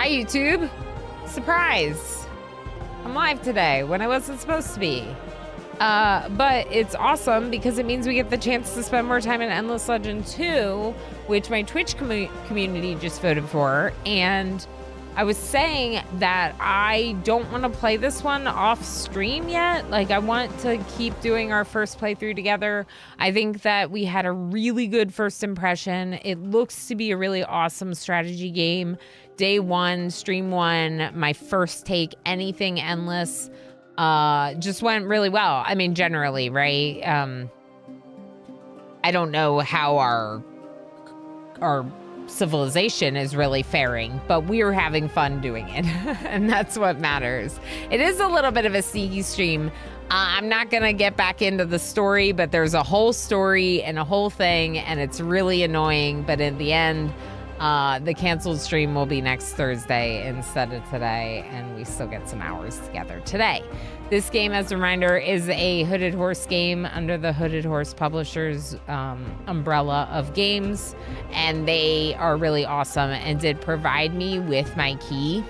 Hi, YouTube. Surprise. I'm live today when I wasn't supposed to be. But it's awesome because it means we get the chance to spend more time in Endless Legend 2, which my Twitch community just voted for. And I was saying that I don't want to play this one off stream yet. Like, I want to keep doing our first playthrough together. I think that we had a really good first impression. It looks to be a really awesome strategy game. Day one, stream one, my first take, anything Endless, just went really well. I mean, generally, right? I don't know how our civilization is really faring, but we're having fun doing it, and that's what matters. It is a little bit of a sneaky stream. I'm not gonna get back into the story, but there's a whole story and a whole thing, and it's really annoying, but in the end, the canceled stream will be next Thursday instead of today, and we still get some hours together today. This game, as a reminder, is a Hooded Horse game under the Hooded Horse Publishers umbrella of games, and they are really awesome and did provide me with my key.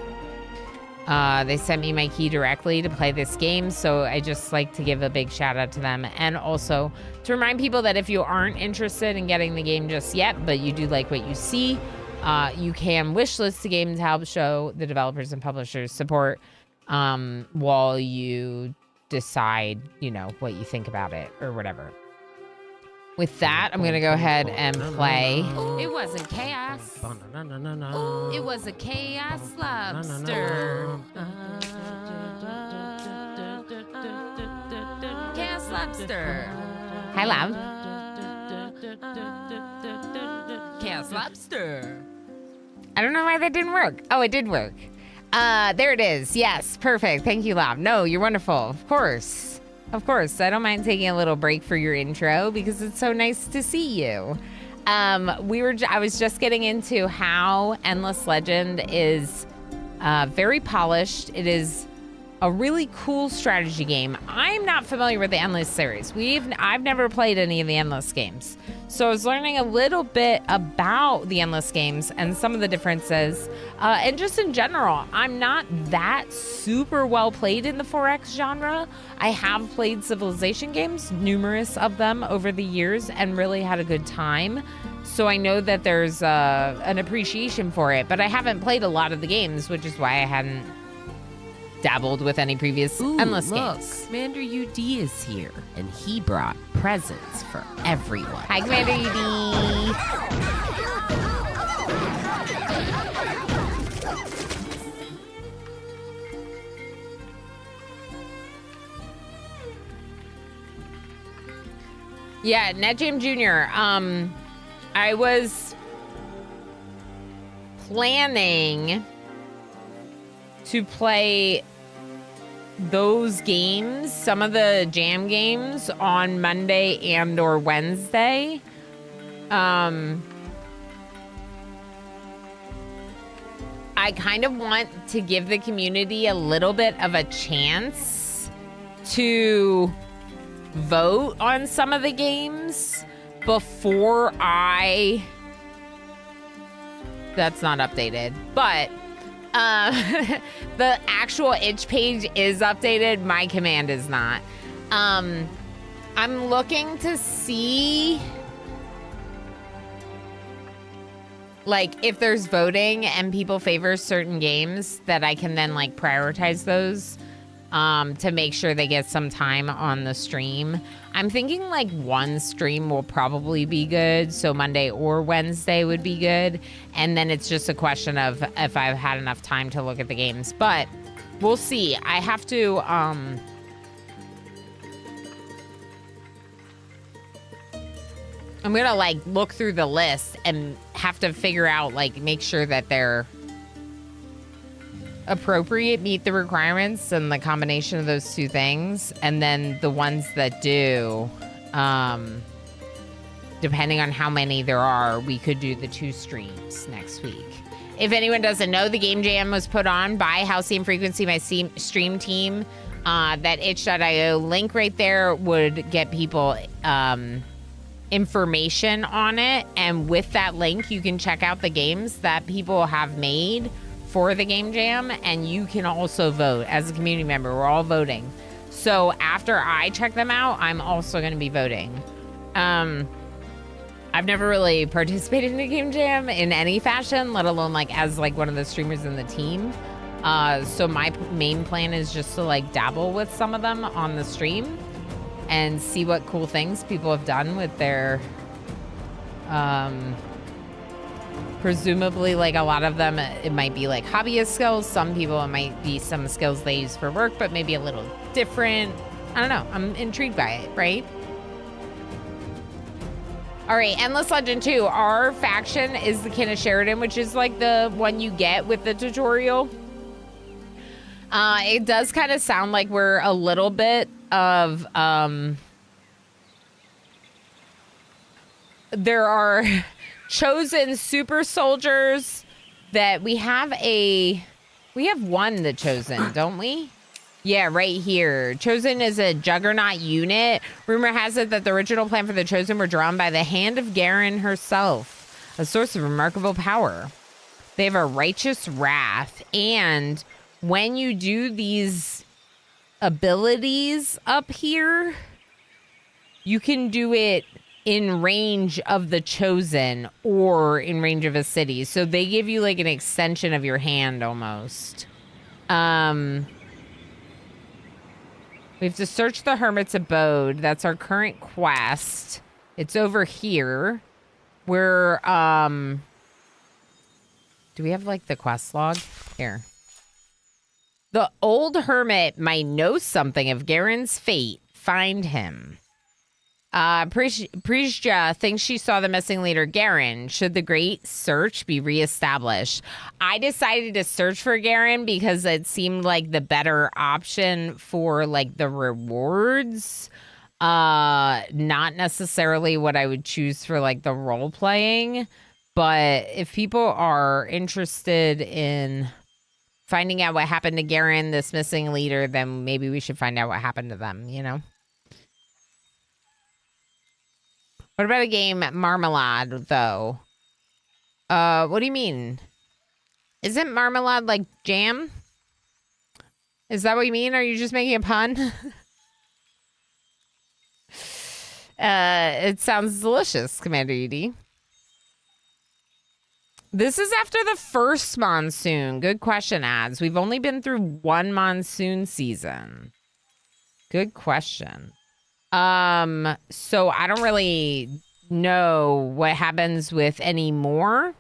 They sent me my key directly to play this game, so I just like to give a big shout out to them, and also to remind people that if you aren't interested in getting the game just yet, but you do like what you see, you can wishlist the game to help show the developers and publishers support while you decide, you know, what you think about it or whatever. With that, I'm gonna go ahead and play. It wasn't chaos. It was a chaos lobster. Chaos lobster. Hi, love. Chaos lobster. I don't know why that didn't work. Oh, it did work. There it is. Yes, perfect. Thank you, Love. No, you're wonderful. Of course. Of course. I don't mind taking a little break for your intro because it's so nice to see you. I was just getting into how Endless Legend is very polished. It is a really cool strategy game. I'm not familiar with the Endless series. I've never played any of the Endless games. So I was learning a little bit about the Endless games and some of the differences. And just in general, I'm not that super well played in the 4X genre. I have played Civilization games, numerous of them over the years, and really had a good time. So I know that there's an appreciation for it, but I haven't played a lot of the games, which is why I hadn't dabbled with any previous Endless games. Commander UD is here, and he brought presents for everyone. Hi, Commander UD. Yeah, NetJam Jr. I was planning to play those games, some of the jam games, on Monday and or Wednesday. I kind of want to give the community a little bit of a chance to vote on some of the games before that's not updated, but the actual itch page is updated. My command is not. I'm looking to see like if there's voting and people favor certain games that I can then like prioritize those to make sure they get some time on the stream. I'm thinking like one stream will probably be good, so Monday or Wednesday would be good, and then it's just a question of if I've had enough time to look at the games, but we'll see. I have to I'm gonna like look through the list and have to figure out, like, make sure that they're appropriate, meet the requirements, and the combination of those two things. And then the ones that do, depending on how many there are, we could do the 2 streams next week. If anyone doesn't know, the Game Jam was put on by Halcyon Frequency, my stream team. That itch.io link right there would get people information on it. And with that link, you can check out the games that people have made for the game jam, and you can also vote as a community member. We're all voting. So after I check them out, I'm also going to be voting. I've never really participated in a game jam in any fashion, let alone like as like one of the streamers in the team. So my main plan is just to like dabble with some of them on the stream and see what cool things people have done with their, presumably like a lot of them, it might be like hobbyist skills. Some people, it might be some skills they use for work, but maybe a little different. I don't know. I'm intrigued by it, right? All right, Endless Legend 2. Our faction is the Kin of Sheridan, which is like the one you get with the tutorial. It does kind of sound like we're a little bit of, there are chosen super soldiers that we have one the Chosen, don't we? Yeah, right here. Chosen is a juggernaut unit. Rumor has it that the original plan for the Chosen were drawn by the hand of Garen herself, a source of remarkable power. They have a righteous wrath, and when you do these abilities up here, you can do it in range of the Chosen or in range of a city. So they give you like an extension of your hand almost. We have to search the Hermit's Abode. That's our current quest. It's over here. We're, do we have like the quest log? Here. The old hermit might know something of Garen's fate. Find him. Prisja thinks she saw the missing leader Garen. Should the great search be reestablished? I decided to search for Garen because it seemed like the better option for like the rewards. Not necessarily what I would choose for like the role playing. But if people are interested in finding out what happened to Garen, this missing leader, then maybe we should find out what happened to them, you know? What about a game Marmalade, though? What do you mean? Isn't Marmalade like jam? Is that what you mean? Are you just making a pun? It sounds delicious, Commander ED. This is after the first monsoon. Good question, ads. We've only been through one monsoon season. Good question. So I don't really know what happens with any more,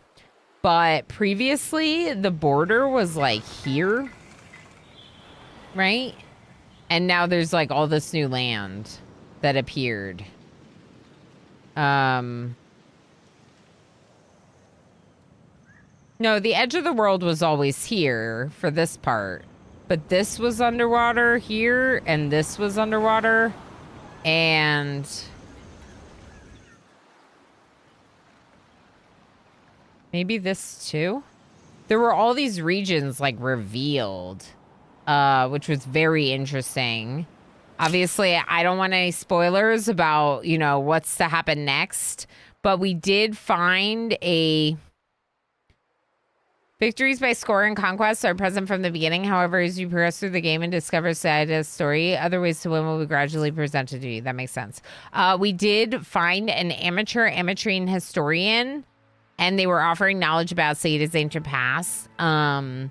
but previously the border was like here, right? And now there's like all this new land that appeared. No, the edge of the world was always here for this part, but this was underwater here and this was underwater. And maybe this too? There were all these regions like revealed, which was very interesting. Obviously, I don't want any spoilers about, you know, what's to happen next, but we did find a... Victories by score and conquest are present from the beginning. However, as you progress through the game and discover Saida's story, other ways to win will be gradually presented to you. That makes sense. We did find an amateur historian, and they were offering knowledge about Saida's ancient past. That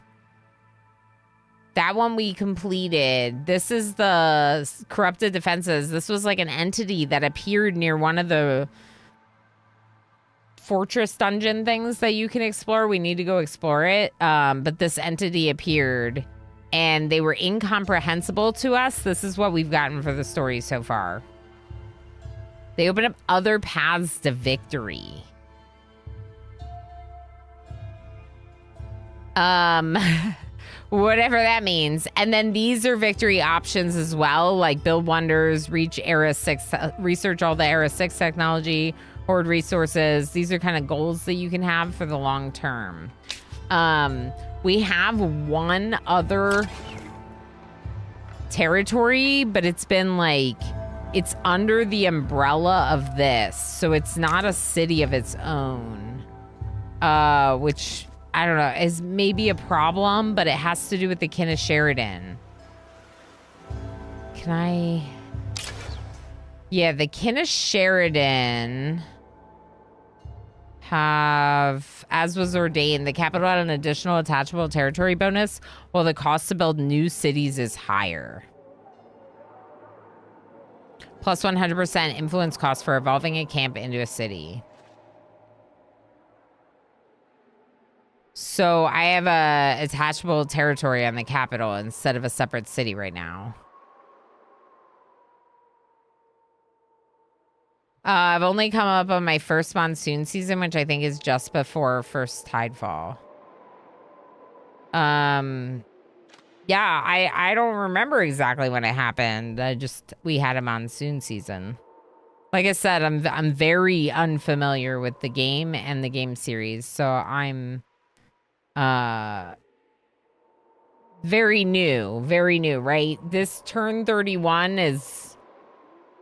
one we completed. This is the corrupted defenses. This was like an entity that appeared near one of the fortress dungeon things that you can explore. We need to go explore it. But this entity appeared and they were incomprehensible to us. This is what we've gotten for the story so far. They open up other paths to victory. Whatever that means. And then these are victory options as well, like build wonders, reach Era 6, research all the Era 6 technology, hoard resources. These are kind of goals that you can have for the long term. We have one other territory, but it's been like, it's under the umbrella of this. So it's not a city of its own, which I don't know, is maybe a problem, but it has to do with the kin of Sheridan. Can I... Yeah, the kin of Sheridan have, as was ordained, the capital had an additional attachable territory bonus, while the cost to build new cities is higher. Plus 100% influence cost for evolving a camp into a city. So I have a attachable territory on the capital instead of a separate city right now. I've only come up on my first monsoon season, which I think is just before first tidefall. Yeah, I don't remember exactly when it happened. We had a monsoon season. Like I said, I'm very unfamiliar with the game and the game series, so I'm very new, right? This turn 31 is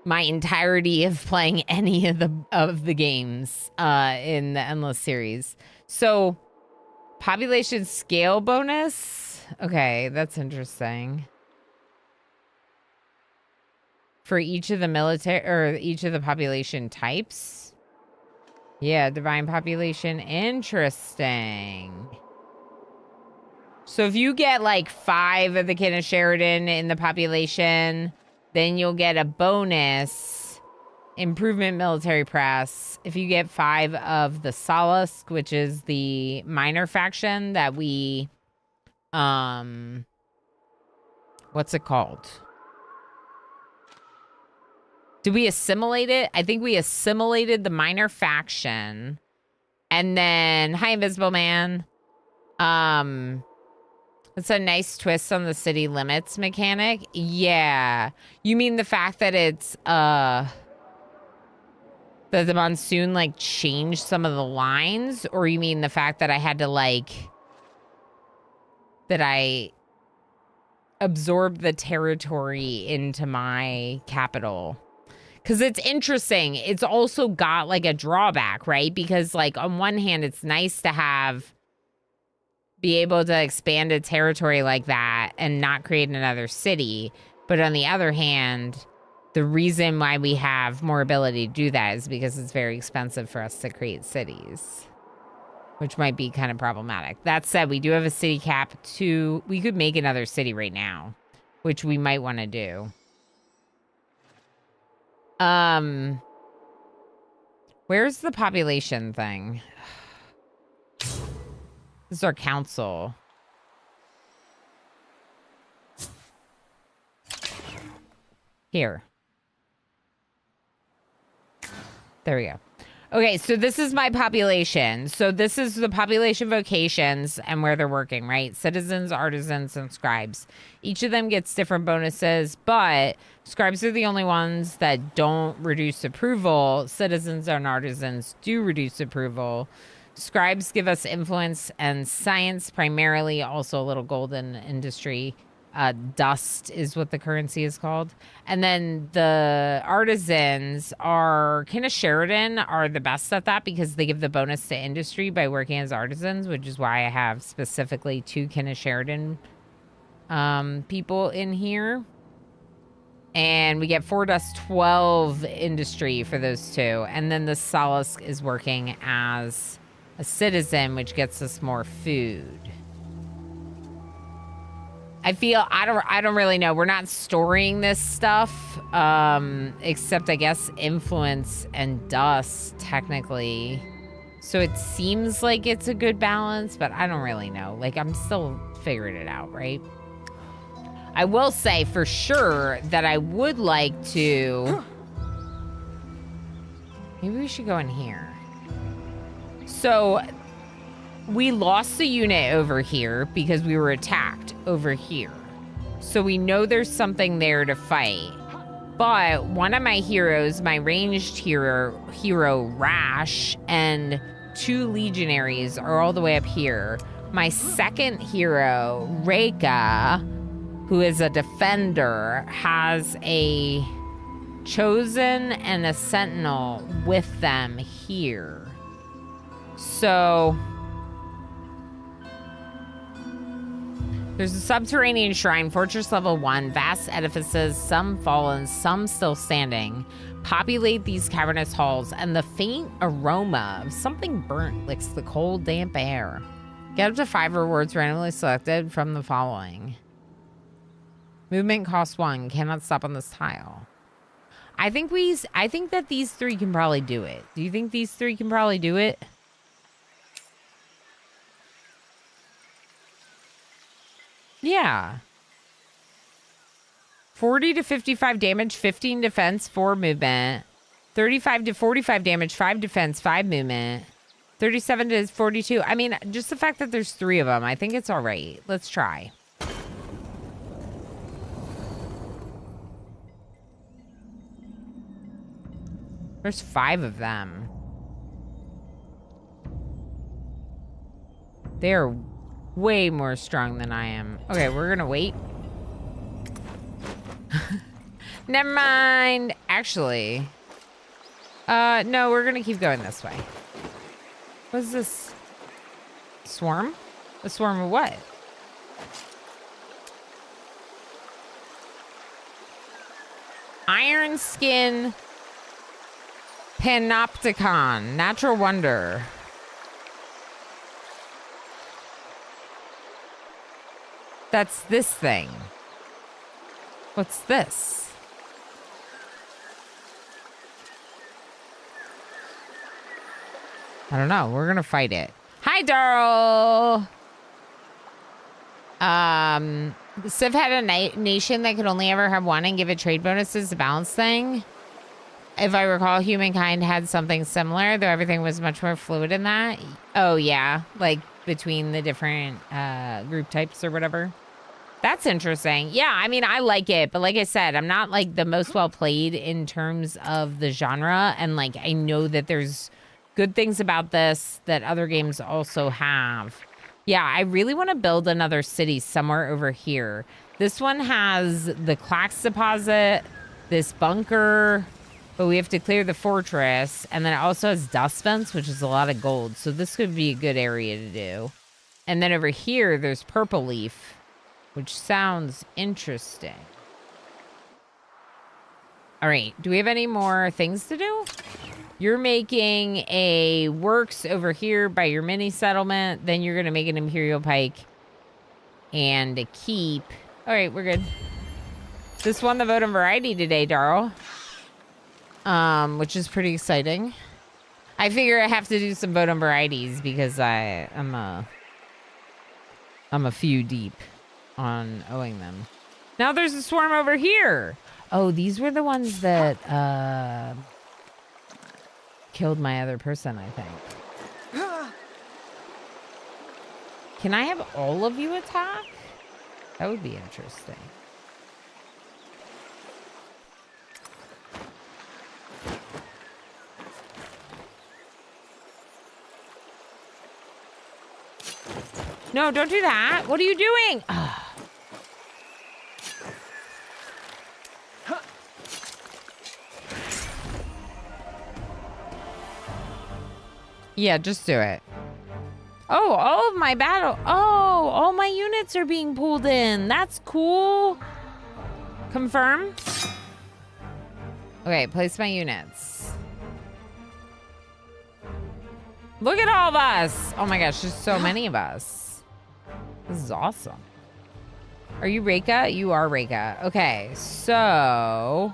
my entirety of playing any of the games in the Endless series. So, population scale bonus. Okay, that's interesting. For each of the military or each of the population types. Yeah, divine population. Interesting. So if you get like 5 of the kin of Sheridan in the population, then you'll get a bonus improvement military press. If you get 5 of the Salisk, which is the minor faction that we, what's it called? Did we assimilate it? I think we assimilated the minor faction. And then, hi, Invisible Man. It's a nice twist on the city limits mechanic. Yeah. You mean the fact that it's, that the monsoon, like, changed some of the lines? Or you mean the fact that I had to, like, that I absorbed the territory into my capital? Because it's interesting. It's also got, like, a drawback, right? Because, like, on one hand, it's nice to be able to expand a territory like that and not create another city. But on the other hand, the reason why we have more ability to do that is because it's very expensive for us to create cities, which might be kind of problematic. That said, we do have a city cap we could make another city right now, which we might want to do. Where's the population thing? This is our council. Here. There we go. Okay, so this is my population. So this is the population vocations and where they're working, right? Citizens, artisans, and scribes. Each of them gets different bonuses, but scribes are the only ones that don't reduce approval. Citizens and artisans do reduce approval. Scribes give us influence and science primarily, also a little golden industry. Dust is what the currency is called. And then the artisans are kin of Sheridan are the best at that because they give the bonus to industry by working as artisans, which is why I have specifically 2 kin of Sheridan people in here. And we get 4 dust, 12 industry for those 2. And then the Salisk is working as a citizen, which gets us more food. I feel, I don't really know. We're not storing this stuff, except I guess influence and dust, technically. So it seems like it's a good balance, but I don't really know. Like, I'm still figuring it out, right? I will say for sure that I would like to... Maybe we should go in here. So... we lost a unit over here because we were attacked over here. So we know there's something there to fight. But one of my heroes, my ranged hero Rash, and 2 legionaries are all the way up here. My second hero, Reika, who is a defender, has a chosen and a sentinel with them here. So... There's a subterranean shrine, fortress level 1, vast edifices, some fallen, some still standing. Populate these cavernous halls, and the faint aroma of something burnt licks the cold, damp air. Get up to 5 rewards randomly selected from the following. Movement cost 1, cannot stop on this tile. I think that these 3 can probably do it. Do you think these 3 can probably do it? Yeah. 40 to 55 damage, 15 defense, 4 movement. 35 to 45 damage, 5 defense, 5 movement. 37 to 42. I mean, just the fact that there's 3 of them, I think it's all right. Let's try. There's 5 of them. They're way more strong than I am. Okay, we're gonna wait. Never mind. Actually, no, we're gonna keep going this way. What's this? Swarm? A swarm of what? Iron skin panopticon, natural wonder. That's this thing. What's this? I don't know. We're gonna fight it. Hi, Darl. Civ had a nation that could only ever have one and give it trade bonuses to balance thing. If I recall, humankind had something similar, though everything was much more fluid in that. Oh, yeah. Like between the different group types or whatever. That's interesting. Yeah, I mean, I like it. But like I said, I'm not like the most well played in terms of the genre. And like, I know that there's good things about this that other games also have. Yeah, I really want to build another city somewhere over here. This one has the Clax deposit, this bunker, but we have to clear the fortress. And then it also has dust vents, which is a lot of gold. So this could be a good area to do. And then over here, there's Purple Leaf, which sounds interesting. All right, do we have any more things to do? You're making a works over here by your mini settlement. Then you're going to make an Imperial Pike and a keep. All right, we're good. This won the vote on variety today, Darl. Which is pretty exciting. I figure I have to do some vote on varieties because I'm a few deep on owing them. Now there's a swarm over here. Oh, these were the ones that killed my other person, I think. Can I have all of you attack? That would be interesting. No, don't do that. What are you doing? Yeah, just do it. Oh, all of my battle. Oh, all my units are being pulled in. That's cool. Confirm. Okay, place my units. Look at all of us. Oh my gosh, there's so many of us. This is awesome. Are you Reika? You are Reika. Okay, so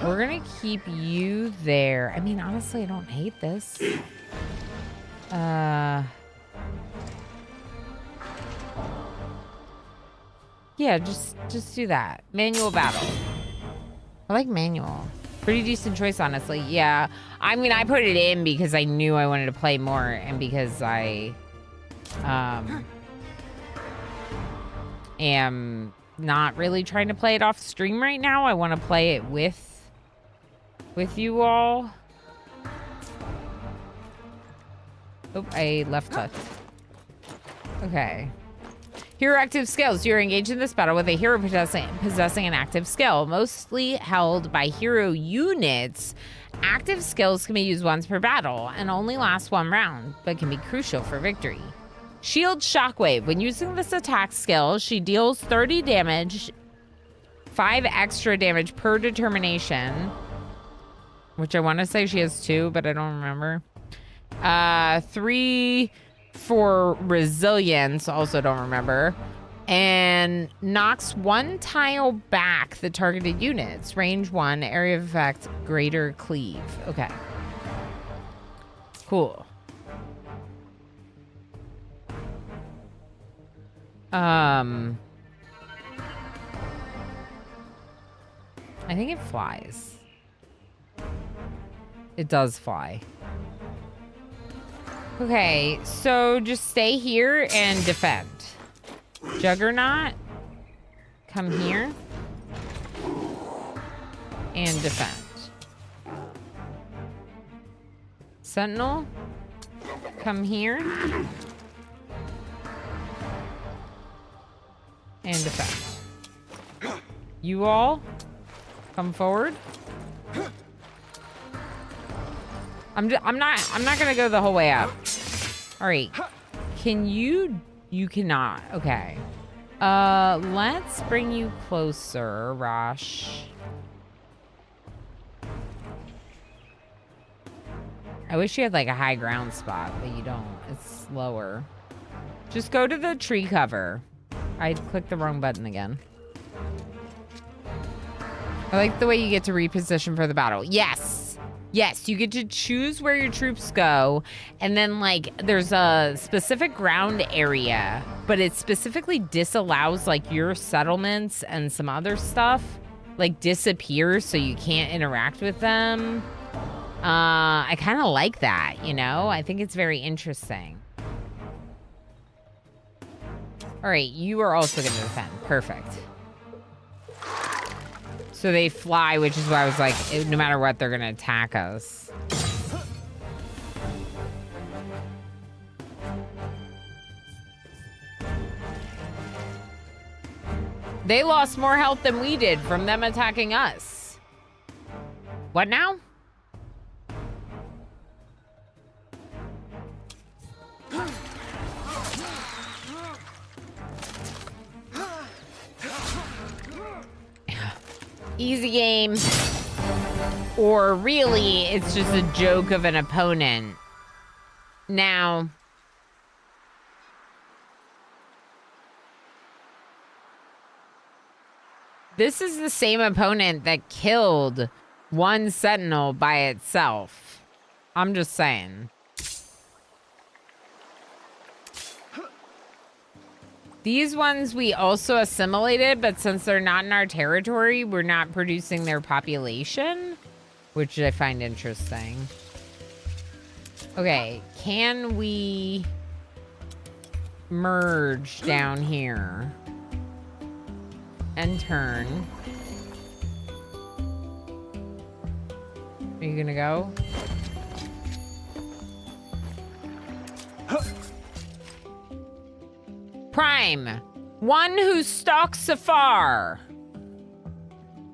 we're gonna keep you there. I mean, honestly, I don't hate this. Yeah, just do that. Manual battle. I like manual. Pretty decent choice, honestly. Yeah. I mean, I put it in because I knew I wanted to play more and because I am not really trying to play it off stream right now. I want to play it with you all. Oh, I left clicked. Okay. Hero active skills. You're engaged in this battle with a hero possessing an active skill, mostly held by hero units. Active skills can be used once per battle and only last one round, but can be crucial for victory. Shield Shockwave. When using this attack skill, she deals 30 damage, 5 extra damage per determination, which I want to say she has 2, but I don't remember. 3 for resilience, also don't remember. And knocks 1 tile back the targeted units. Range 1, area of effect, greater cleave. Okay. Cool. I think it flies. It does fly. Okay, so just stay here and defend. Juggernaut, come here and defend. Sentinel, come here and defend. You all, come forward. I'm not gonna go the whole way up. All right, you cannot. Okay. Let's bring you closer, Rosh. I wish you had like a high ground spot, but you don't. It's lower. Just go to the tree cover. I clicked the wrong button again. I like the way you get to reposition for the battle. Yes. Yes, you get to choose where your troops go, and then, like, there's a specific ground area, but it specifically disallows, like, your settlements and some other stuff, like, disappear so you can't interact with them. I kind of like that, you know? I think it's very interesting. All right, you are also going to defend. Perfect. So they fly, which is why I was like, no matter what, they're going to attack us. They lost more health than we did from them attacking us. What now? Easy game. Or really, it's just a joke of an opponent. Now, this is the same opponent that killed one sentinel by itself. I'm just saying. These ones we also assimilated, but since they're not in our territory, we're not producing their population, which I find interesting. Okay, can we merge down here and turn? Are you gonna go? Prime, one who stalks afar.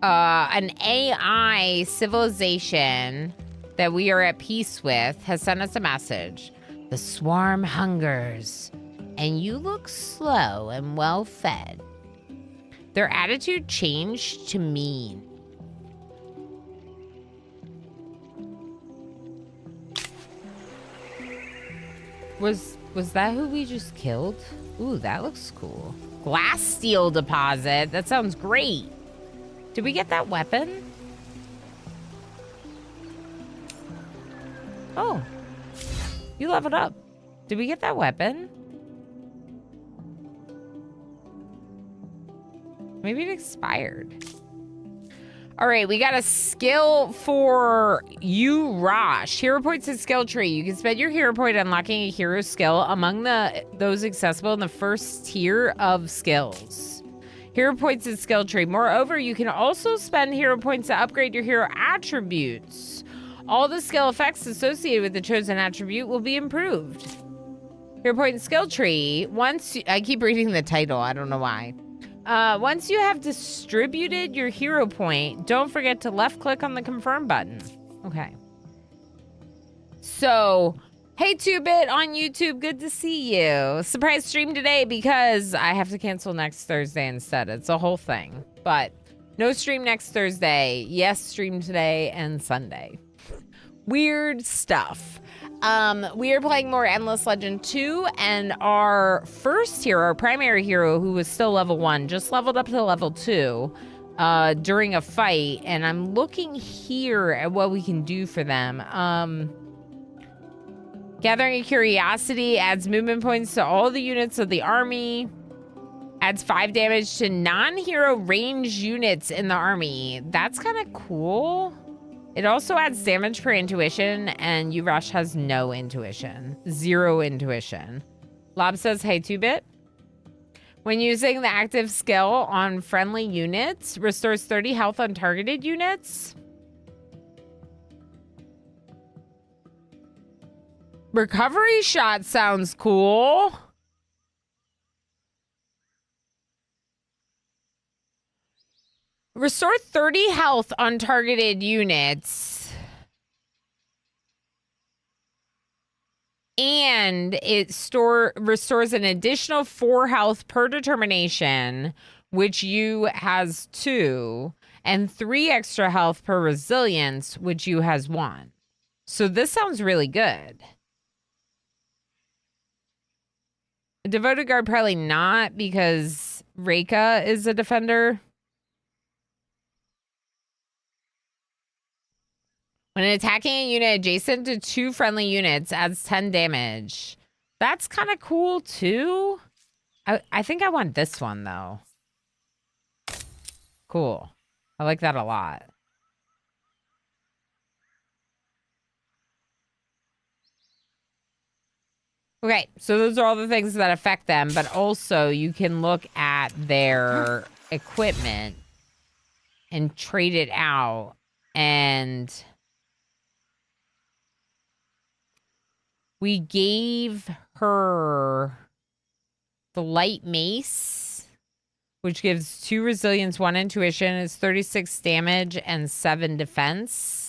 An AI civilization that we are at peace with has sent us a message. The swarm hungers, and you look slow and well fed. Their attitude changed to mean. Was that who we just killed? Ooh, that looks cool. Glass steel deposit. That sounds great. Did we get that weapon? Oh. You leveled up. Did we get that weapon? Maybe it expired. All right, we got a skill for you, Rosh. Hero points and skill tree. You can spend your hero point unlocking a hero skill among those accessible in the first tier of skills. Hero points and skill tree. Moreover, you can also spend hero points to upgrade your hero attributes. All the skill effects associated with the chosen attribute will be improved. Hero point and skill tree. I keep reading the title. I don't know why. Once you have distributed your hero point, don't forget to left click on the confirm button. Okay. So Hey, 2-Bit on YouTube. Good to see you. Surprise stream today because I have to cancel next Thursday instead. It's a whole thing. But no stream next Thursday. Yes, stream today and Sunday. Weird stuff. We are playing more Endless Legend 2, and our first hero, our primary hero, who was still level 1, just leveled up to level 2 during a fight, and I'm looking here at what we can do for them. Gathering a Curiosity adds movement points to all the units of the army, adds 5 damage to non-hero range units in the army. That's kind of cool. It also adds damage per intuition, and Urash has no intuition. 0 intuition. Lob says, hey, 2-Bit. When using the active skill on friendly units, restores 30 health on targeted units. Recovery shot sounds cool. Restore 30 health on targeted units. And it restores an additional 4 health per determination, which you has 2, and 3 extra health per resilience, which you has 1. So this sounds really good. A devoted guard, probably not, because Reika is a defender. When attacking a unit adjacent to 2 friendly units, adds 10 damage. That's kind of cool, too. I think I want this one, though. Cool. I like that a lot. Okay, so those are all the things that affect them, but also you can look at their equipment and trade it out, and we gave her the light mace, which gives 2 resilience, 1 intuition. It's 36 damage and 7 defense.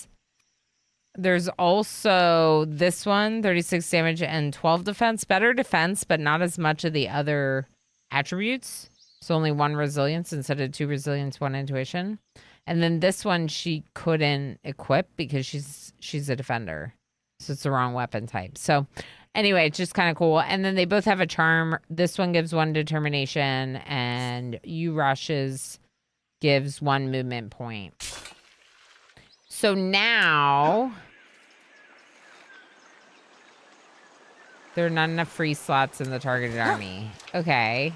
There's also this one, 36 damage and 12 defense. Better defense, but not as much of the other attributes. So only 1 resilience instead of 2 resilience, 1 intuition. And then this one she couldn't equip because she's a defender. So it's the wrong weapon type. So anyway, it's just kind of cool. And then they both have a charm. This one gives 1 determination, and Urash's gives 1 movement point. So now there are not enough free slots in the targeted army. Okay.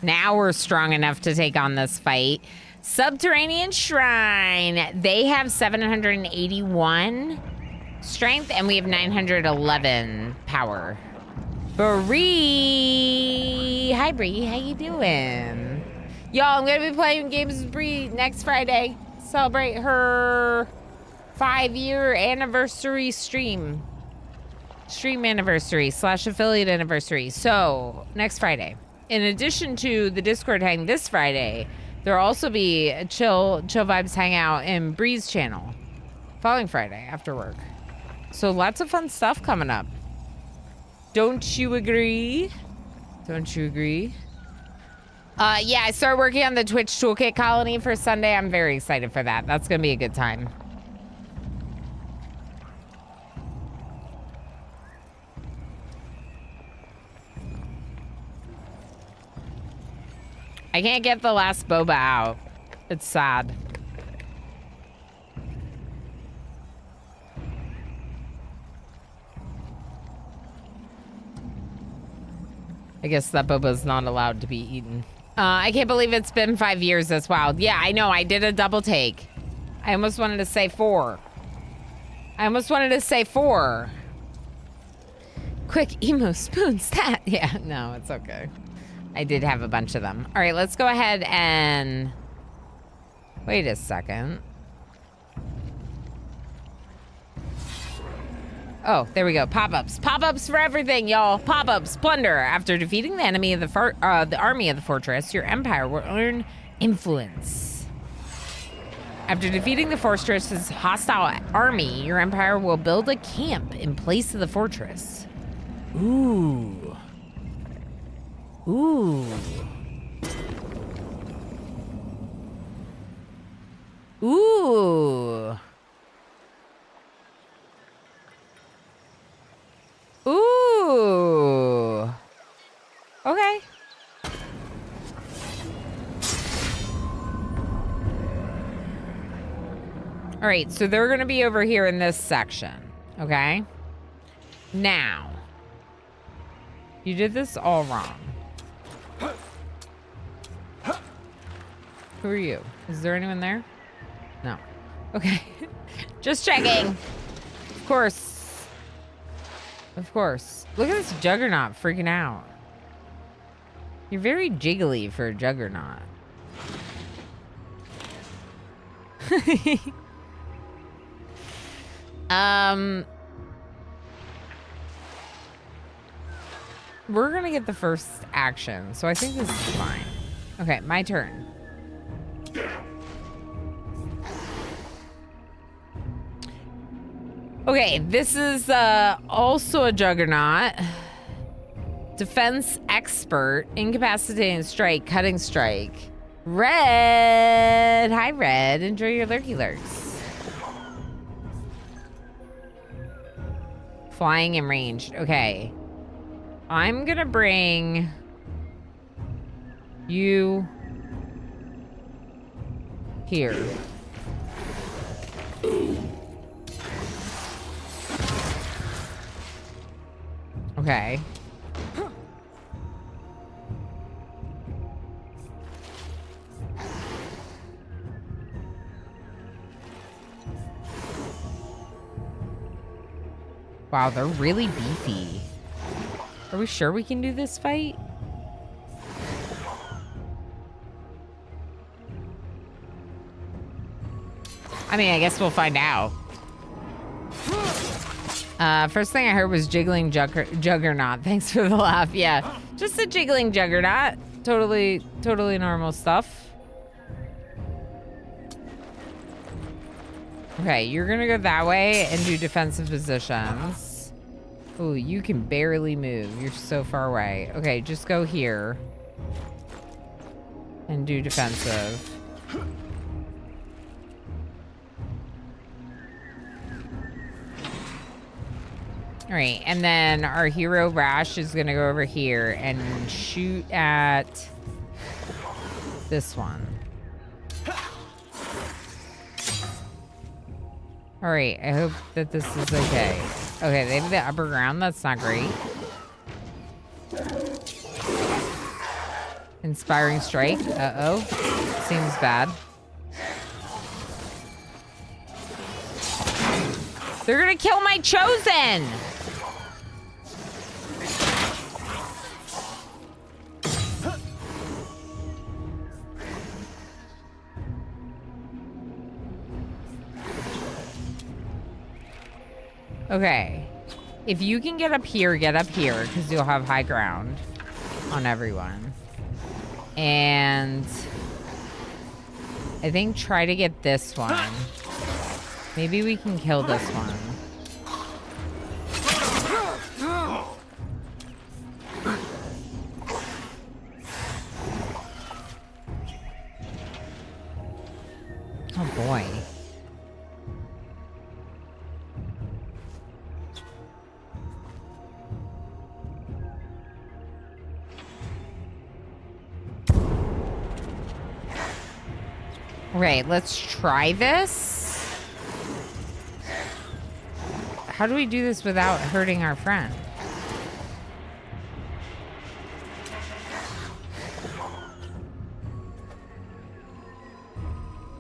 Now we're strong enough to take on this fight. Subterranean Shrine. They have 781 strength, and we have 911 power. Bree. Hi, Bree. How you doing? Y'all, I'm going to be playing games with Bree next Friday. Celebrate her 5-year anniversary stream. Stream anniversary / affiliate anniversary. So, next Friday. In addition to the Discord hang this Friday, there'll also be a chill vibes hangout in Bree's channel following Friday after work. So lots of fun stuff coming up. Don't you agree? Don't you agree? Yeah, I started working on the Twitch Toolkit Colony for Sunday. I'm very excited for that. That's gonna be a good time. I can't get the last boba out. It's sad. I guess that boba's not allowed to be eaten. I can't believe it's been 5 years. That's wild. Yeah, I know. I did a double take. I almost wanted to say 4. Quick emo spoon stat. Yeah, no, it's okay. I did have a bunch of them. All right, let's go ahead and... Wait a second. Oh, there we go. Pop-ups. Pop-ups for everything, y'all. Pop-ups. Plunder. After defeating the enemy of the army of the fortress, your empire will earn influence. After defeating the fortress's hostile army, your empire will build a camp in place of the fortress. Ooh. Ooh. Ooh. Ooh. Okay. All right, so they're going to be over here in this section, okay? Now, you did this all wrong. Who are you? Is there anyone there? No. Okay. Just checking. Of course. Of course. Look at this Juggernaut freaking out. You're very jiggly for a Juggernaut. We're gonna get the first action, so I think this is fine. Okay, my turn. Okay, this is also a Juggernaut. Defense expert, incapacitating strike, cutting strike. Red! Hi, Red. Enjoy your lurky lurks. Flying and ranged. Okay. I'm gonna bring you here. Okay. Wow, they're really beefy. Are we sure we can do this fight? I mean, I guess we'll find out. First thing I heard was jiggling Juggernaut. Thanks for the laugh. Yeah, just a jiggling Juggernaut. Totally normal stuff. Okay, you're gonna go that way and do defensive positions. Ooh, you can barely move. You're so far away. Okay, just go here. And do defensive. All right, and then our hero Rash is gonna go over here and shoot at this one. All right, I hope that this is okay. Okay, they have the upper ground. That's not great. Inspiring strike. Uh-oh. Seems bad. They're gonna kill my chosen! Okay. If you can get up here, because you'll have high ground on everyone. And I think try to get this one. Maybe we can kill this one. Oh boy. Right, let's try this. How do we do this without hurting our friend?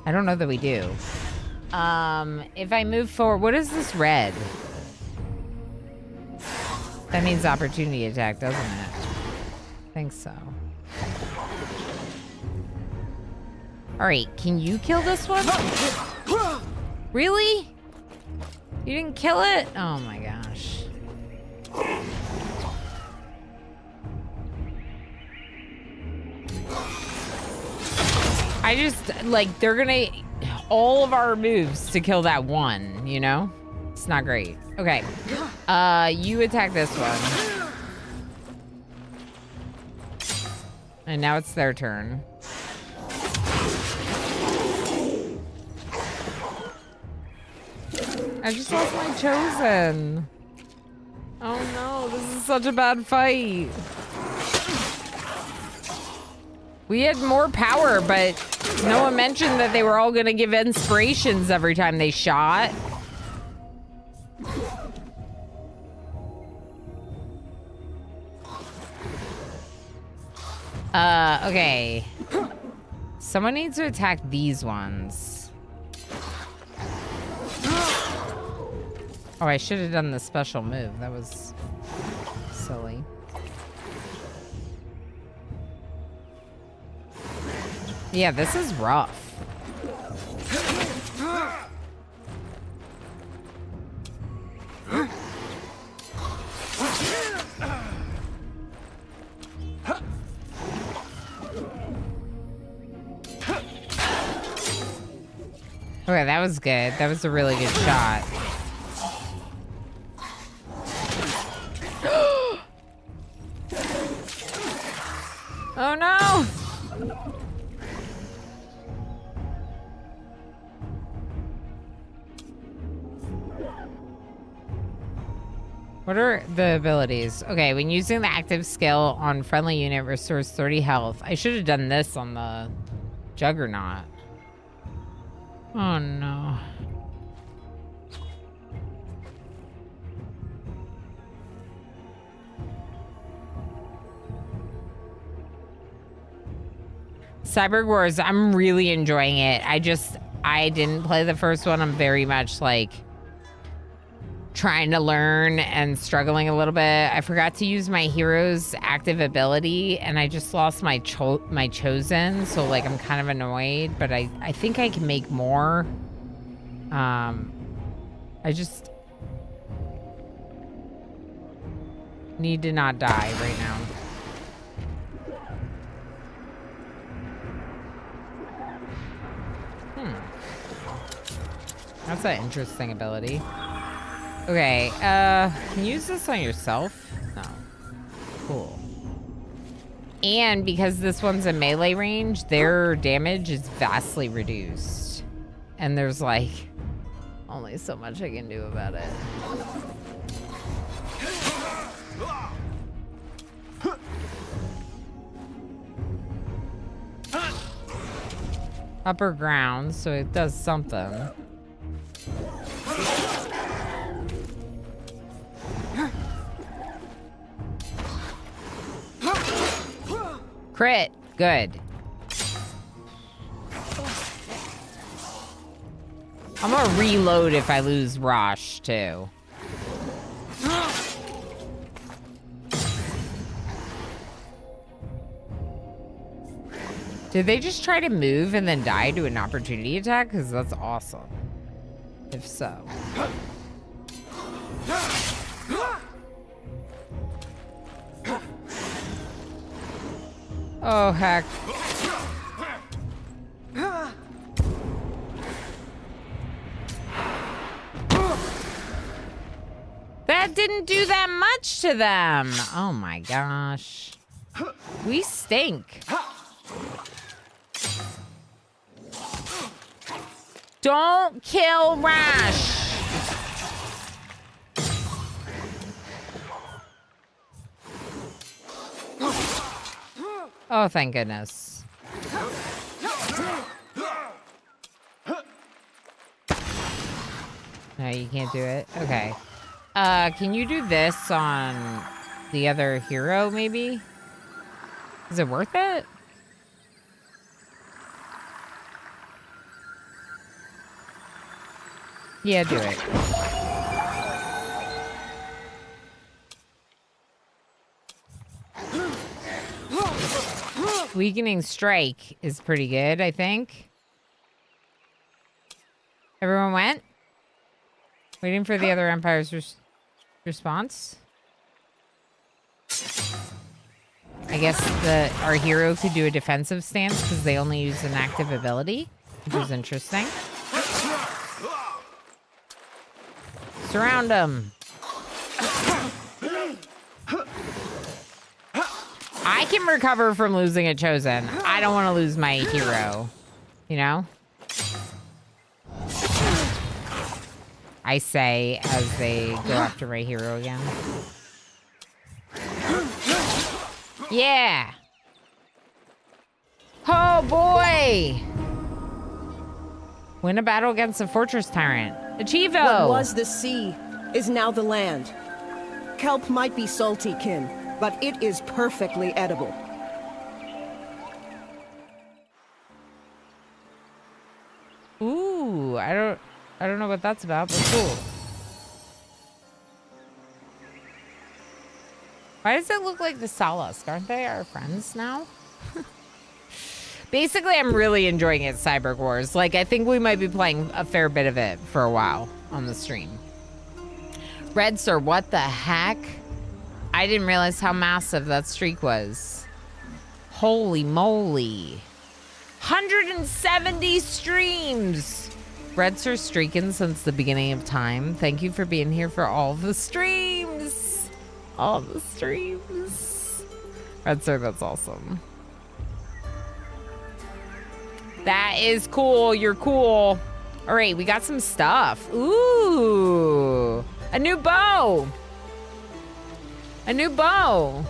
I don't know that we do. If I move forward, what is this red? That means opportunity attack, doesn't it? I think so. All right, can you kill this one? Really? You didn't kill it? Oh my gosh. I just, like, they're gonna... all of our moves to kill that one, you know? It's not great. Okay. You attack this one. And now it's their turn. I just lost my chosen. Oh no, this is such a bad fight. We had more power, but no one mentioned that they were all gonna give inspirations every time they shot. Okay. Someone needs to attack these ones. Oh, I should have done the special move. That was silly. Yeah, this is rough. Okay, that was good. That was a really good shot. Oh no! What are the abilities? Okay, when using the active skill on friendly unit, restores 30 health. I should have done this on the Juggernaut. Oh no. Cyborg Wars, I'm really enjoying it. I didn't play the first one. I'm very much like trying to learn and struggling a little bit. I forgot to use my hero's active ability and I just lost my chosen. So like I'm kind of annoyed, but I think I can make more. I just need to not die right now. That's an interesting ability. Okay, can you use this on yourself? No. Cool. And because this one's a melee range, their damage is vastly reduced. And there's like only so much I can do about it. Upper ground, so it does something. Crit. Good. I'm gonna reload if I lose Rosh, too. Did they just try to move and then die to an opportunity attack? Because that's awesome. If so. Oh, heck. That didn't do that much to them. Oh my gosh. We stink. Don't kill Rash. Oh, thank goodness. No, you can't do it. Okay. Can you do this on the other hero, maybe? Is it worth it? Yeah, do it. Weakening Strike is pretty good, I think. Everyone went? Waiting for the other empire's response. I guess our hero could do a defensive stance because they only use an active ability, which is interesting. Surround them. I can recover from losing a chosen. I don't want to lose my hero, you know? I say as they go after my hero again. Yeah. Oh boy. Win a battle against a fortress tyrant. Achievo. What was the sea is now the land. Kelp might be salty, kin, but it is perfectly edible. Ooh, I don't know what that's about, but cool. Why does it look like the Salisk? Aren't they our friends now? Basically, I'm really enjoying it, Cyborg Wars. Like, I think we might be playing a fair bit of it for a while on the stream. Red Sir, what the heck? I didn't realize how massive that streak was. Holy moly. 170 streams! Red Sir streaking since the beginning of time. Thank you for being here for all the streams. All the streams. Red Sir, that's awesome. That is cool. You're cool. All right, we got some stuff. Ooh, a new bow. A new bow.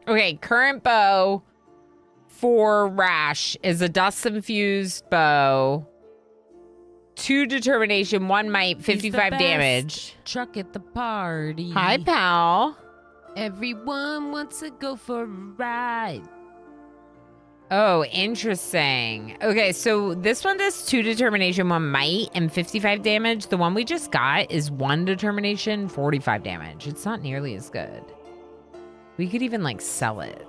Okay, current bow for Rash is a dust-infused bow. 2 determination, 1 might, 55 damage. Truck at the party. Hi, pal. Everyone wants to go for a ride. Oh, interesting. Okay, so this one does 2 determination, 1 might, and 55 damage. The one we just got is 1 determination, 45 damage. It's not nearly as good. We could even, like, sell it.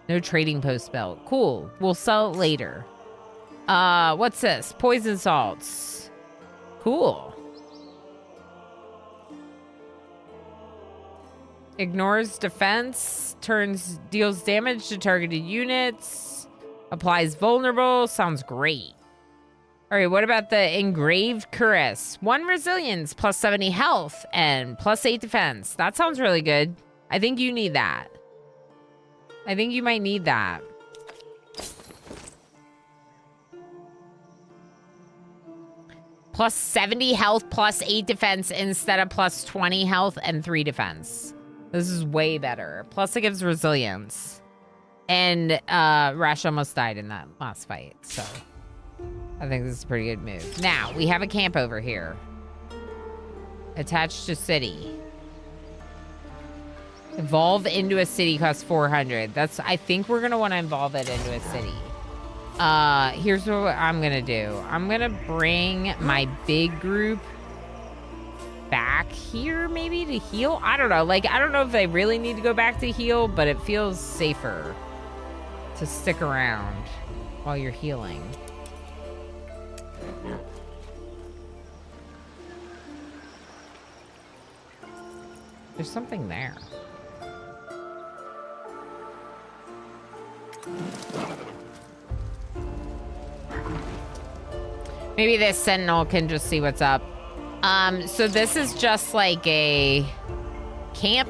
No trading post belt. Cool. We'll sell it later. What's this? Poison salts. Cool. Ignores defense. Deals damage to targeted units. Applies vulnerable. Sounds great. All right, what about the engraved cuirass? 1 resilience, plus 70 health, and plus 8 defense. That sounds really good. I think you need that. I think you might need that. Plus 70 health, plus 8 defense instead of plus 20 health and 3 defense. This is way better. Plus it gives resilience. And Rash almost died in that last fight, so I think this is a pretty good move. Now, we have a camp over here. Attached to city. Evolve into a city costs 400. I think we're gonna want to evolve it into a city. Here's what I'm gonna do. I'm gonna bring my big group back here maybe to heal. I don't know. Like, I don't know if they really need to go back to heal, but it feels safer to stick around while you're healing. There's something there. Maybe this sentinel can just see what's up. So this is just like a camp.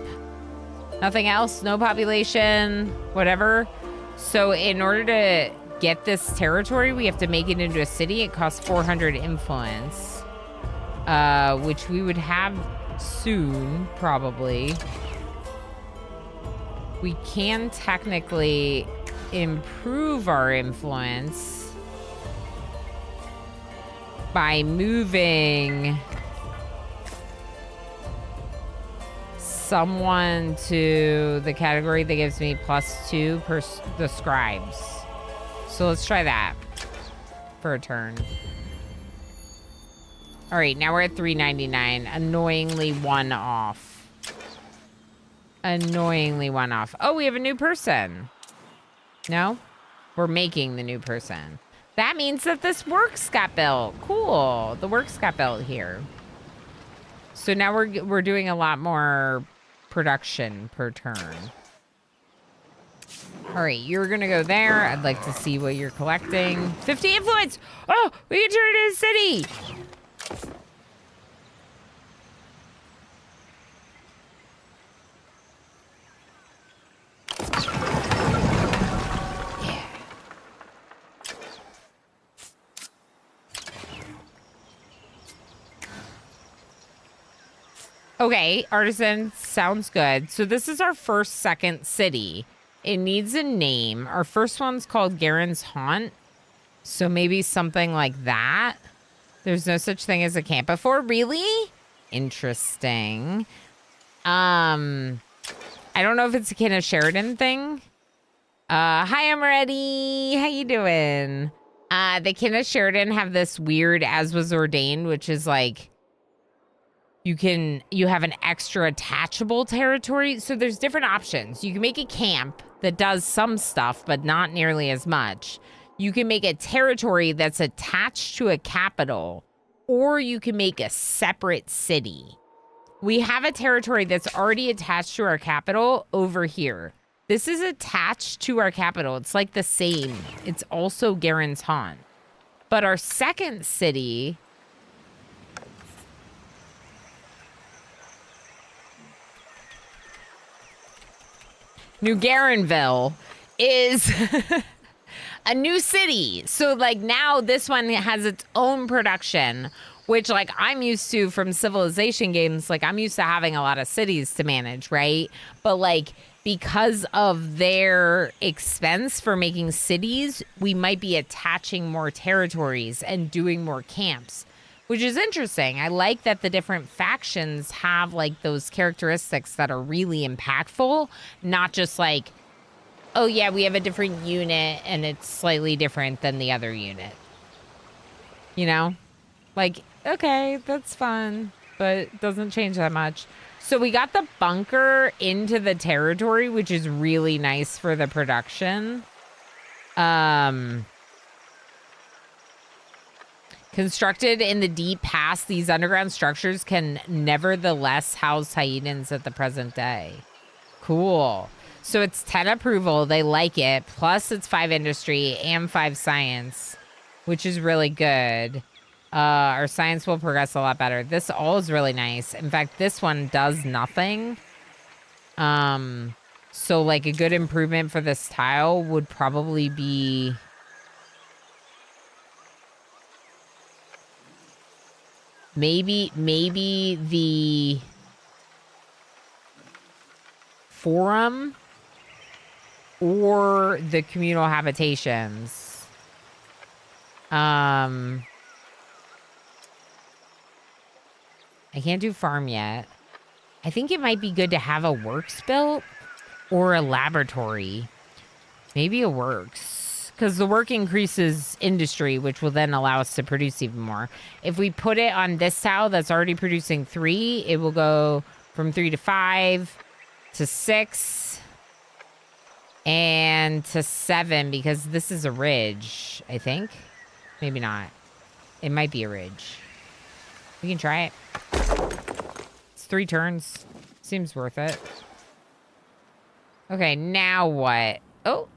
Nothing else, no population, whatever. So in order to get this territory, we have to make it into a city. It costs 400 influence, which we would have soon, probably. We can technically improve our influence by moving someone to the category that gives me +2 per the scribes. So let's try that for a turn. All right, now we're at 399. Annoyingly 1 off. Annoyingly 1 off. Oh, we have a new person. No? We're making the new person. That means that this works got built. Cool. The works got built here. So now we're doing a lot more production per turn. All right, you're gonna go there. I'd like to see what you're collecting. 50 influence. Oh, we can turn it into a city. Yeah. Okay, artisan sounds good. So this is our second city. It needs a name. Our first one's called Garen's Haunt. So maybe something like that. There's no such thing as a camp before. Really? Interesting. I don't know if it's a Kin of Sheridan thing. Hi, I'm ready. How you doing? The Kin of Sheridan have this weird as was ordained, which is like you have an extra attachable territory. So there's different options. You can make a camp that does some stuff, but not nearly as much. You can make a territory that's attached to a capital, or you can make a separate city. We have a territory that's already attached to our capital over here. This is attached to our capital. It's like the same. It's also Garen's Haunt. But our second city... New Garenville is a new city. So like now this one has its own production, which like I'm used to from Civilization games. Like I'm used to having a lot of cities to manage, right? But like because of their expense for making cities, we might be attaching more territories and doing more camps, which is interesting. I like that the different factions have like those characteristics that are really impactful, not just like, oh yeah, we have a different unit and it's slightly different than the other unit. You know? Like, okay, that's fun, but it doesn't change that much. So we got the bunker into the territory, which is really nice for the production. Constructed in the deep past, these underground structures can nevertheless house Hyedans at the present day. Cool. So it's 10 approval. They like it. Plus it's 5 industry and 5 science, which is really good. Our science will progress a lot better. This all is really nice. In fact, this one does nothing. So like a good improvement for this tile would probably be... Maybe the forum or the communal habitations. I can't do farm yet. I think it might be good to have a works built or a laboratory. Maybe a works, because the work increases industry, which will then allow us to produce even more. If we put it on this tile that's already producing 3, it will go from 3 to 5 to 6 and to 7, because this is a ridge, I think. Maybe not. It might be a ridge. We can try it. It's 3 turns. Seems worth it. Okay, now what? Oh,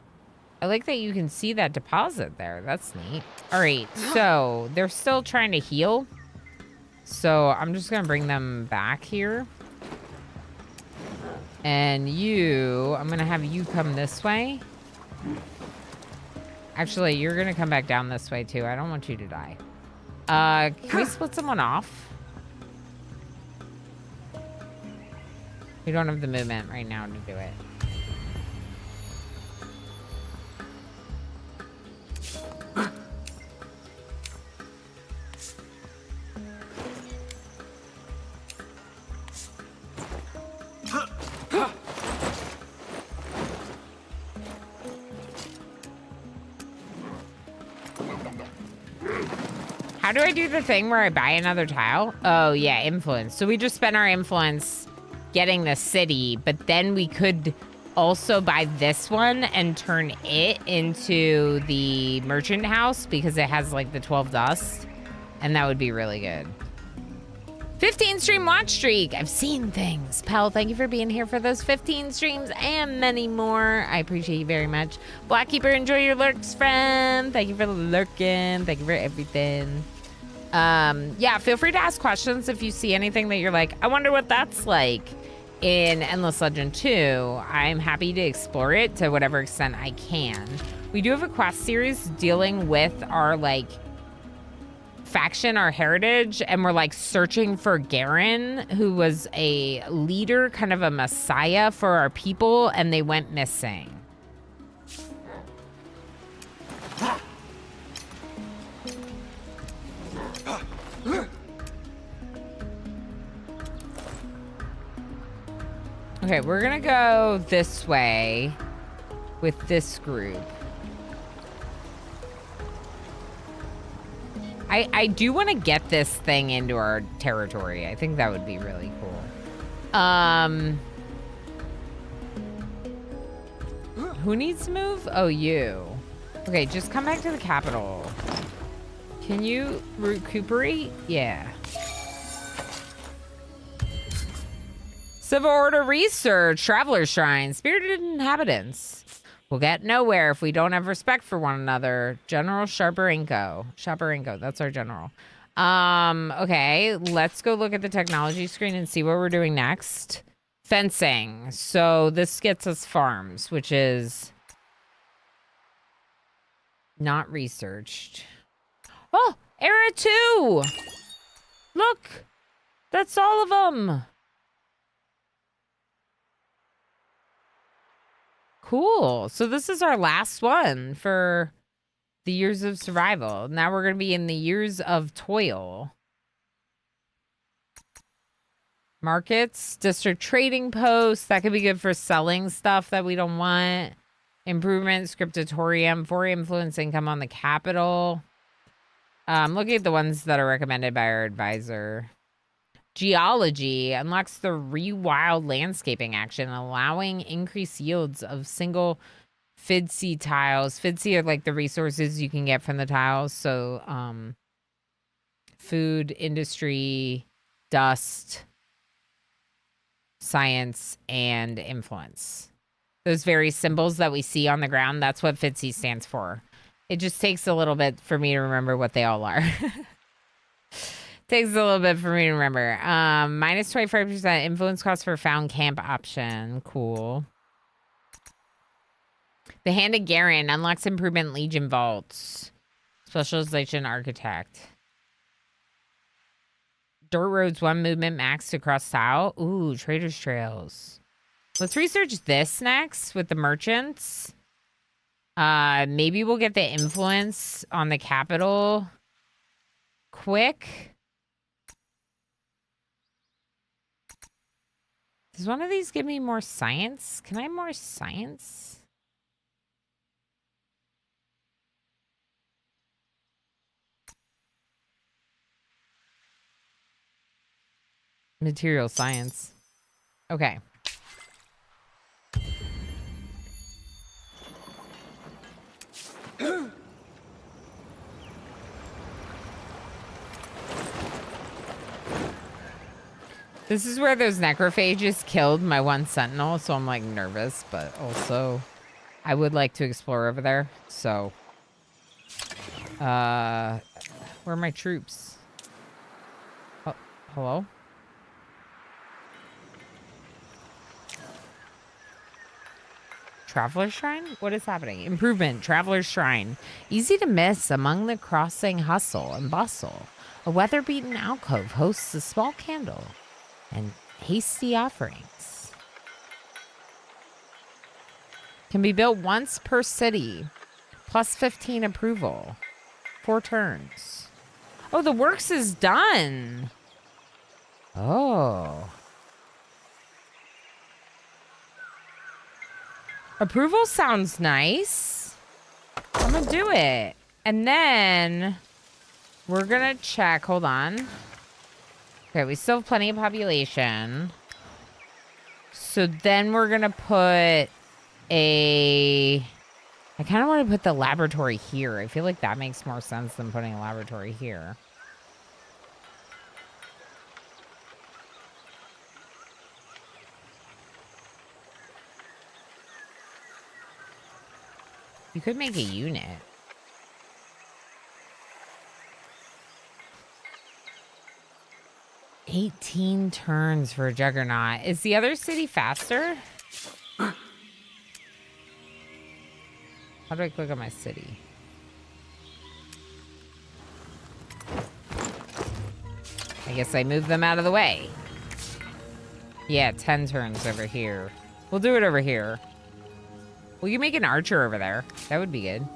I like that you can see that deposit there. That's neat. All right, so they're still trying to heal. So I'm just going to bring them back here. And I'm going to have you come this way. Actually, you're going to come back down this way, too. I don't want you to die. Can we split someone off? We don't have the movement right now to do it. How do I do the thing where I buy another tile? Oh, yeah, influence. So we just spent our influence getting the city, but then we could also buy this one and turn it into the merchant house because it has like the 12 dust. And that would be really good. 15 stream watch streak. I've seen things. Pal, thank you for being here for those 15 streams and many more. I appreciate you very much. Blackkeeper, enjoy your lurks, friend. Thank you for lurking. Thank you for everything. Yeah, feel free to ask questions if you see anything that you're like, I wonder what that's like in Endless Legend 2. I'm happy to explore it to whatever extent I can. We do have a quest series dealing with our like faction, our heritage, and we're like searching for Garen, who was a leader, kind of a messiah for our people, and they went missing. Okay, we're gonna go this way with this group. I do want to get this thing into our territory. I think that would be really cool. Who needs to move? Oh, you. Okay, just come back to the capital. Can you recuperate? Yeah. Civil Order Research, Traveler Shrine, Spirited Inhabitants. We'll get nowhere if we don't have respect for one another. General Shaparenko, that's our general. Okay, let's go look at the technology screen and see what we're doing next. Fencing. So this gets us farms, which is not researched. Oh, Era 2! Look! That's all of them! Cool. So this is our last one for the Years of Survival. Now we're going to be in the Years of Toil. Markets, district trading posts. That could be good for selling stuff that we don't want. Improvement, scriptatorium, for influence income on the capital. Looking at the ones that are recommended by our advisor. Geology unlocks the rewild landscaping action, allowing increased yields of single FIDC tiles. FIDC are like the resources you can get from the tiles. So, food, industry, dust, science, and influence. Those very symbols that we see on the ground, that's what FIDC stands for. It just takes a little bit for me to remember what they all are. Takes a little bit for me to remember. Minus 25% influence cost for found camp option. Cool. The Hand of Garen unlocks improvement Legion vaults. Specialization architect. Dirt roads 1 movement max to cross tile. Ooh, Trader's Trails. Let's research this next with the merchants. Maybe we'll get the influence on the capital quick. Does one of these give me more science? Can I have more science? Material science. Okay. This is where those necrophages killed my one sentinel, so I'm like nervous, but also I would like to explore over there. So, where are my troops? Oh, hello? Traveler's Shrine? What is happening? Improvement, Traveler's Shrine. Easy to miss among the crossing hustle and bustle. A weather-beaten alcove hosts a small candle and hasty offerings. Can be built once per city. Plus 15 approval. 4 turns. Oh, the works is done. Oh. Approval sounds nice. I'm gonna do it. And then we're gonna check. Hold on. Okay, we still have plenty of population. So then we're gonna put I kind of want to put the laboratory here. I feel like that makes more sense than putting a laboratory here. You could make a unit. $18 turns for a Juggernaut. Is the other city faster? How do I click on my city? I guess I moved them out of the way. Yeah, 10 turns over here. We'll do it over here. Will you make an archer over there? That would be good.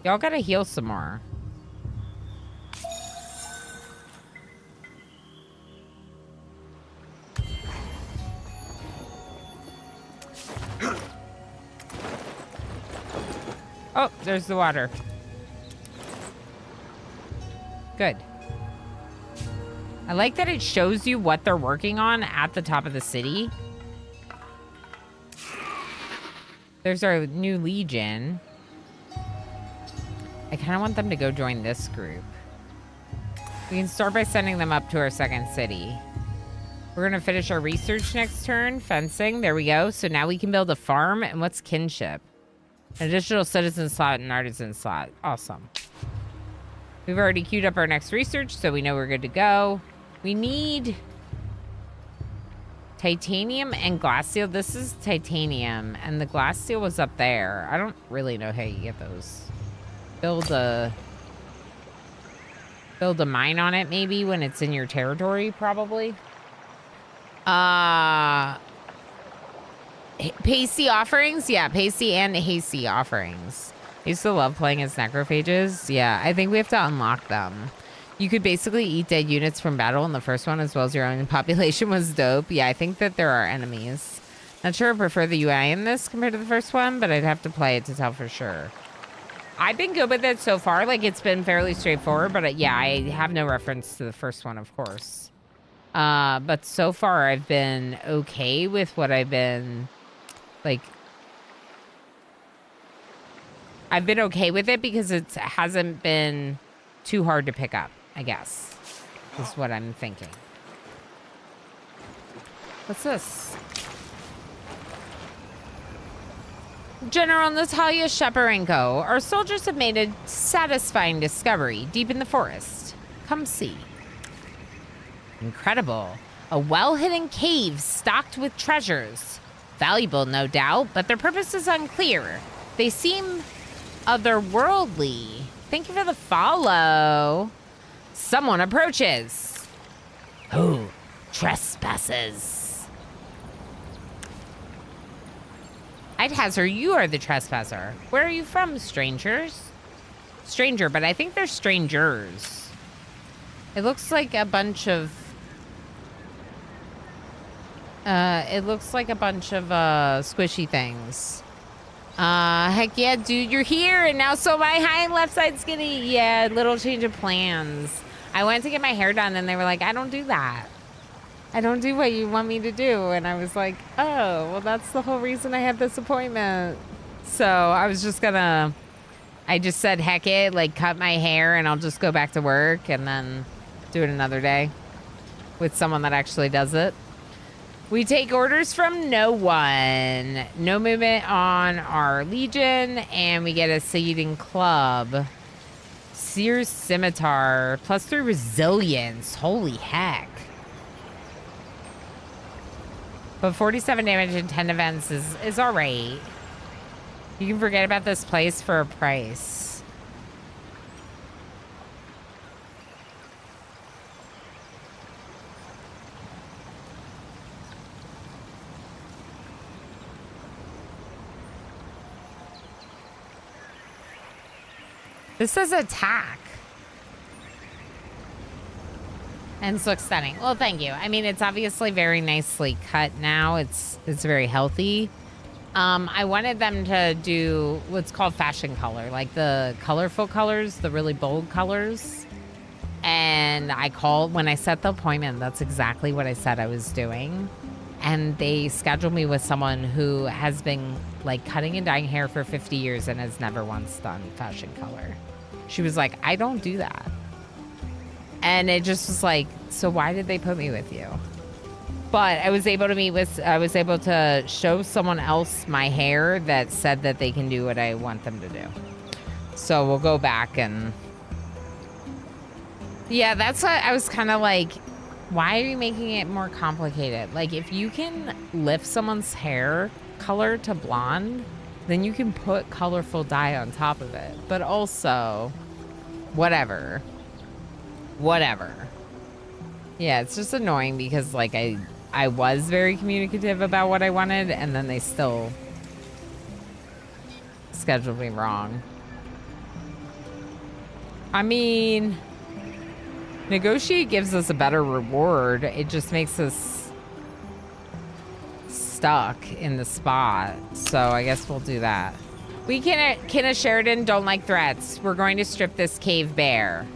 Y'all gotta heal some more. Oh, there's the water. Good. I like that it shows you what they're working on at the top of the city. There's our new legion. I kind of want them to go join this group. We can start by sending them up to our second city. We're going to finish our research next turn. Fencing. There we go. So now we can build a farm. And what's kinship? An additional citizen slot and artisan slot. Awesome. We've already queued up our next research, so we know we're good to go. We need titanium and glass steel. This is titanium, and the glass steel was up there. I don't really know how you get those. Build a mine on it, maybe, when it's in your territory, probably. Pacey offerings? Yeah, Pacey and Hasty offerings. I used to love playing as necrophages. Yeah, I think we have to unlock them. You could basically eat dead units from battle in the first one as well as your own population was dope. Yeah, I think that there are enemies. Not sure I prefer the UI in this compared to the first one, but I'd have to play it to tell for sure. I've been good with it so far. Like, it's been fairly straightforward, but yeah, I have no reference to the first one, of course. But so far, I've been okay with what I've been, like... I've been okay with it because it hasn't been too hard to pick up, I guess, is what I'm thinking. What's this? General Natalia Shaparenko, our soldiers have made a satisfying discovery deep in the forest. Come see. Incredible. A well-hidden cave stocked with treasures. Valuable, no doubt, but their purpose is unclear. They seem otherworldly. Thank you for the follow. Someone approaches. Who trespasses? I'd hazard you are the trespasser. Where are you from, strangers? Stranger, but I think they're strangers. It looks like a bunch of... squishy things. Heck yeah, dude, you're here, and now so my high and left side skinny. Yeah, little change of plans. I went to get my hair done, and they were like, I don't do that. I don't do what you want me to do. And I was like, oh, well, that's the whole reason I had this appointment. So I was just gonna, I just said, heck it, like, cut my hair, and I'll just go back to work, and then do it another day with someone that actually does it. We take orders from no one. No movement on our legion, and we get a seeding club. Sears Scimitar, +3 resilience. Holy heck. But 47 damage in 10 events is all right. You can forget about this place for a price. This says attack. And this looks stunning. Well, thank you. I mean, it's obviously very nicely cut now. It's very healthy. I wanted them to do what's called fashion color, like the colorful colors, the really bold colors. And I called when I set the appointment. That's exactly what I said I was doing. And they scheduled me with someone who has been like cutting and dyeing hair for 50 years and has never once done fashion color. She was like, I don't do that. And it just was like, so why did they put me with you? But I was able to show someone else my hair that said that they can do what I want them to do. So we'll go back and... Yeah, that's what I was kind of like, why are you making it more complicated? Like, if you can lift someone's hair color to blonde, then you can put colorful dye on top of it. But also, whatever. Yeah, it's just annoying because, like, I was very communicative about what I wanted, and then they still scheduled me wrong. I mean, negotiate gives us a better reward. It just makes us stuck in the spot. So I guess we'll do that. We Kenna Sheridan don't like threats. We're going to strip this cave bare.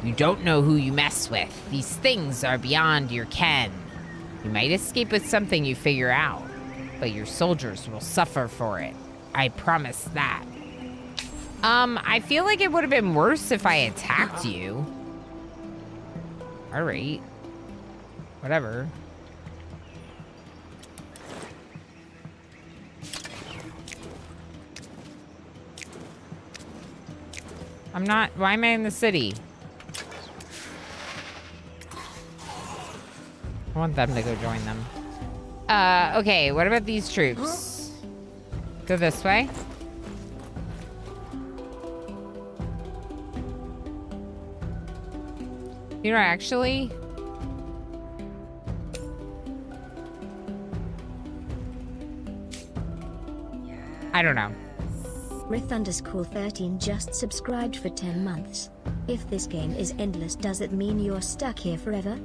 You don't know who you mess with. These things are beyond your ken. You might escape with something you figure out, but your soldiers will suffer for it. I promise that. I feel like it would have been worse if I attacked you. All right. Whatever. I'm not... Why am I in the city? I want them to go join them. Okay, what about these troops? Go this way. You know, actually... I don't know. Rith_13 just subscribed for 10 months. If this game is endless, does it mean you're stuck here forever?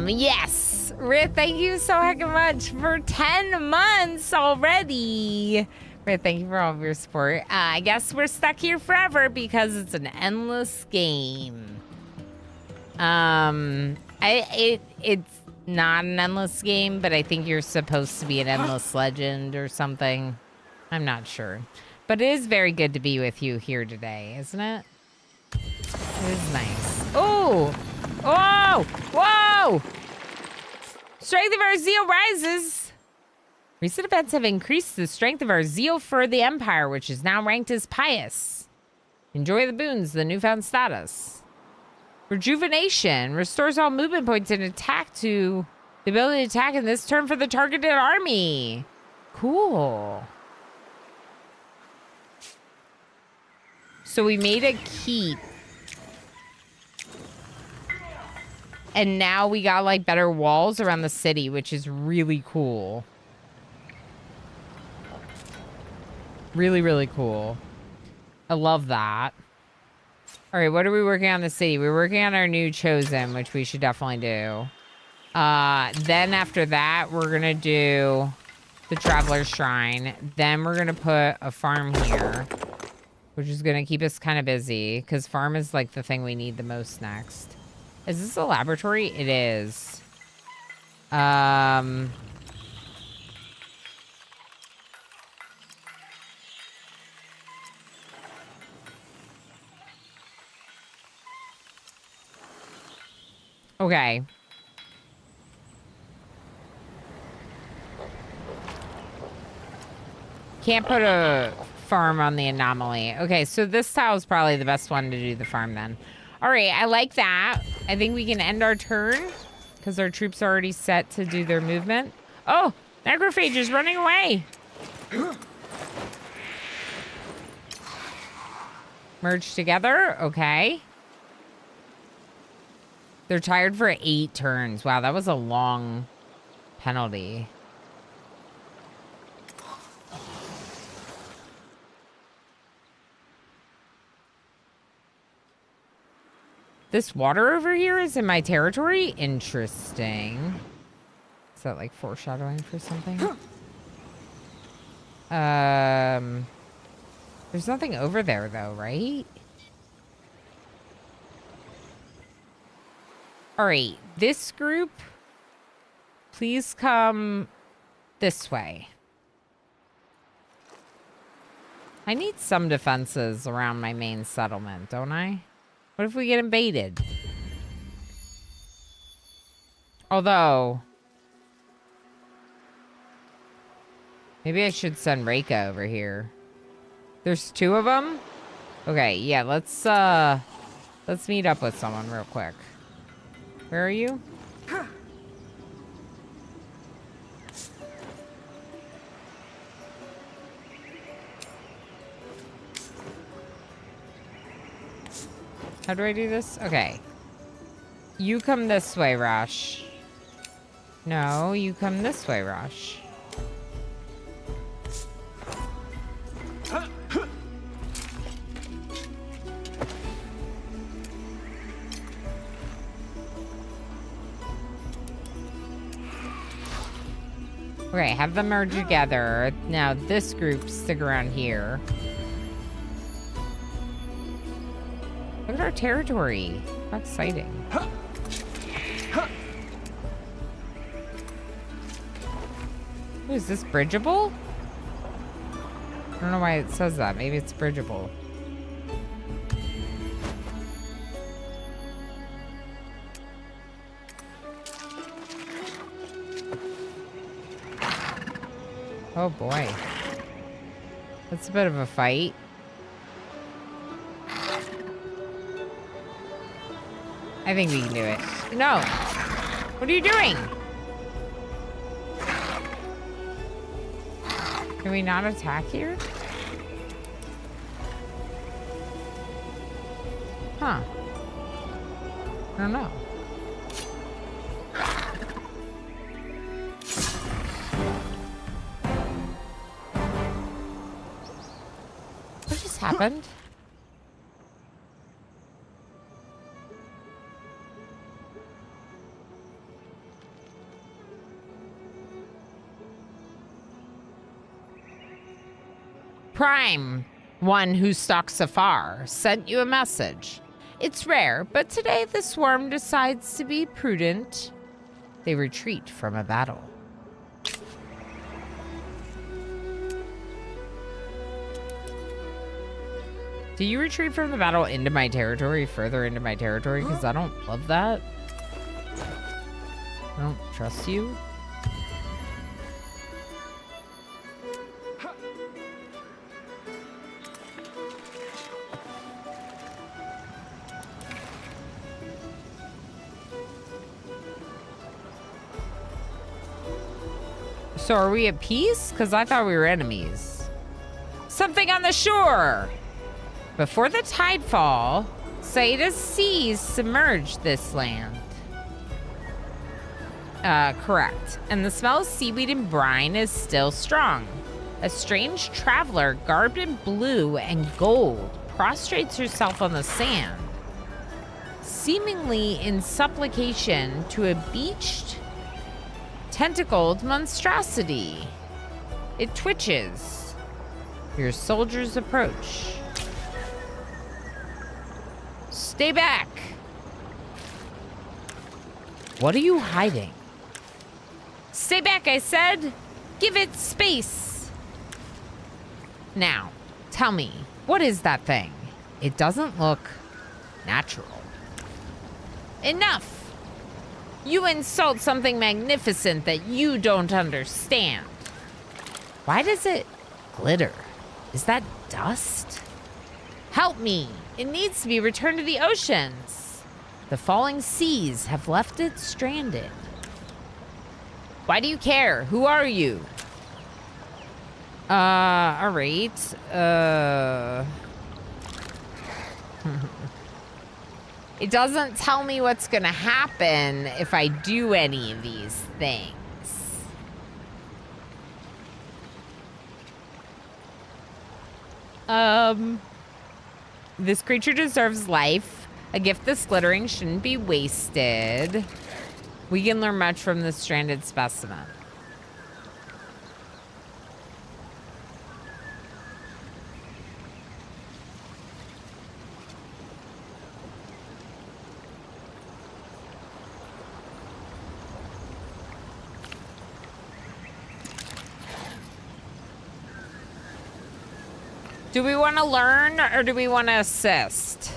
Yes. Rith, thank you so heckin' much for 10 months already. Rith, thank you for all of your support. I guess we're stuck here forever because it's an endless game. It's not an endless game, but I think you're supposed to be an endless legend or something. I'm not sure. But it is very good to be with you here today, isn't it? It is nice. Oh! Whoa! Whoa! Strength of our zeal rises. Recent events have increased the strength of our zeal for the Empire, which is now ranked as pious. Enjoy the boons, the newfound status. Rejuvenation restores all movement points and attack to the ability to attack in this turn for the targeted army. Cool. So we made a keep. And now we got like better walls around the city, which is really cool. Really, really cool. I love that. All right, what are we working on in the city? We're working on our new Chosen, which we should definitely do. Then after that, we're going to do the Traveler's Shrine. Then we're going to put a farm here, which is going to keep us kind of busy because farm is like the thing we need the most next. Is this a laboratory? It is. Okay. Can't put a farm on the anomaly. Okay, so this tile is probably the best one to do the farm then. All right, I like that. I think we can end our turn because our troops are already set to do their movement. Oh, Necrophage is running away. Merge together. Okay. They're tired for 8 turns. Wow, that was a long penalty. This water over here is in my territory? Interesting. Is that like foreshadowing for something? There's nothing over there though, right? All right, this group, please come this way. I need some defenses around my main settlement, don't I? What if we get invaded? Although, maybe I should send Reika over here. There's 2 of them? Okay, yeah, let's meet up with someone real quick. Where are you? How do I do this? Okay. You come this way, Rush. No, you come this way, Rush. Okay, have them merge together. Now this group stick around here. Look at our territory. How exciting. Ooh, is this bridgeable? I don't know why it says that. Maybe it's bridgeable. Oh boy. That's a bit of a fight. I think we can do it. No! What are you doing? Can we not attack here? Huh. I don't know. What just happened? Prime, one who stalks afar, sent you a message. It's rare, but today the swarm decides to be prudent. They retreat from a battle. Do you retreat from the battle into my territory, further into my territory? Because I don't love that. I don't trust you. So are we at peace? Because I thought we were enemies. Something on the shore! Before the tidefall, Saida's seas submerged this land. Correct. And the smell of seaweed and brine is still strong. A strange traveler garbed in blue and gold prostrates herself on the sand, seemingly in supplication to a beached, tentacled monstrosity. It twitches. Your soldiers approach. Stay back! What are you hiding? Stay back, I said! Give it space! Now, tell me, what is that thing? It doesn't look natural. Enough! You insult something magnificent that you don't understand. Why does it glitter? Is that dust? Help me! It needs to be returned to the oceans. The falling seas have left it stranded. Why do you care? Who are you? All right. It doesn't tell me what's gonna happen if I do any of these things. This creature deserves life. A gift this glittering shouldn't be wasted. We can learn much from this stranded specimen. Do we want to learn or do we want to assist?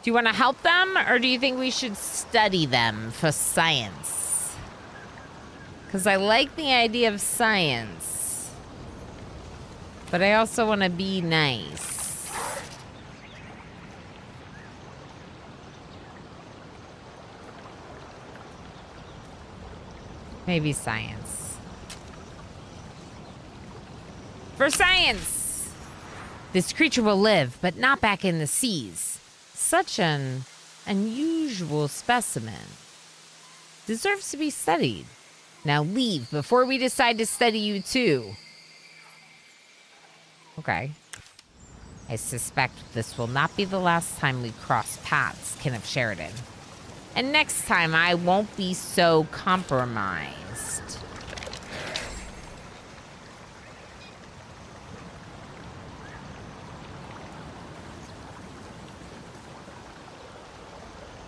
Do you want to help them or do you think we should study them for science? Because I like the idea of science. But I also want to be nice. Maybe science. For science! This creature will live, but not back in the seas. Such an unusual specimen. Deserves to be studied. Now leave before we decide to study you too. Okay. I suspect this will not be the last time we cross paths, Kin of Sheridan. And next time I won't be so compromised.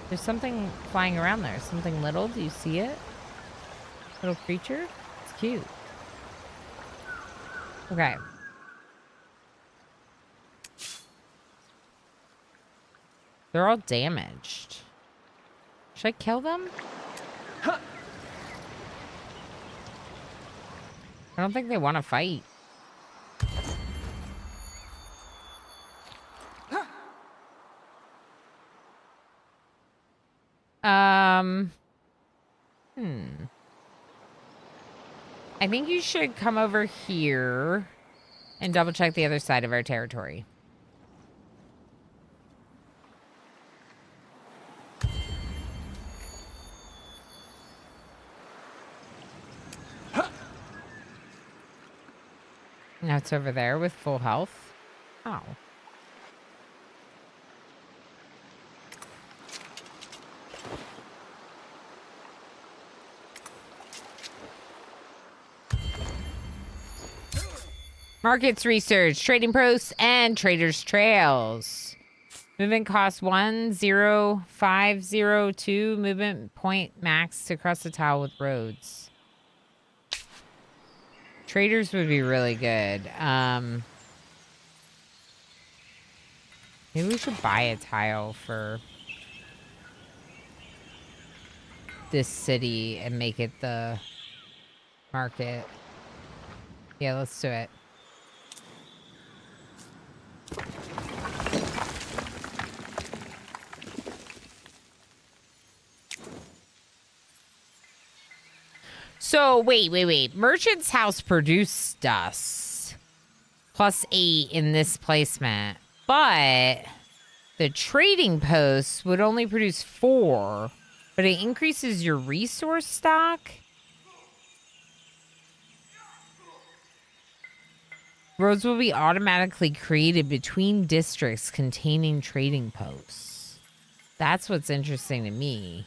There's something flying around there. Something little. Do you see it? Little creature? It's cute. Okay. They're all damaged. Should I kill them? I don't think they want to fight. I think you should come over here and double check the other side of our territory. Now it's over there with full health. Oh. Markets research, trading posts, and traders trails. Movement cost 10502. Movement point max to cross the tile with roads. Traders would be really good. Maybe we should buy a tile for this city and make it the market. Yeah, let's do it. So, wait. Merchant's house produced dust. +8 in this placement. But the trading post would only produce 4. But it increases your resource stock. Roads will be automatically created between districts containing trading posts. That's what's interesting to me.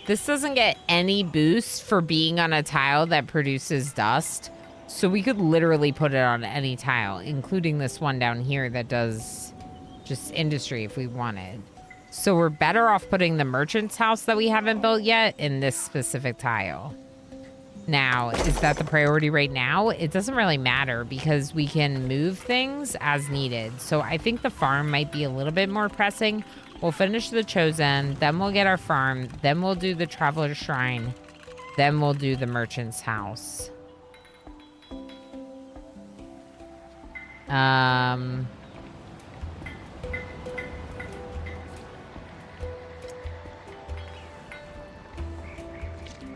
This doesn't get any boost for being on a tile that produces dust. So we could literally put it on any tile, including this one down here that does just industry if we wanted. So we're better off putting the merchant's house that we haven't built yet in this specific tile. Now, is that the priority right now? It doesn't really matter because we can move things as needed. So I think the farm might be a little bit more pressing. We'll finish the Chosen, then we'll get our farm, then we'll do the Traveler's Shrine, then we'll do the merchant's house.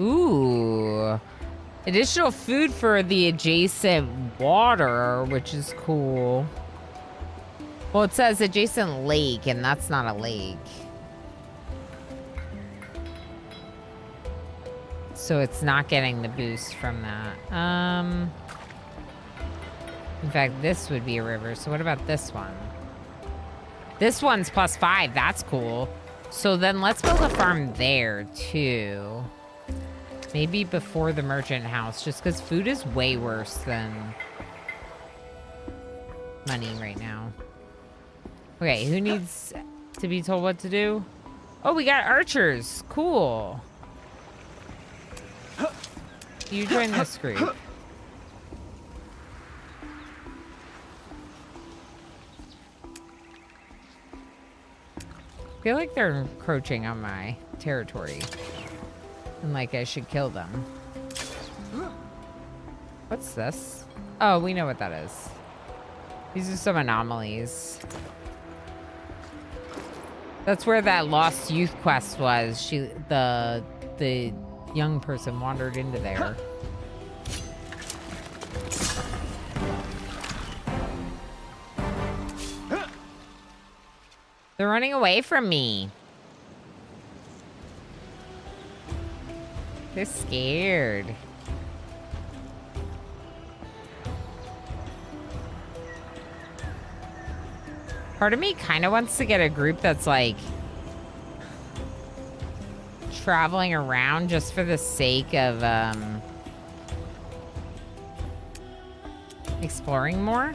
Ooh. Additional food for the adjacent water, which is cool. Well, it says adjacent lake, and that's not a lake. So it's not getting the boost from that. In fact, this would be a river. So what about this one? This one's +5. That's cool. So then let's build a farm there, too. Maybe before the merchant house, just because food is way worse than money right now. Okay, who needs to be told what to do? Oh, we got archers. Cool. You join this group. I feel like they're encroaching on my territory. And like I should kill them. What's this? Oh, we know what that is. These are some anomalies. That's where that lost youth quest was. The young person wandered into there. They're running away from me. They're scared. Part of me kind of wants to get a group that's like traveling around just for the sake of exploring more.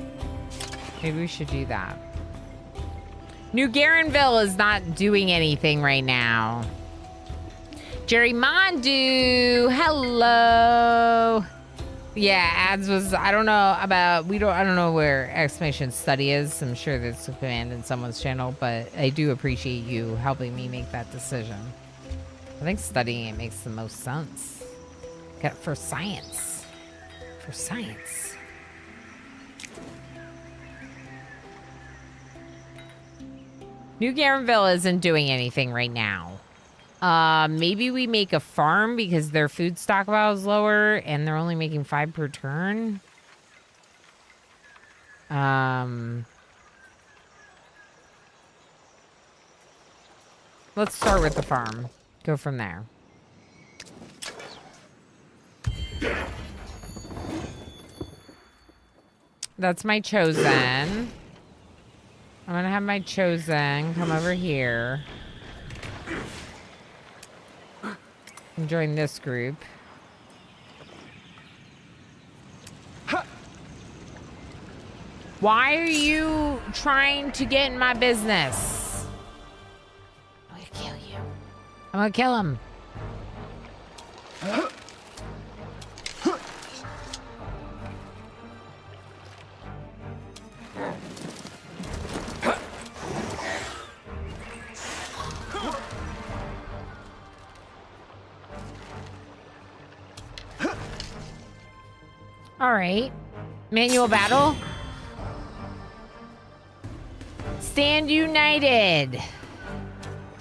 Maybe we should do that. New Garenville is not doing anything right now. Jerry Mondu, hello. Yeah, ads was, I don't know where exclamation study is. I'm sure there's a command in someone's channel, but I do appreciate you helping me make that decision. I think studying it makes the most sense. For science. For science. New Garenville isn't doing anything right now. Maybe we make a farm because their food stockpile is lower and they're only making 5 per turn. Let's start with the farm. Go from there. That's my chosen. I'm gonna have my chosen come over here. And join this group. Why are you trying to get in my business? I'm gonna kill you. I'm gonna kill him. All right. Manual battle. Stand united.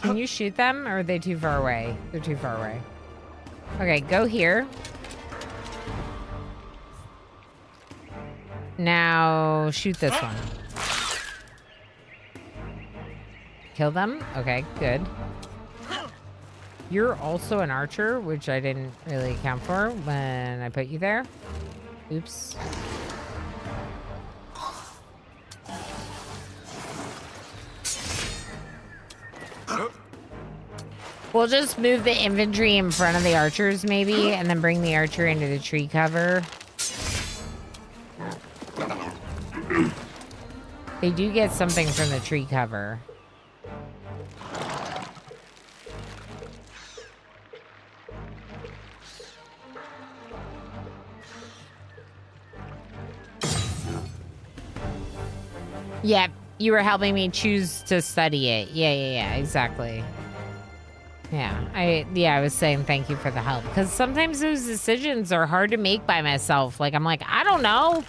Can you shoot them or are they too far away? They're too far away. Okay, go here. Now shoot this one. Kill them? Okay, good. You're also an archer, which I didn't really account for when I put you there. Oops. We'll just move the infantry in front of the archers maybe, and then bring the archer into the tree cover. They do get something from the tree cover. Yep, you were helping me choose to study it. Yeah, exactly. Yeah, I was saying thank you for the help. Because sometimes those decisions are hard to make by myself. Like, I'm like, I don't know.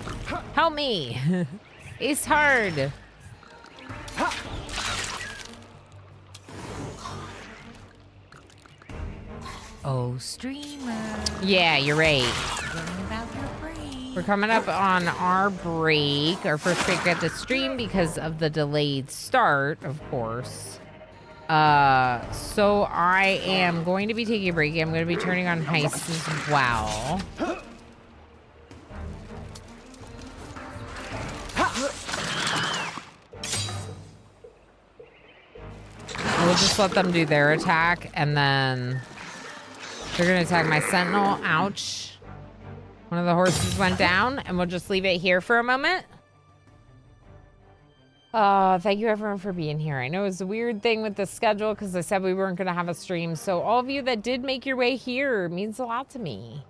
Help me. It's hard. Oh, streamer. Yeah, you're right. About your break. We're coming up on our break, our first break at the stream because of the delayed start, of course. So I am going to be taking a break. I'm going to be turning on heists as well. We'll just let them do their attack, and then they're going to attack my sentinel. Ouch. One of the horses went down, and we'll just leave it here for a moment. Thank you everyone for being here. I know it's a weird thing with the schedule because I said we weren't going to have a stream. So all of you that did make your way here means a lot to me.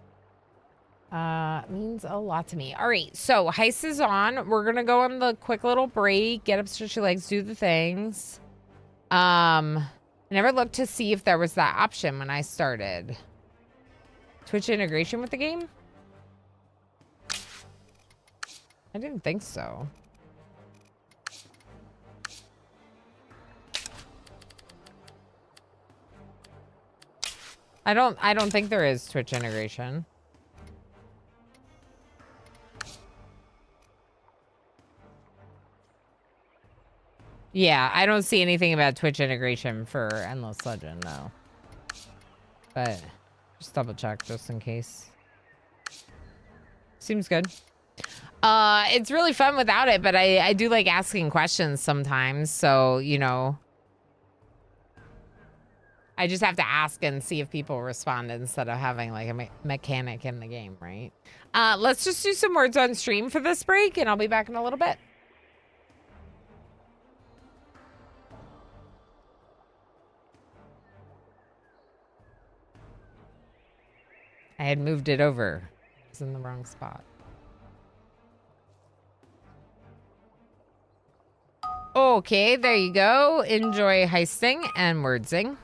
Means a lot to me. All right, so Heist is on. We're going to go on the quick little break, get up, stretch your legs, do the things. I never looked to see if there was that option when I started. Twitch integration with the game? I didn't think so. I don't think there is Twitch integration. Yeah, I don't see anything about Twitch integration for Endless Legend, no. But just double check just in case. Seems good. It's really fun without it, but I do like asking questions sometimes, so, you know. I just have to ask and see if people respond instead of having like a mechanic in the game, right? Let's just do some words on stream for this break, and I'll be back in a little bit. I had moved it over. It's in the wrong spot. Okay, there you go. Enjoy heisting and wordsing.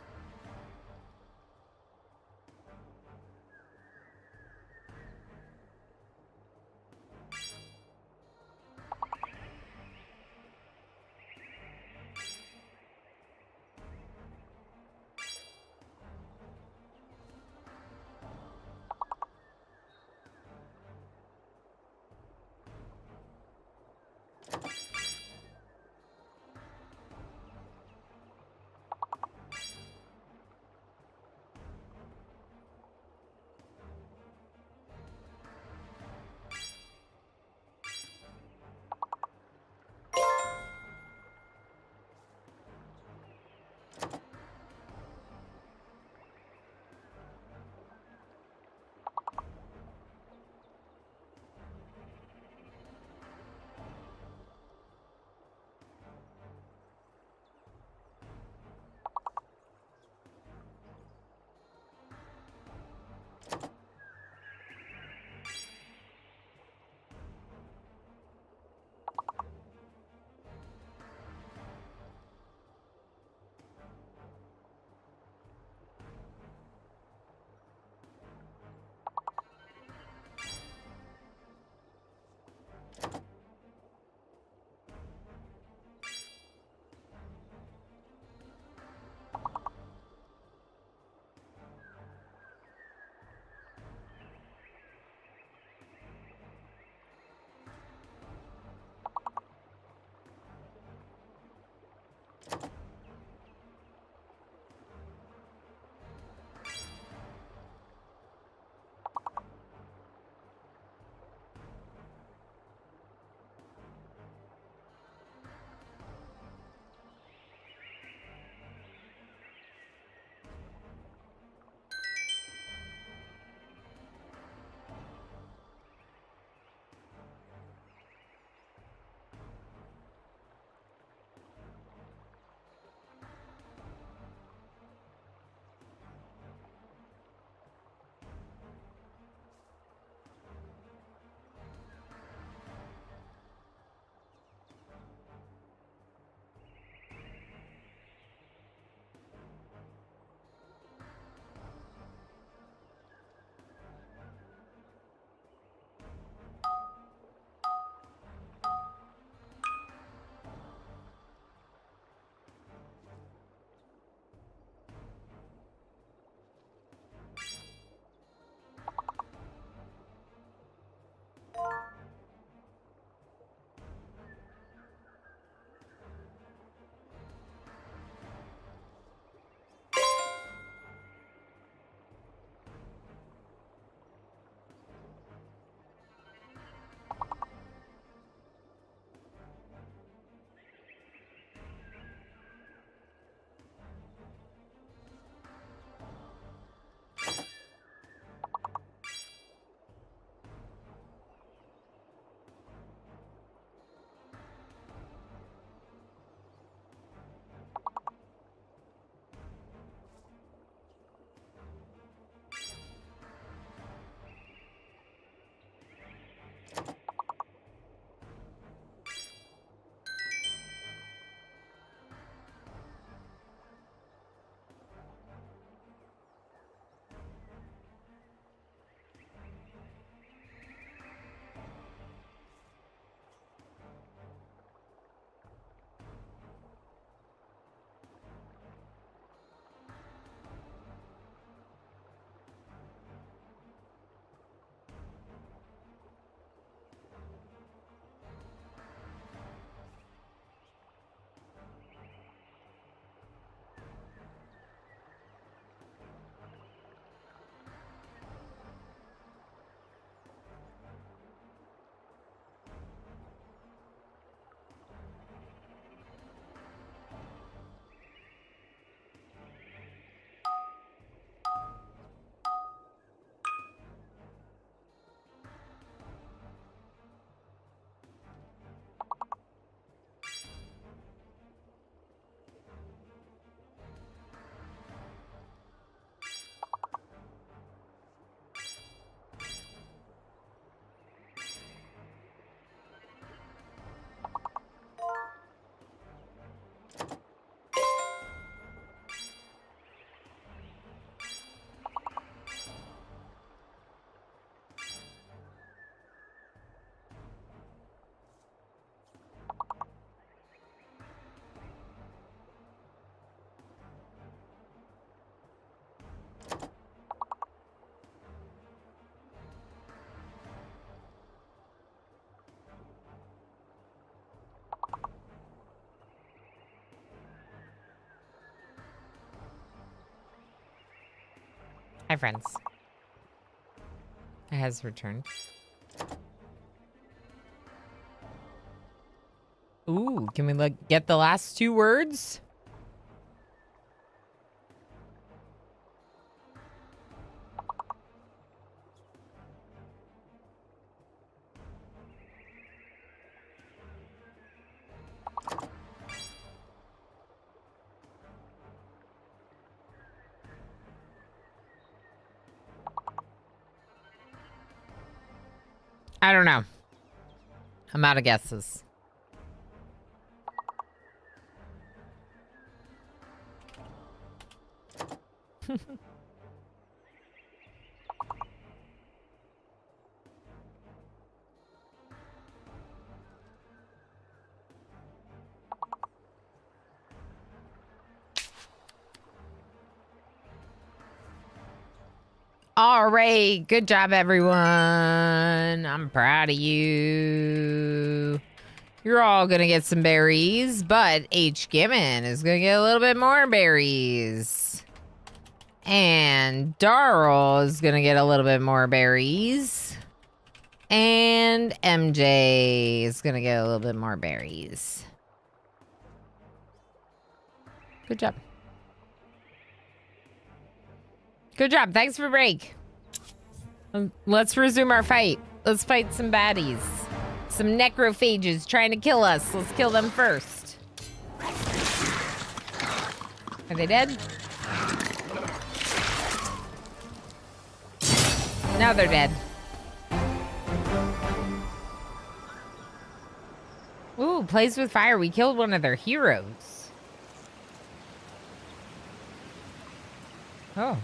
Hi, friends. It has returned. Ooh, can we get the last 2 words? I don't know. I'm out of guesses. All right. Good job, everyone. I'm proud of you. You're all going to get some berries, but H. Gimmon is going to get a little bit more berries. And Darl is going to get a little bit more berries. And MJ is going to get a little bit more berries. Good job. Good job. Thanks for break. Let's resume our fight. Let's fight some baddies. Some necrophages trying to kill us. Let's kill them first. Are they dead? Now they're dead. Ooh, plays with fire. We killed one of their heroes. Oh.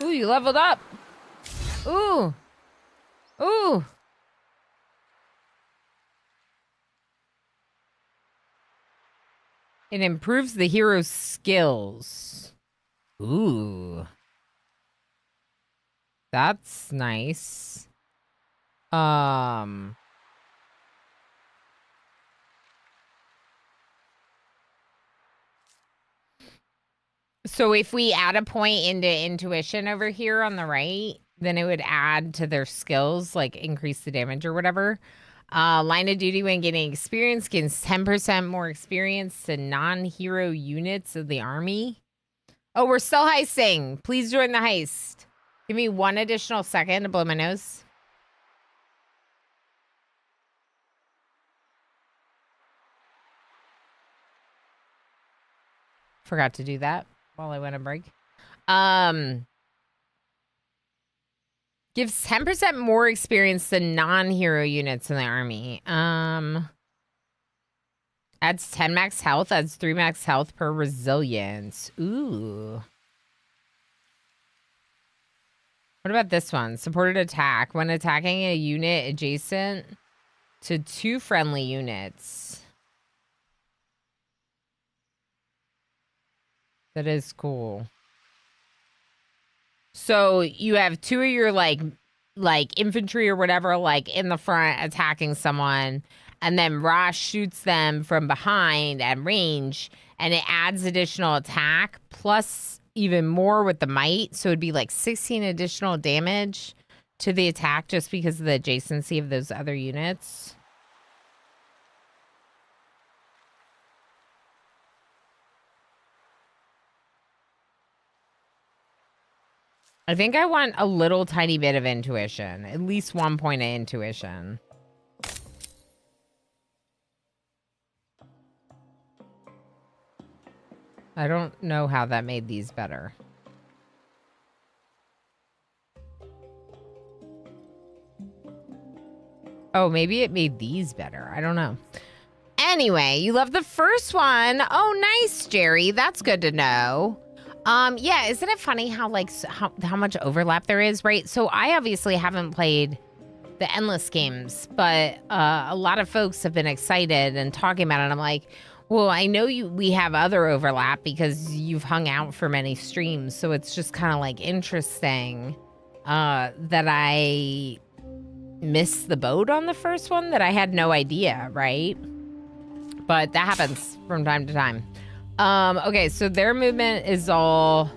Ooh, you leveled up. Ooh. Ooh. It improves the hero's skills. Ooh. That's nice. So if we add a point into intuition over here on the right, then it would add to their skills, like increase the damage or whatever. Line of duty when getting experience gains 10% more experience to non-hero units of the army. Oh, we're still heisting. Please join the heist. Give me 1 additional second to blow my nose. Forgot to do that while I went on break. Gives 10% more experience to non-hero units in the army. Adds 10 max health, adds 3 max health per resilience. Ooh. What about this one? Supported attack. When attacking a unit adjacent to 2 friendly units. That is cool. So you have 2 of your like infantry or whatever, like in the front attacking someone, and then Rosh shoots them from behind at range, and it adds additional attack plus even more with the might. So it'd be like 16 additional damage to the attack just because of the adjacency of those other units. I think I want a little tiny bit of intuition. At least 1 point of intuition. I don't know how that made these better. Oh, maybe it made these better. I don't know. Anyway, you love the first one. Oh, nice, Jerry. That's good to know. Yeah, isn't it funny how how much overlap there is, right? So I obviously haven't played the Endless games, but a lot of folks have been excited and talking about it. I'm like, well, I know we have other overlap because you've hung out for many streams, so it's just kind of like interesting that I missed the boat on the first one, that I had no idea, right? But that happens from time to time. Okay, so their movement is all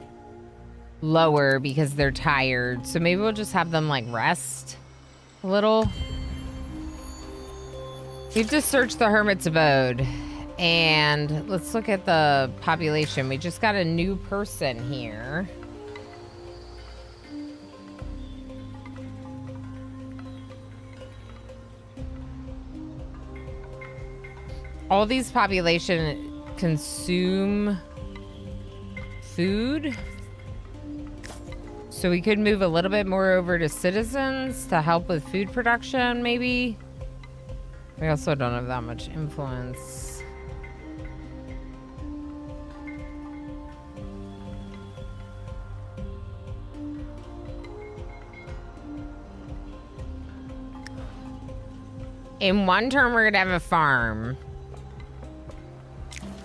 lower because they're tired. So maybe we'll just have them like rest a little. We have to search the hermit's abode. And let's look at the population. We just got a new person here. All these population consume food. So we could move a little bit more over to citizens to help with food production, maybe. We also don't have that much influence. In one turn, we're gonna have a farm.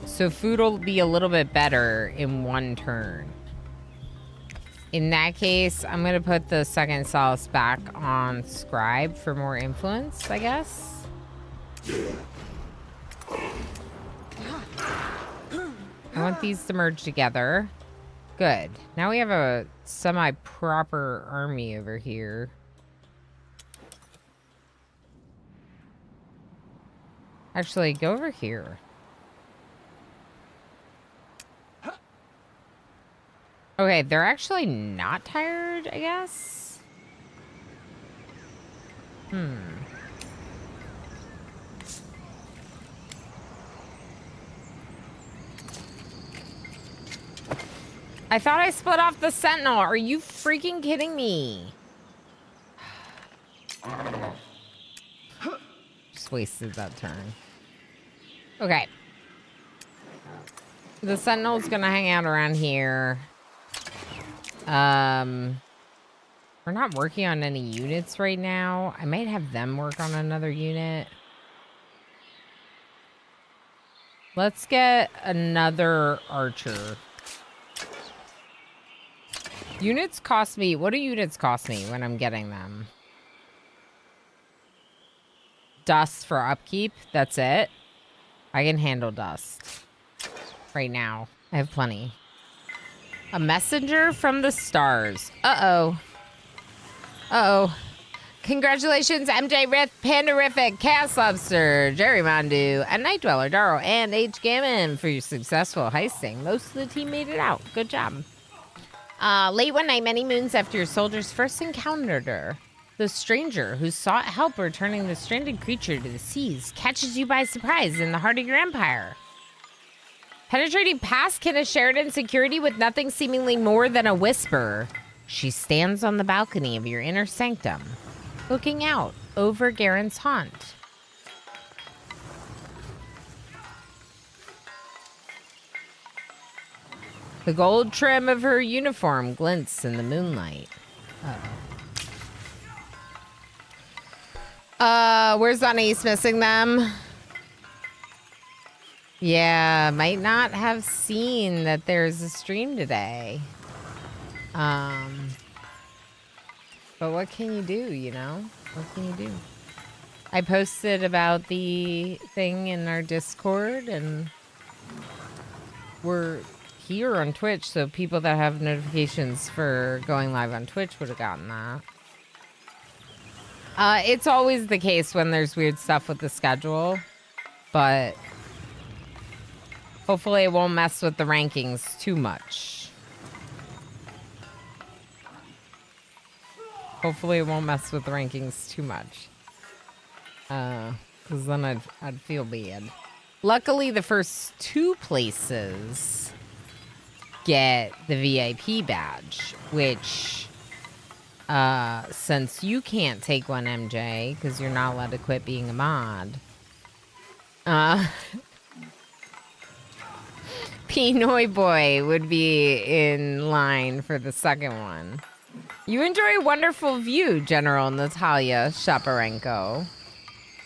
So food will be a little bit better in one turn. In that case, I'm gonna put the second solace back on scribe for more influence, I guess. I want these to merge together. Good. Now we have a semi-proper army over here. Actually, go over here. Okay, they're actually not tired, I guess. I thought I split off the sentinel. Are you freaking kidding me? Just wasted that turn. Okay. The sentinel's gonna hang out around here. We're not working on any units right now. I might have them work on another unit. Let's get another archer. Units cost me... What do units cost me when I'm getting them? Dust for upkeep. That's it. I can handle dust. Right now. I have plenty. A messenger from the stars. Uh-oh. Uh-oh. Congratulations, MJ Rith, Pandarific, Chaos Lobster, Jerry Mondu, and Night Dweller, Darrow, and H. Gammon for your successful heisting. Most of the team made it out. Good job. Late one night, many moons after your soldiers first encountered her, the stranger who sought help returning the stranded creature to the seas catches you by surprise in the heart of your empire. Penetrating past Kenneth Sheridan's security with nothing seemingly more than a whisper, she stands on the balcony of your inner sanctum, looking out over Garen's haunt. The gold trim of her uniform glints in the moonlight. Where's Anais missing them? Yeah, might not have seen that there's a stream today. But what can you do, you know? What can you do? I posted about the thing in our Discord, and we're here on Twitch, so people that have notifications for going live on Twitch would have gotten that. It's always the case when there's weird stuff with the schedule, but hopefully it won't mess with the rankings too much. Hopefully it won't mess with the rankings too much. Because then I'd feel bad. Luckily, the first two places get the VIP badge, which, since you can't take one, MJ, because you're not allowed to quit being a mod, Pinoy Boy would be in line for the second one. You enjoy a wonderful view, General Natalia Shaparenko.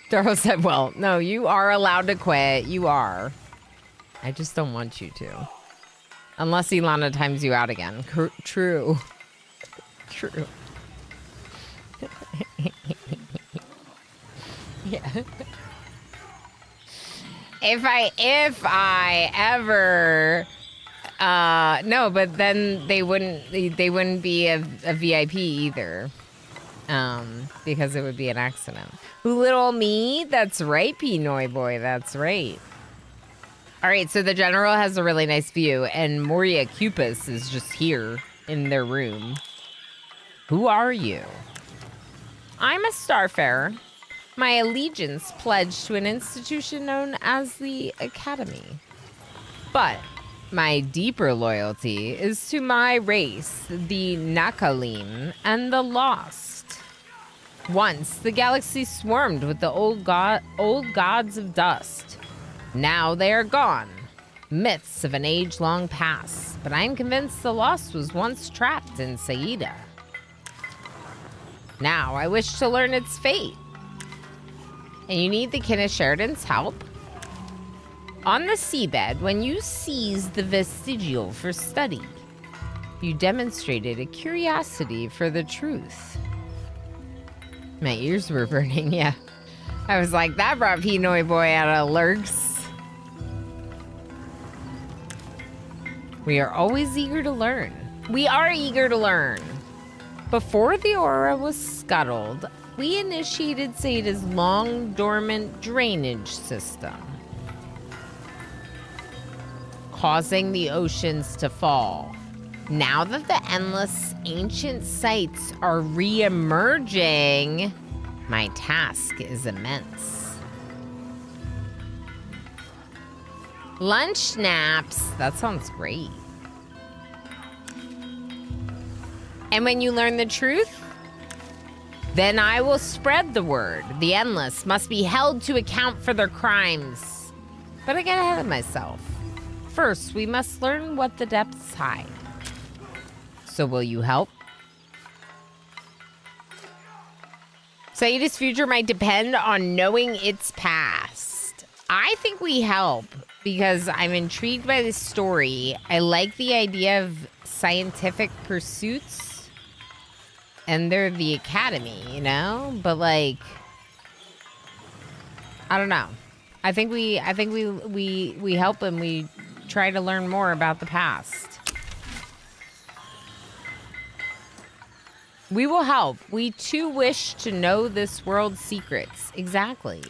Darrow said, well, no, you are allowed to quit. You are. I just don't want you to. Unless Ilana times you out again. True. True. Yeah. If I ever no, but then they wouldn't be a VIP either. Because it would be an accident. Who little me? That's right, Pinoy boy. That's right. All right, so the general has a really nice view, and Moria Cupis is just here in their room. Who are you? I'm a starfarer. My allegiance pledged to an institution known as the Academy. But my deeper loyalty is to my race, the Nakalim and the Lost. Once, the galaxy swarmed with the old gods of dust. Now they are gone. Myths of an age-long past, but I'm convinced the Lost was once trapped in Saida. Now I wish to learn its fate. And you need the kin of Sheridan's help? On the seabed, when you seized the vestigial for study, you demonstrated a curiosity for the truth. My ears were burning, yeah. I was like, that brought Pinoy boy out of lurks. We are always eager to learn. We are eager to learn. Before the aura was scuttled, we initiated Saida's long dormant drainage system, causing the oceans to fall. Now that the endless ancient sites are re-emerging, my task is immense. Lunch naps. That sounds great. And when you learn the truth, then I will spread the word. The Endless must be held to account for their crimes. But I get ahead of myself. First, we must learn what the depths hide. So will you help? Saida's future might depend on knowing its past. I think we help because I'm intrigued by this story. I like the idea of scientific pursuits, and they're the academy, you know? But like, I don't know. I think we help and we try to learn more about the past. We will help. We too wish to know this world's secrets. Exactly.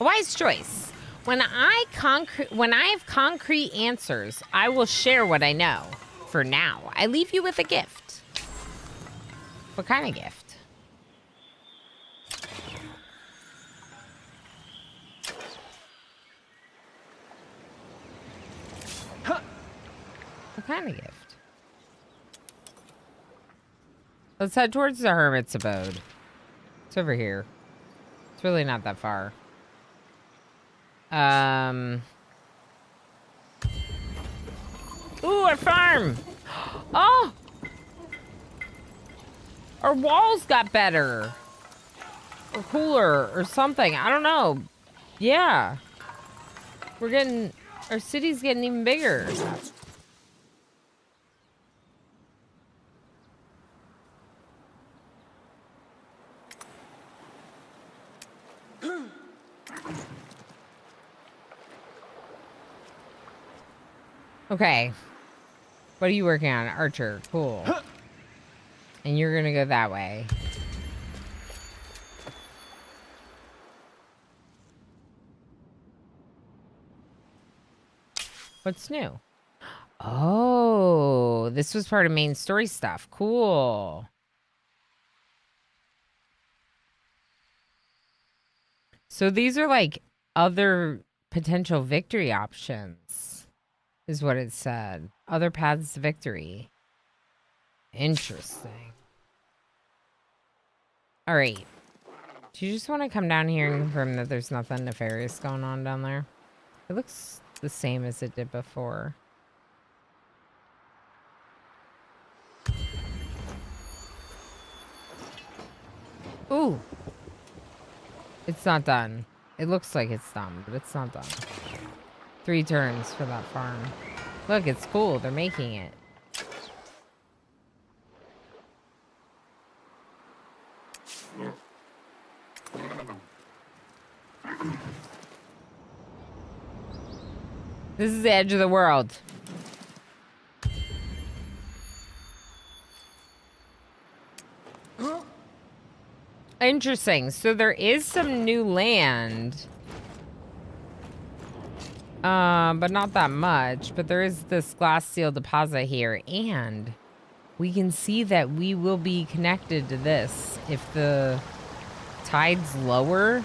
A wise choice. When I have concrete answers, I will share what I know. For now, I leave you with a gift. What kind of gift? What kind of gift? Let's head towards the hermit's abode. It's over here. It's really not that far. Ooh, our farm! Oh! Our walls got better. Or cooler, or something. I don't know. Yeah. Our city's getting even bigger. Okay. What are you working on? Archer. Cool. And you're gonna go that way. What's new? Oh, this was part of main story stuff. Cool. So these are like other potential victory options, is what it said. Other paths to victory. Interesting. All right. Do you just want to come down here and confirm that there's nothing nefarious going on down there? It looks the same as it did before. Ooh. It's not done. It looks like it's done, but it's not done. 3 turns for that farm. Look, it's cool. They're making it. This is the edge of the world. Interesting. So there is some new land. But not that much. But there is this glass seal deposit here. And we can see that we will be connected to this. If the tide's lower,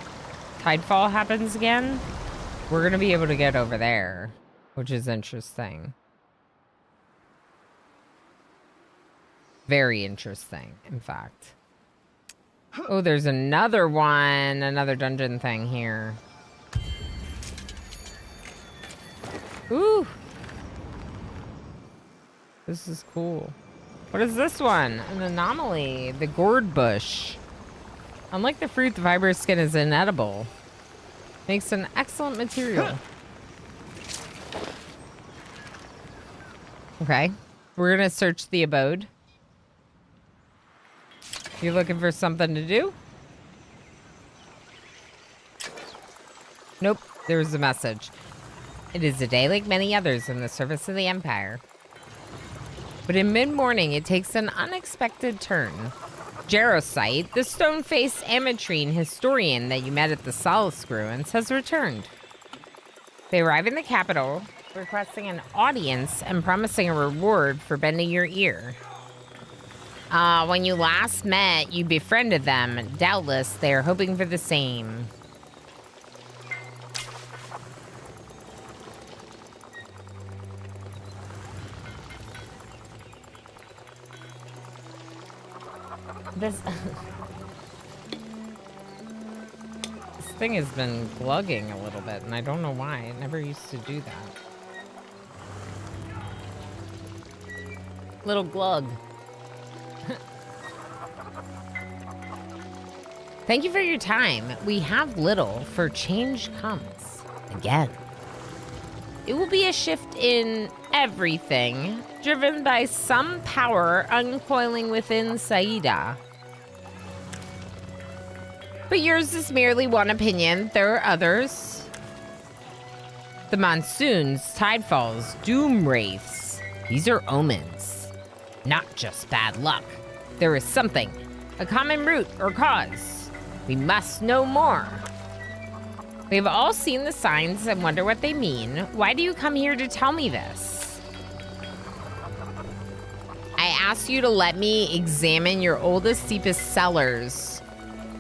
tidefall happens again, we're going to be able to get over there, which is interesting. Very interesting, in fact. Oh, there's another one, another dungeon thing here. Ooh. This is cool. What is this one? An anomaly. The gourd bush. Unlike the fruit, the fibrous skin is inedible. Makes an excellent material. Okay. We're gonna search the abode. You looking for something to do? Nope. There's a message. It is a day like many others in the service of the Empire. But in mid-morning, it takes an unexpected turn. Jarosite, the stone-faced Ametrine historian that you met at the Solace Ruins, has returned. They arrive in the capital, requesting an audience and promising a reward for bending your ear. When you last met, you befriended them. Doubtless, they are hoping for the same. This thing has been glugging a little bit, and I don't know why. It never used to do that. Little glug. Thank you for your time. We have little, for change comes again. It will be a shift in everything, driven by some power uncoiling within Saida. But yours is merely one opinion. There are others. The monsoons, tidefalls, doom wraiths. These are omens, not just bad luck. There is something, a common root or cause. We must know more. We have all seen the signs and wonder what they mean. Why do you come here to tell me this? I asked you to let me examine your oldest, deepest cellars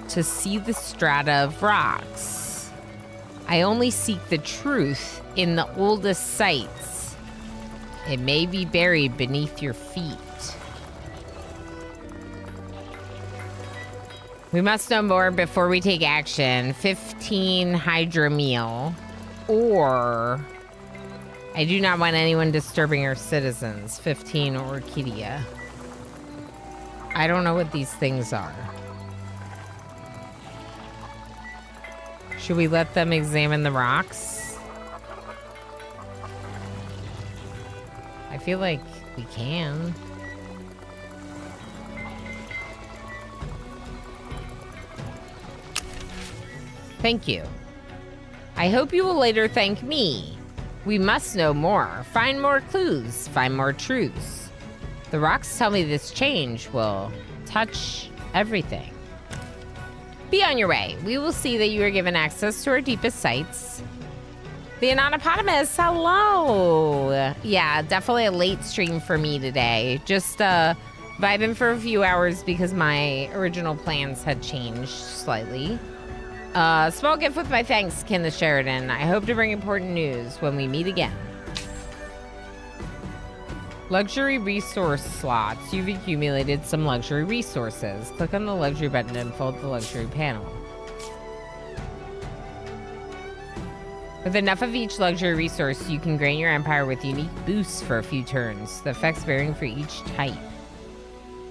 to see the strata of rocks. I only seek the truth in the oldest sites. It may be buried beneath your feet. We must know more before we take action. 15 hydromeal. Or I do not want anyone disturbing our citizens. 15 orchidia. I don't know what these things are. Should we let them examine the rocks? I feel like we can. Thank you. I hope you will later thank me. We must know more, find more clues, find more truths. The rocks tell me this change will touch everything. Be on your way. We will see that you are given access to our deepest sites. The Anatopotamus, hello. Yeah, definitely a late stream for me today. Just vibing for a few hours because my original plans had changed slightly. Small gift with my thanks, Kenneth Sheridan. I hope to bring important news when we meet again. Luxury resource slots. You've accumulated some luxury resources. Click on the luxury button to unfold the luxury panel. With enough of each luxury resource, you can grant your empire with unique boosts for a few turns. The effects varying for each type.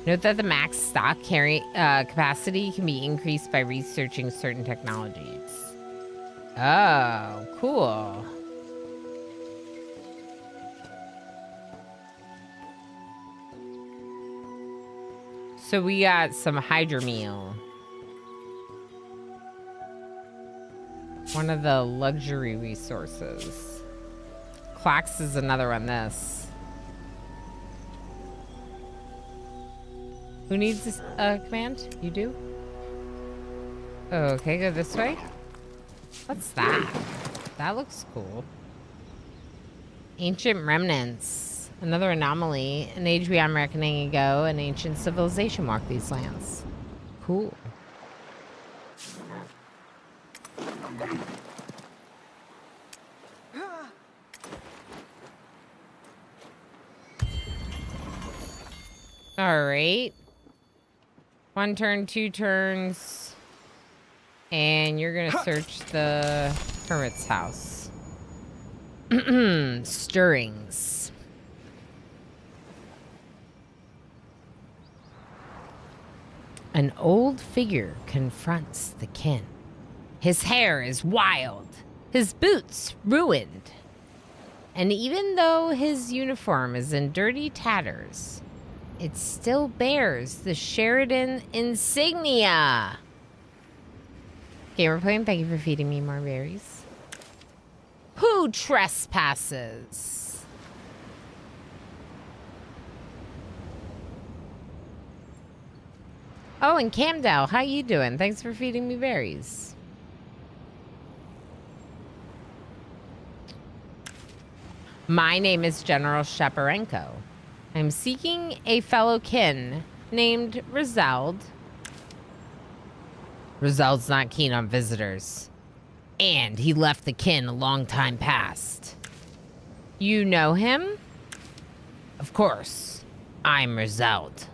Note that the max stock carry capacity can be increased by researching certain technologies. Oh, cool. So we got some hydromeal. One of the luxury resources. Plax is another one, this. Who needs this command? You do? Okay, go this way. What's that? That looks cool. Ancient remnants. Another anomaly. An age beyond reckoning ago, an ancient civilization walked these lands. Cool. All right. 1 turn, 2 turns. And you're going to search the hermit's house. Stirrings. An old figure confronts the kin. His hair is wild, his boots ruined. And even though his uniform is in dirty tatters, it still bears the Sheridan insignia. Gamerplane, thank you for feeding me more berries. Who trespasses? Oh, and Camdell, how you doing? Thanks for feeding me berries. My name is General Shaparenko. I'm seeking a fellow kin named Rizald. Rizald's not keen on visitors. And he left the kin a long time past. You know him? Of course. I'm Rizald.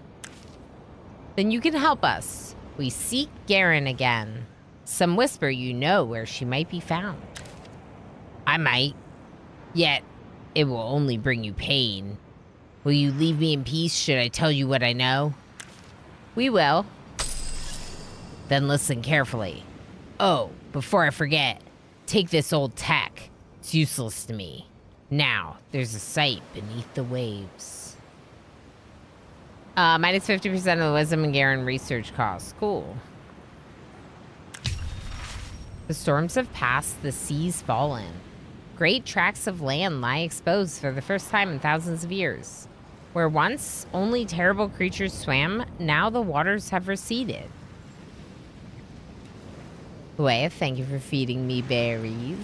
Then you can help us. We seek Garen again. Some whisper you know where she might be found. I might. Yet, it will only bring you pain. Will you leave me in peace should I tell you what I know? We will. Then listen carefully. Oh, before I forget, take this old tech. It's useless to me. Now, there's a site beneath the waves. Minus 50% of the Wisdom and Garen research costs. Cool. The storms have passed, the seas fallen. Great tracts of land lie exposed for the first time in thousands of years. Where once only terrible creatures swam, now the waters have receded. Leia, thank you for feeding me berries.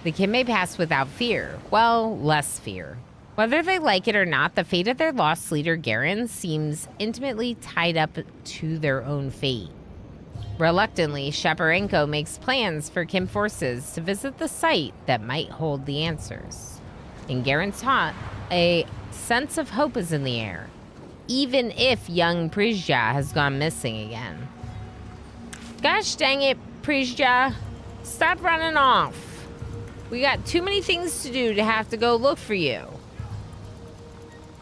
The kin may pass without fear. Well, less fear. Whether they like it or not, the fate of their lost leader, Garen, seems intimately tied up to their own fate. Reluctantly, Shaparenko makes plans for kin forces to visit the site that might hold the answers. In Garen's heart, a sense of hope is in the air, even if young Prizja has gone missing again. Gosh dang it, Prizja. Stop running off. We got too many things to do to have to go look for you.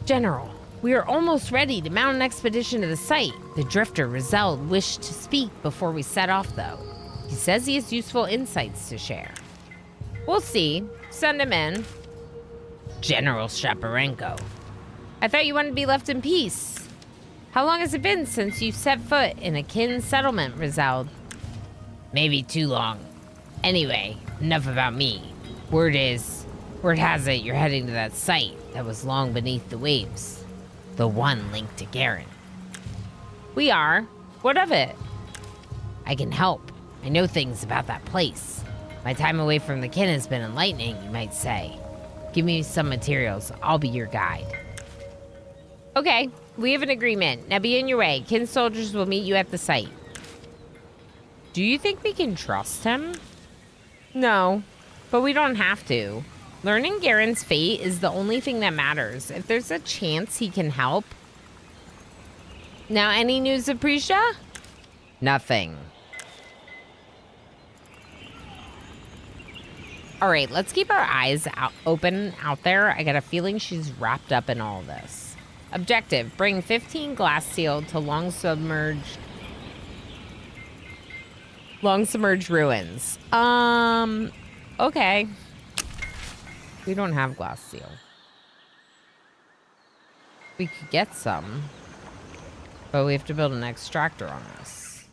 General, we are almost ready to mount an expedition to the site. The drifter, Rizald, wished to speak before we set off, though. He says he has useful insights to share. We'll see. Send him in. General Shaparenko. I thought you wanted to be left in peace. How long has it been since you set foot in a kin settlement, Rizald? Maybe too long. Anyway, enough about me. Word has it you're heading to that site that was long beneath the waves. The one linked to Garen. We are. What of it? I can help. I know things about that place. My time away from the kin has been enlightening, you might say. Give me some materials. I'll be your guide. Okay, we have an agreement. Now be on your way. Kin soldiers will meet you at the site. Do you think we can trust him? No, but we don't have to. Learning Garen's fate is the only thing that matters. If there's a chance he can help. Now, any news of Prisha? Nothing. All right, let's keep our eyes open out there. I got a feeling she's wrapped up in all this. Objective, bring 15 glass seal to long submerged ruins. Okay. We don't have glass seal. We could get some, but we have to build an extractor on this.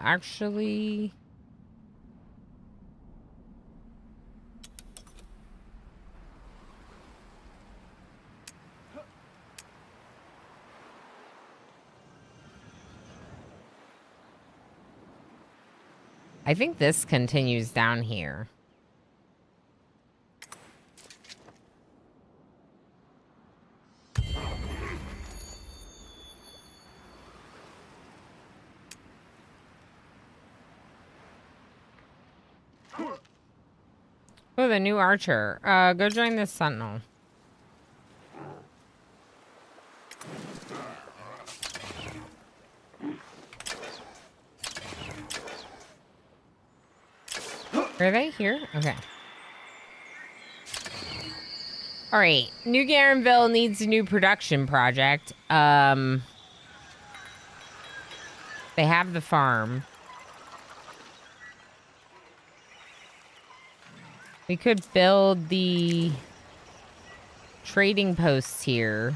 actually... I think this continues down here. Oh, the new archer. Go join the sentinel. Are they here? Okay. All right. New Garenville needs a new production project. They have the farm. We could build the trading posts here.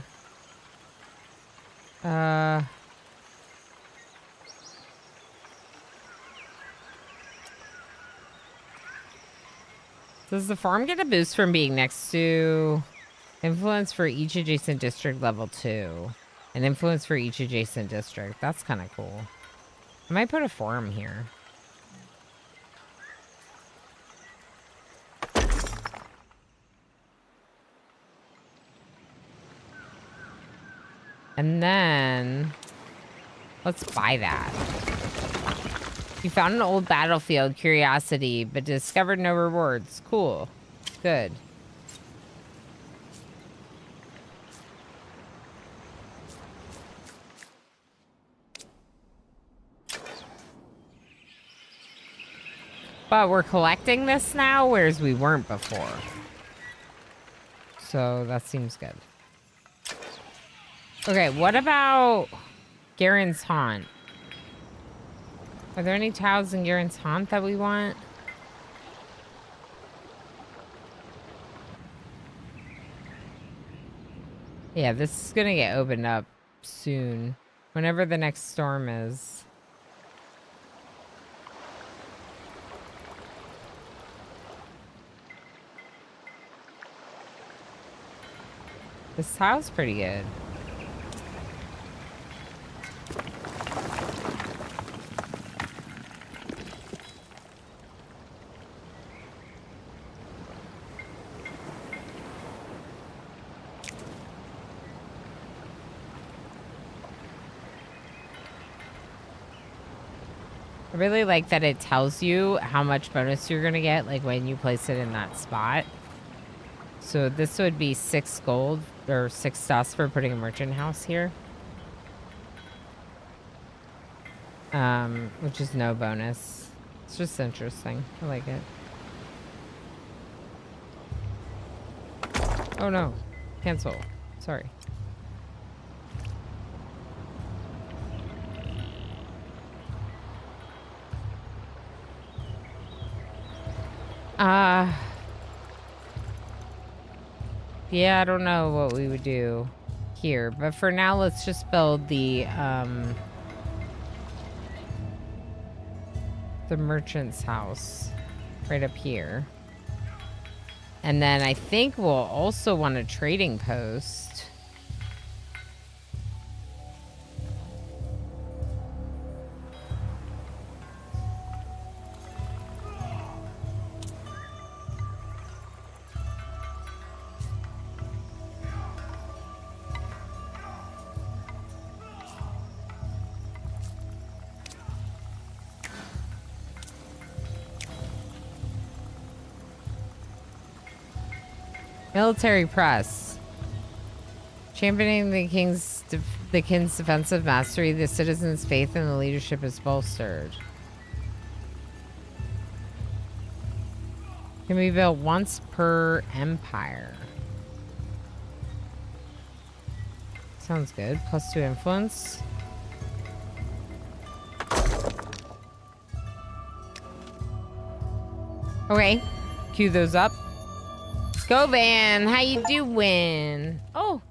Does the farm get a boost from being next to influence for each adjacent district level 2? And influence for each adjacent district. That's kind of cool. I might put a farm here. And then let's buy that. You found an old battlefield, curiosity, but discovered no rewards. Cool. Good. But we're collecting this now, whereas we weren't before. So that seems good. Okay, what about Garen's Haunt? Are there any tiles in Garen's Haunt that we want? Yeah, this is gonna get opened up soon. Whenever the next storm is. This tile's pretty good. I really like that it tells you how much bonus you're gonna get, like when you place it in that spot. So this would be 6 gold or 6 dust for putting a merchant house here. Which is no bonus. It's just interesting. I like it. Oh no, cancel. Sorry. Yeah, I don't know what we would do here, but for now, let's just build the merchant's house right up here. And then I think we'll also want a trading post. Military press. Championing the king's defensive mastery, the citizens' faith in the leadership is bolstered. Can be built once per empire. Sounds good. +2 influence. Okay. Cue those up. Go Van, how you doing? Oh,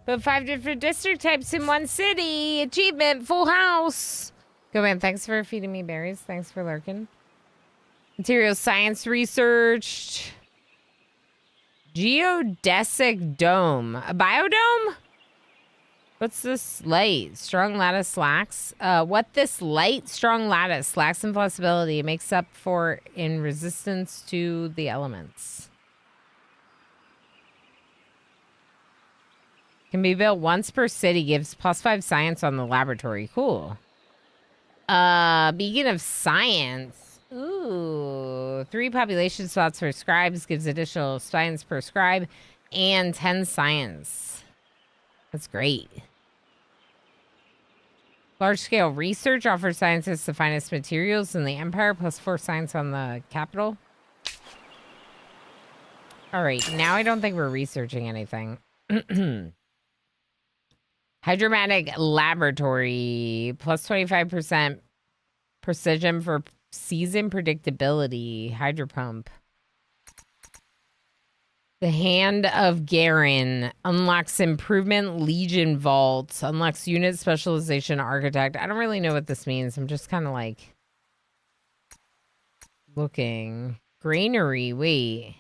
but 5 different district types in one city. Achievement, full house. Go man, thanks for feeding me berries. Thanks for lurking. Material science researched. Geodesic dome. A biodome? What's this light? Strong lattice lacks. What this light strong lattice lacks in flexibility, it makes up for in resistance to the elements. Can be built once per city, gives +5 science on the laboratory. Cool. Beacon of science. Ooh, 3 population slots for scribes gives additional science per scribe and 10 science. That's great. Large scale research offers scientists the finest materials in the empire, +4 science on the capital. All right, now I don't think we're researching anything. Hydromatic laboratory, +25% precision for season predictability. Hydro pump. The Hand of Garen unlocks improvement Legion vault, unlocks unit specialization architect. I don't really know what this means. I'm just kind of like looking. Granary, wait.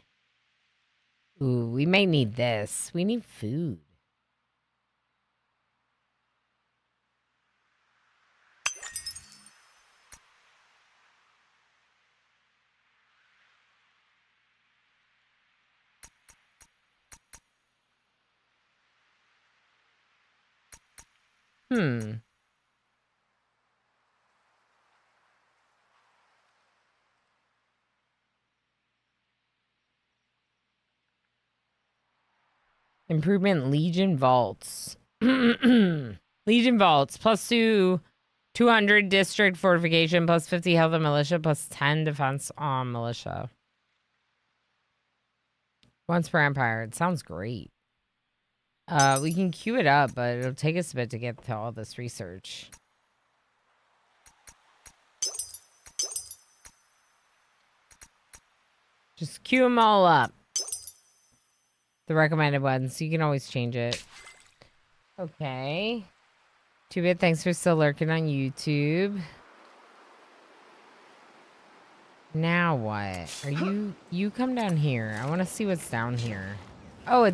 Ooh, we may need this. We need food. Improvement Legion vaults. Legion vaults +2 200 district fortification, +50 health on militia, +10 defense on militia. Once per empire. It sounds great. We can queue it up, but it'll take us a bit to get to all this research. Just queue them all up. The recommended ones. You can always change it. Okay. 2-Bit, thanks for still lurking on YouTube. Now what? Are you come down here. I want to see what's down here. Oh,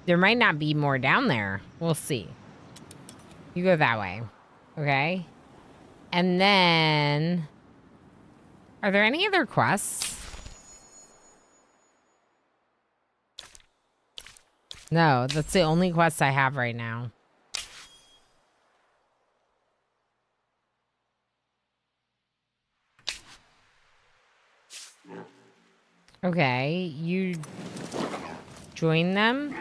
there might not be more down there. We'll see. You go that way. Okay. And then, are there any other quests? No, that's the only quest I have right now. Okay, you join them.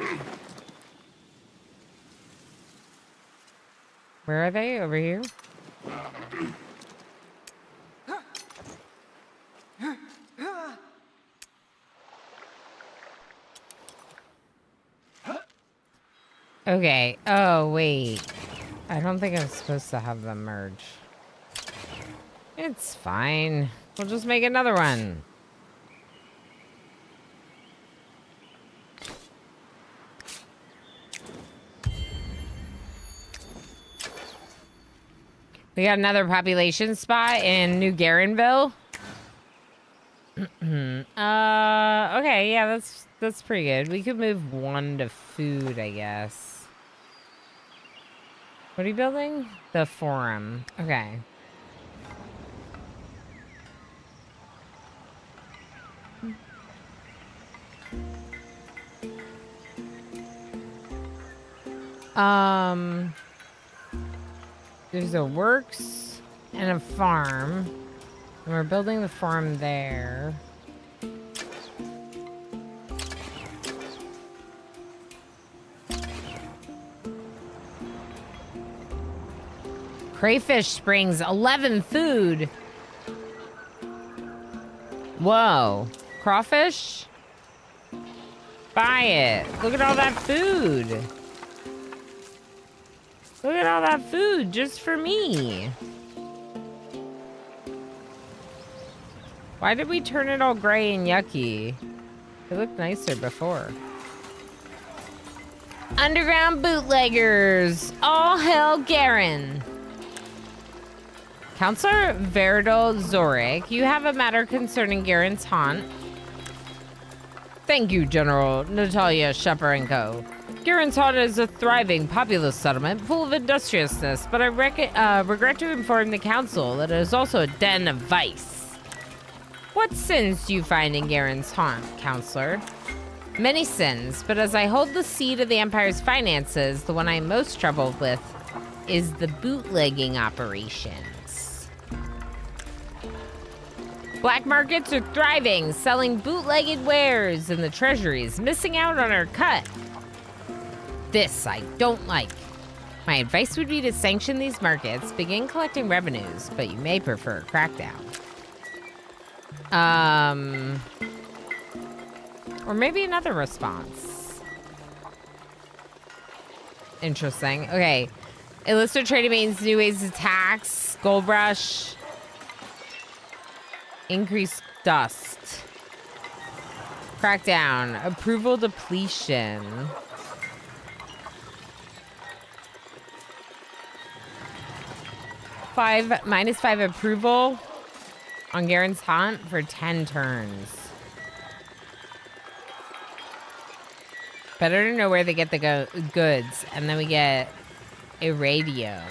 Where are they? Over here? Okay. Oh, wait. I don't think I'm supposed to have them merge. It's fine. We'll just make another one. We got another population spot in New Garenville. Okay, yeah, that's pretty good. We could move 1 to food, I guess. What are you building? The forum. Okay. There's a works and a farm. And we're building the farm there. Crayfish Springs, 11 food. Whoa. Crawfish? Buy it. Look at all that food. Look at all that food just for me. Why did we turn it all gray and yucky? It looked nicer before. Underground bootleggers. All hell Garen. Counselor Verdal Zorik, you have a matter concerning Garen's haunt. Thank you, General Natalia Shaparenko. Garen's haunt is a thriving, populous settlement full of industriousness, but I regret to inform the council that it is also a den of vice. What sins do you find in Garen's haunt, Counselor? Many sins, but as I hold the seat of the Empire's finances, the one I'm most troubled with is the bootlegging operations. Black markets are thriving, selling bootlegged wares, and the treasury is missing out on our cut. This I don't like. My advice would be to sanction these markets, begin collecting revenues, but you may prefer a crackdown. Or maybe another response. Interesting. Okay. Illicit trading means new ways to tax, gold rush, increased dust, crackdown, approval depletion. -5 approval on Garen's haunt for 10 turns. Better to know where they get the goods, and then we get a radio.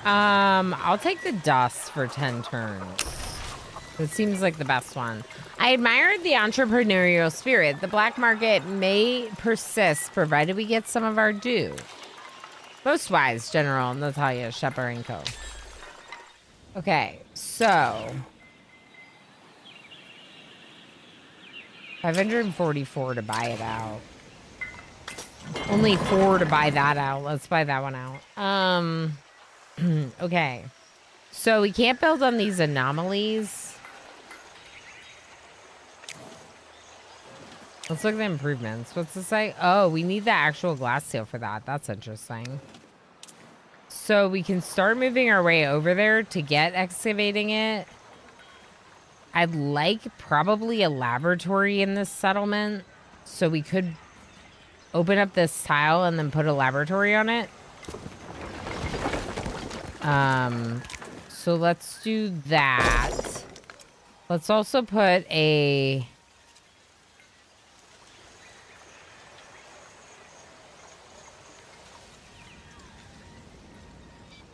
I'll take the dust for 10 turns. It seems like the best one. I admired the entrepreneurial spirit. The black market may persist, provided we get some of our due. Most wise, General Natalia Shaparenko. Okay, so 544 to buy it out. Only 4 to buy that out. Let's buy that one out. Okay. So we can't build on these anomalies. Let's look at the improvements. What's this say? Oh, we need the actual glass seal for that. That's interesting. So we can start moving our way over there to get excavating it. I'd like probably a laboratory in this settlement. So we could open up this tile and then put a laboratory on it. So let's do that. Let's also put a...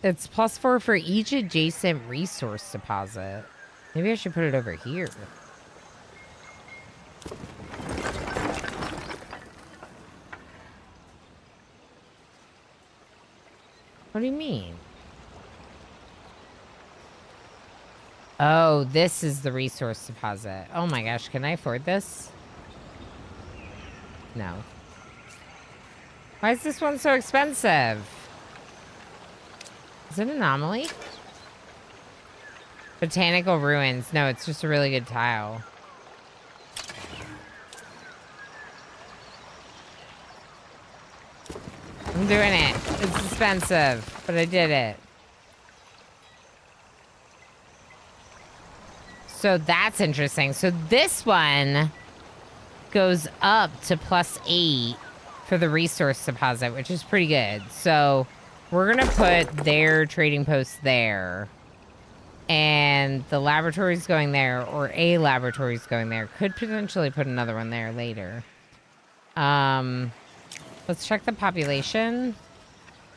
It's +4 for each adjacent resource deposit. Maybe I should put it over here. What do you mean? Oh, this is the resource deposit. Oh my gosh, can I afford this? No. Why is this one so expensive? Is it an anomaly? Botanical ruins. No, it's just a really good tile. I'm doing it. It's expensive, but I did it. So that's interesting. So this one goes up to +8 for the resource deposit, which is pretty good. So we're going to put their trading post there. And the laboratory's going there, or a laboratory's going there. Could potentially put another one there later. Let's check the population.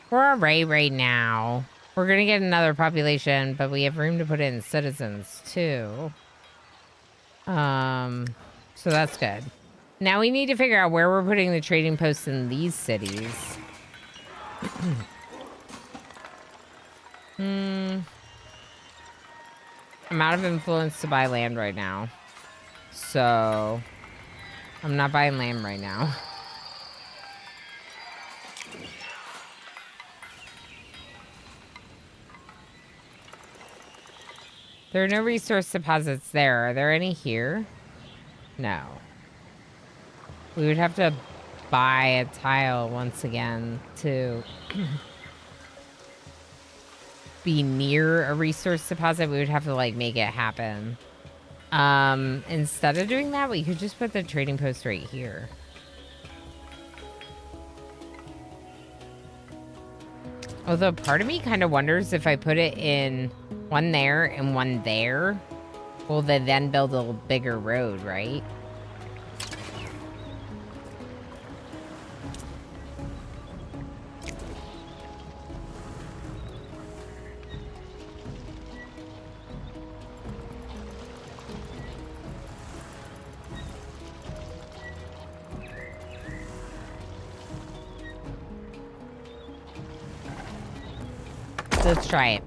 We're all right now. We're going to get another population, but we have room to put in citizens, too. So that's good. Now we need to figure out where we're putting the trading posts in these cities. I'm out of influence to buy land right now. So I'm not buying land right now. There are no resource deposits there. Are there any here? No. We would have to buy a tile once again to be near a resource deposit. We would have to like make it happen. Instead of doing that, we could just put the trading post right here. Although part of me kind of wonders if I put it in one there and one there, will they then build a bigger road, right? Let's try it.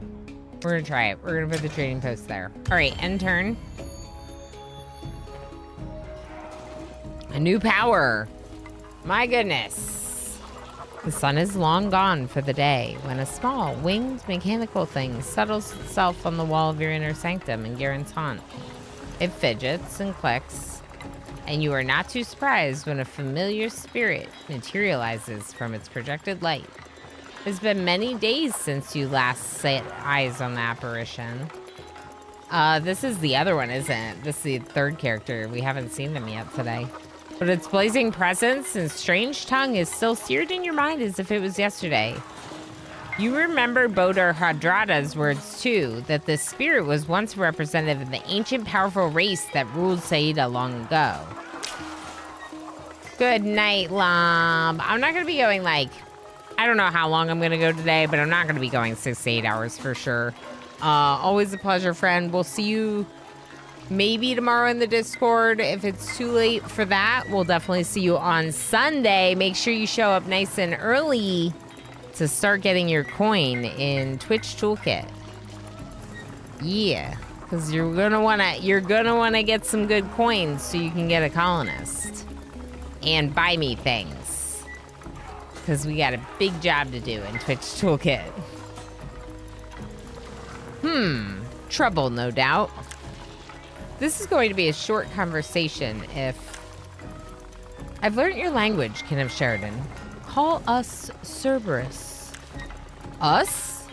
We're gonna try it. We're gonna put the trading post there. All right, end turn. A new power. My goodness. The sun is long gone for the day when a small, winged mechanical thing settles itself on the wall of your inner sanctum in Garen's haunt. It fidgets and clicks, and you are not too surprised when a familiar spirit materializes from its projected light. It's been many days since you last set eyes on the apparition. This is the other one, isn't it? This is the third character. We haven't seen them yet today. But its blazing presence and strange tongue is still seared in your mind as if it was yesterday. You remember Bodar Hadrada's words too, that this spirit was once representative of the ancient powerful race that ruled Saida long ago. Good night, Lom. I'm not gonna be going like, I don't know how long I'm going to go today, but I'm not going to be going 6 to 8 hours for sure. Always a pleasure, friend. We'll see you maybe tomorrow in the Discord. If it's too late for that, we'll definitely see you on Sunday. Make sure you show up nice and early to start getting your coin in Twitch Toolkit. Yeah, because you're gonna wanna get some good coins so you can get a colonist and buy me things. Because we got a big job to do in Twitch Toolkit. Trouble, no doubt. This is going to be a short conversation if... I've learned your language, Kin of Sheridan. Call us Cerberus. Us?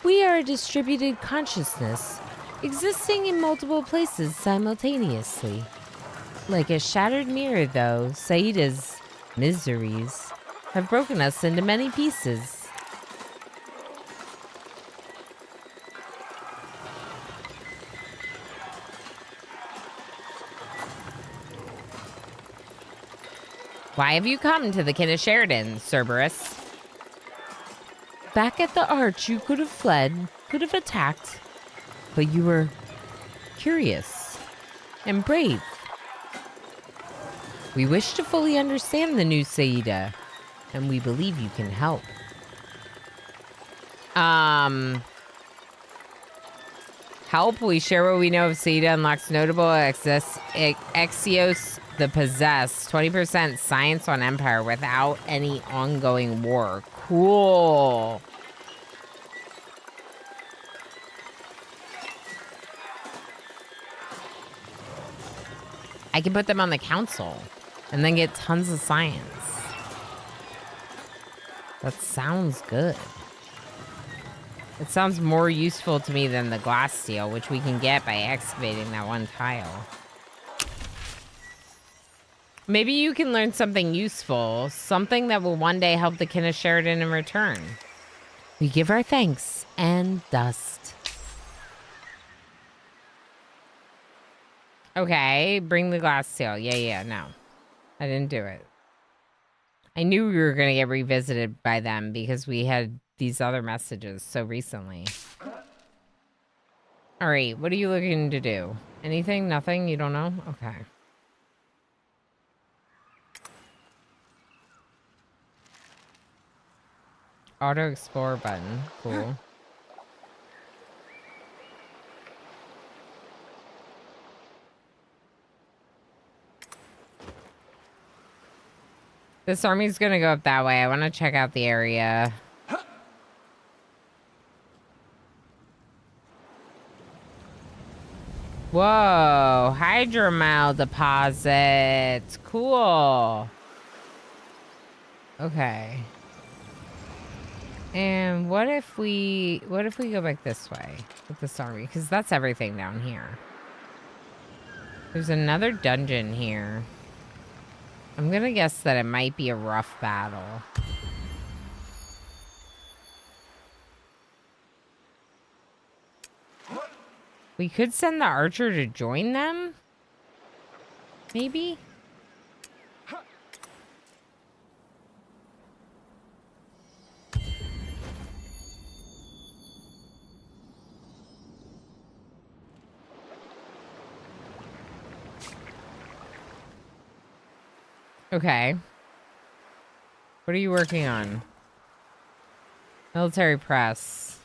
We are a distributed consciousness, existing in multiple places simultaneously. Like a shattered mirror, though, Saida's miseries have broken us into many pieces. Why have you come to the Kin of Sheridan, Cerberus? Back at the Arch, you could have fled, could have attacked, but you were curious and brave. We wish to fully understand the new Saida, and we believe you can help. Help? We share what we know of Saida unlocks notable Exios the Possessed. 20% science on Empire without any ongoing war. Cool. I can put them on the council and then get tons of science. That sounds good. It sounds more useful to me than the glass steel, which we can get by excavating that one tile. Maybe you can learn something useful, something that will one day help the Kin of Sheridan in return. We give our thanks and dust. Okay, bring the glass steel. Yeah, no. I didn't do it. I knew we were going to get revisited by them because we had these other messages so recently. All right, what are you looking to do? Anything? Nothing? You don't know? Okay. Auto explore button. Cool. This army's gonna go up that way. I want to check out the area. Whoa, hydromel deposit. Cool. Okay. And what if we go back this way with this army? Because that's everything down here. There's another dungeon here. I'm gonna guess that it might be a rough battle. We could send the archer to join them. Maybe? Okay. What are you working on? Military press.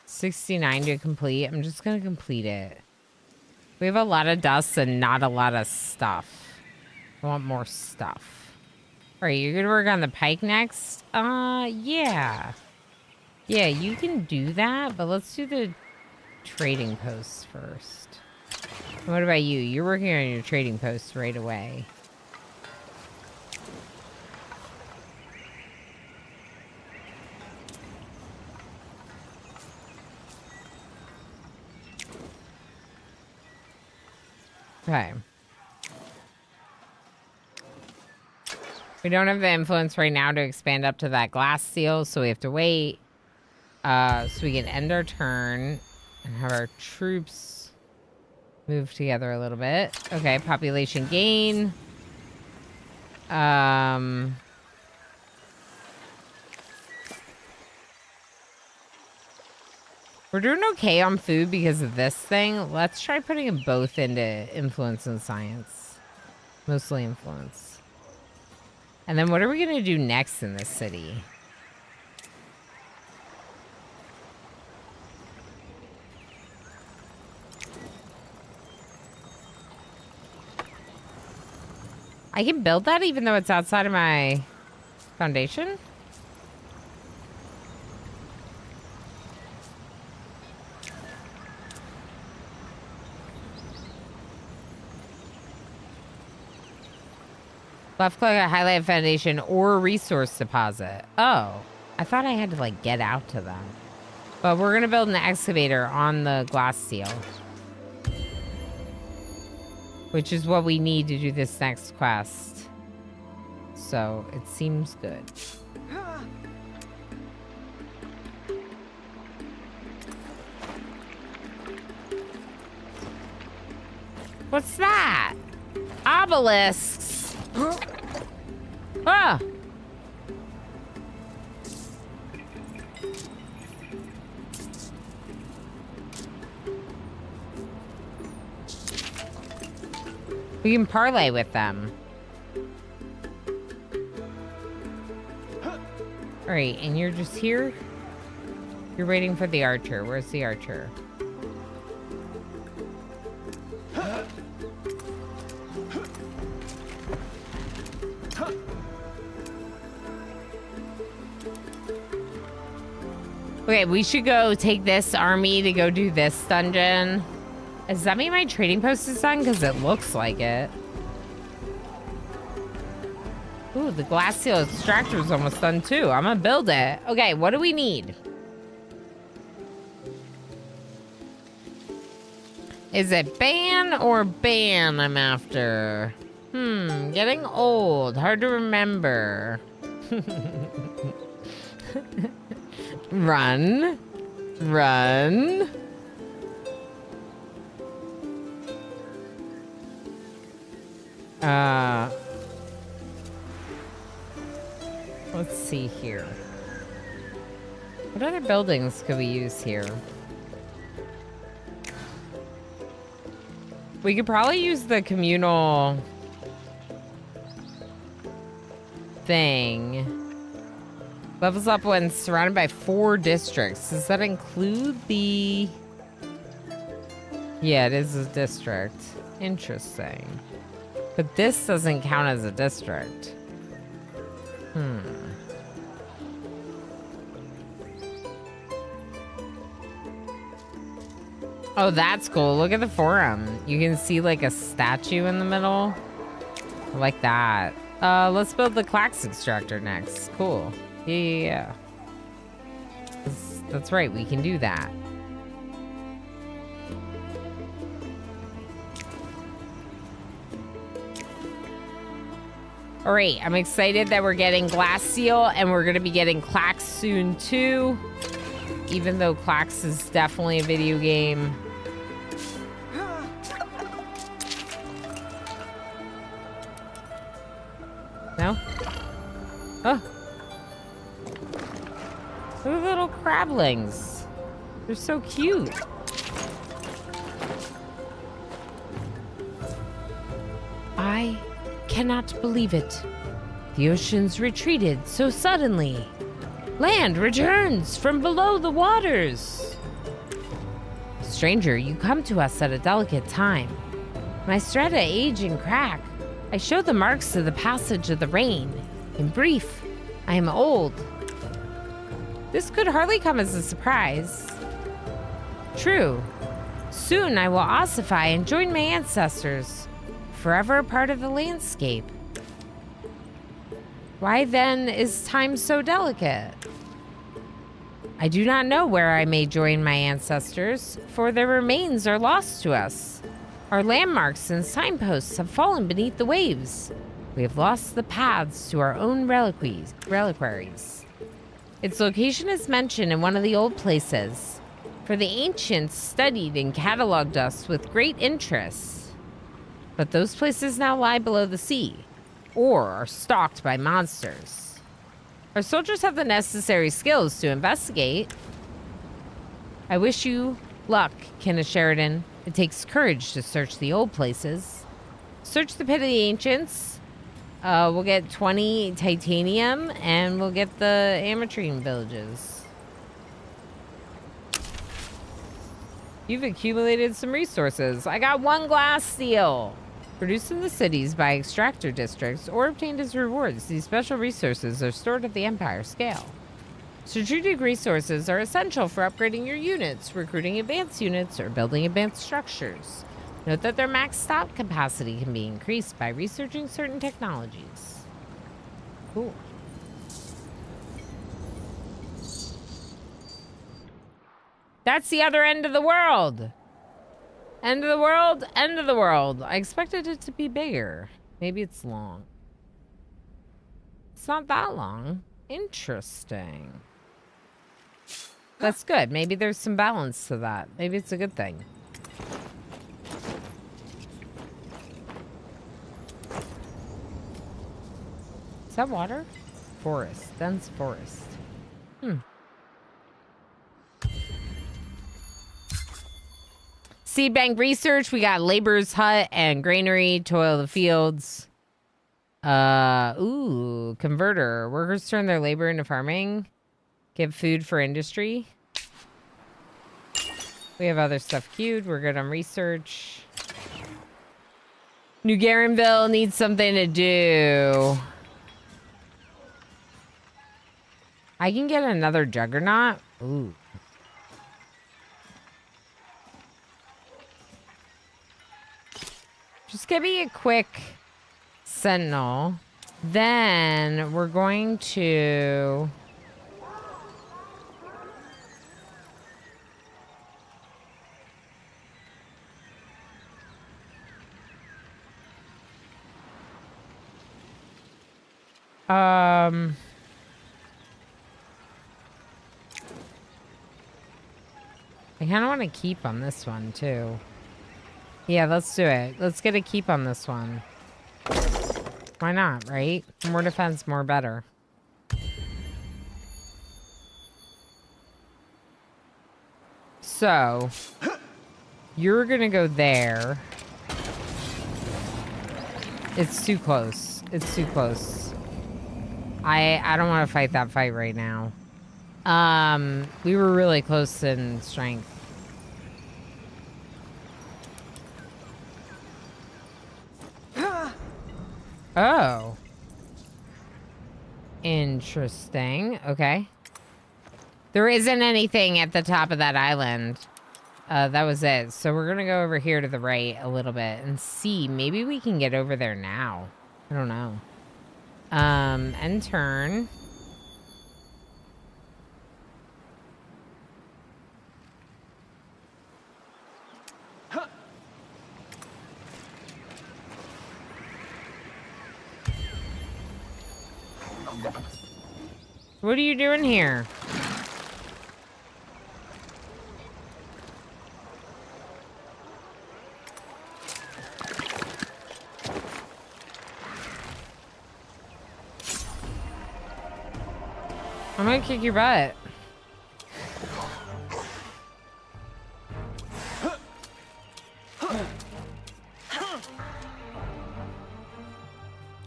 69 to complete. I'm just going to complete it. We have a lot of dust and not a lot of stuff. I want more stuff. All right, you're going to work on the pike next? Yeah. Yeah, you can do that, but let's do the trading posts first. And what about you? You're working on your trading posts right away. Okay. We don't have the influence right now to expand up to that glass seal, so we have to wait. So we can end our turn and have our troops move together a little bit. Okay, population gain. We're doing okay on food because of this thing. Let's try putting them both into influence and science. Mostly influence. And then what are we going to do next in this city? I can build that even though it's outside of my foundation? Left click a highlight foundation or resource deposit. Oh, I thought I had to like get out to them. But we're gonna build an excavator on the glass seal. Which is what we need to do this next quest. So it seems good. What's that? Obelisks. Ah! We can parlay with them. Alright, and you're just here? You're waiting for the archer. Where's the archer? Okay, we should go take this army to go do this dungeon. Does that mean my trading post is done? Because it looks like it. Ooh, the glass seal extractor is almost done too. I'm gonna build it. Okay, what do we need? Is it ban or ban I'm after? Getting old. Hard to remember. Run. Run. Let's see here. What other buildings could we use here? We could probably use the communal thing. Levels up when surrounded by 4 districts. Does that include the... Yeah, it is a district. Interesting. But this doesn't count as a district. Oh, that's cool. Look at the forum. You can see like a statue in the middle. I like that. Let's build the Clax extractor next. Cool. Yeah. That's right. We can do that. All right. I'm excited that we're getting Glass Seal and we're going to be getting Clax soon too. Even though Clax is definitely a video game. No? Oh. Look at the little crablings. They're so cute. I cannot believe it. The ocean's retreated so suddenly. Land returns from below the waters. Stranger, you come to us at a delicate time. My strata age and crack. I show the marks of the passage of the rain. In brief, I am old. This could hardly come as a surprise. True. Soon I will ossify and join my ancestors, forever a part of the landscape. Why then is time so delicate? I do not know where I may join my ancestors, for their remains are lost to us. Our landmarks and signposts have fallen beneath the waves. We have lost the paths to our own reliquaries. Its location is mentioned in one of the old places, for the ancients studied and cataloged us with great interest. But those places now lie below the sea, or are stalked by monsters. Our soldiers have the necessary skills to investigate. I wish you luck, Kenneth Sheridan. It takes courage to search the old places. Search the pit of the ancients. We'll get 20 titanium, and we'll get the Ametrine villages. You've accumulated some resources. I got 1 glass steel. Produced in the cities by extractor districts or obtained as rewards, these special resources are stored at the Empire scale. Strategic resources are essential for upgrading your units, recruiting advanced units, or building advanced structures. Note that their max stock capacity can be increased by researching certain technologies. Cool. That's the other end of the world. End of the world, end of the world. I expected it to be bigger. Maybe it's long. It's not that long. Interesting. That's good. Maybe there's some balance to that. Maybe it's a good thing. Is that water? Forest. Dense forest. Seed bank research. We got laborer's hut and granary. Toil the fields. Ooh, converter. Workers turn their labor into farming. Give food for industry. We have other stuff queued. We're good on research. New Garenville needs something to do. I can get another juggernaut. Ooh. Just give me a quick sentinel. Then we're going to... I kind of want to keep on this one, too. Yeah, let's do it. Let's get a keep on this one. Why not, right? More defense, more better. So, you're gonna go there. It's too close. It's too close. I don't want to fight that fight right now. We were really close in strength. Oh. Interesting. Okay. There isn't anything at the top of that island. That was it. So we're going to go over here to the right a little bit and see. Maybe we can get over there now. I don't know. End turn. What are you doing here? I'm gonna kick your butt.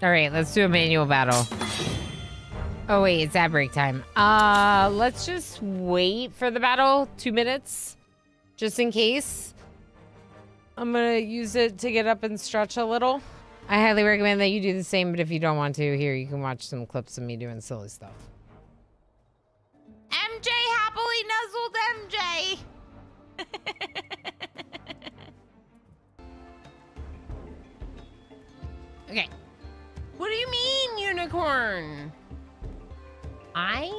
All right, let's do a manual battle. Oh wait, it's ad break time. Let's just wait for the battle 2 minutes, just in case. I'm gonna use it to get up and stretch a little. I highly recommend that you do the same, but if you don't want to, here, you can watch some clips of me doing silly stuff. MJ happily nuzzled MJ. Okay. What do you mean, unicorn? I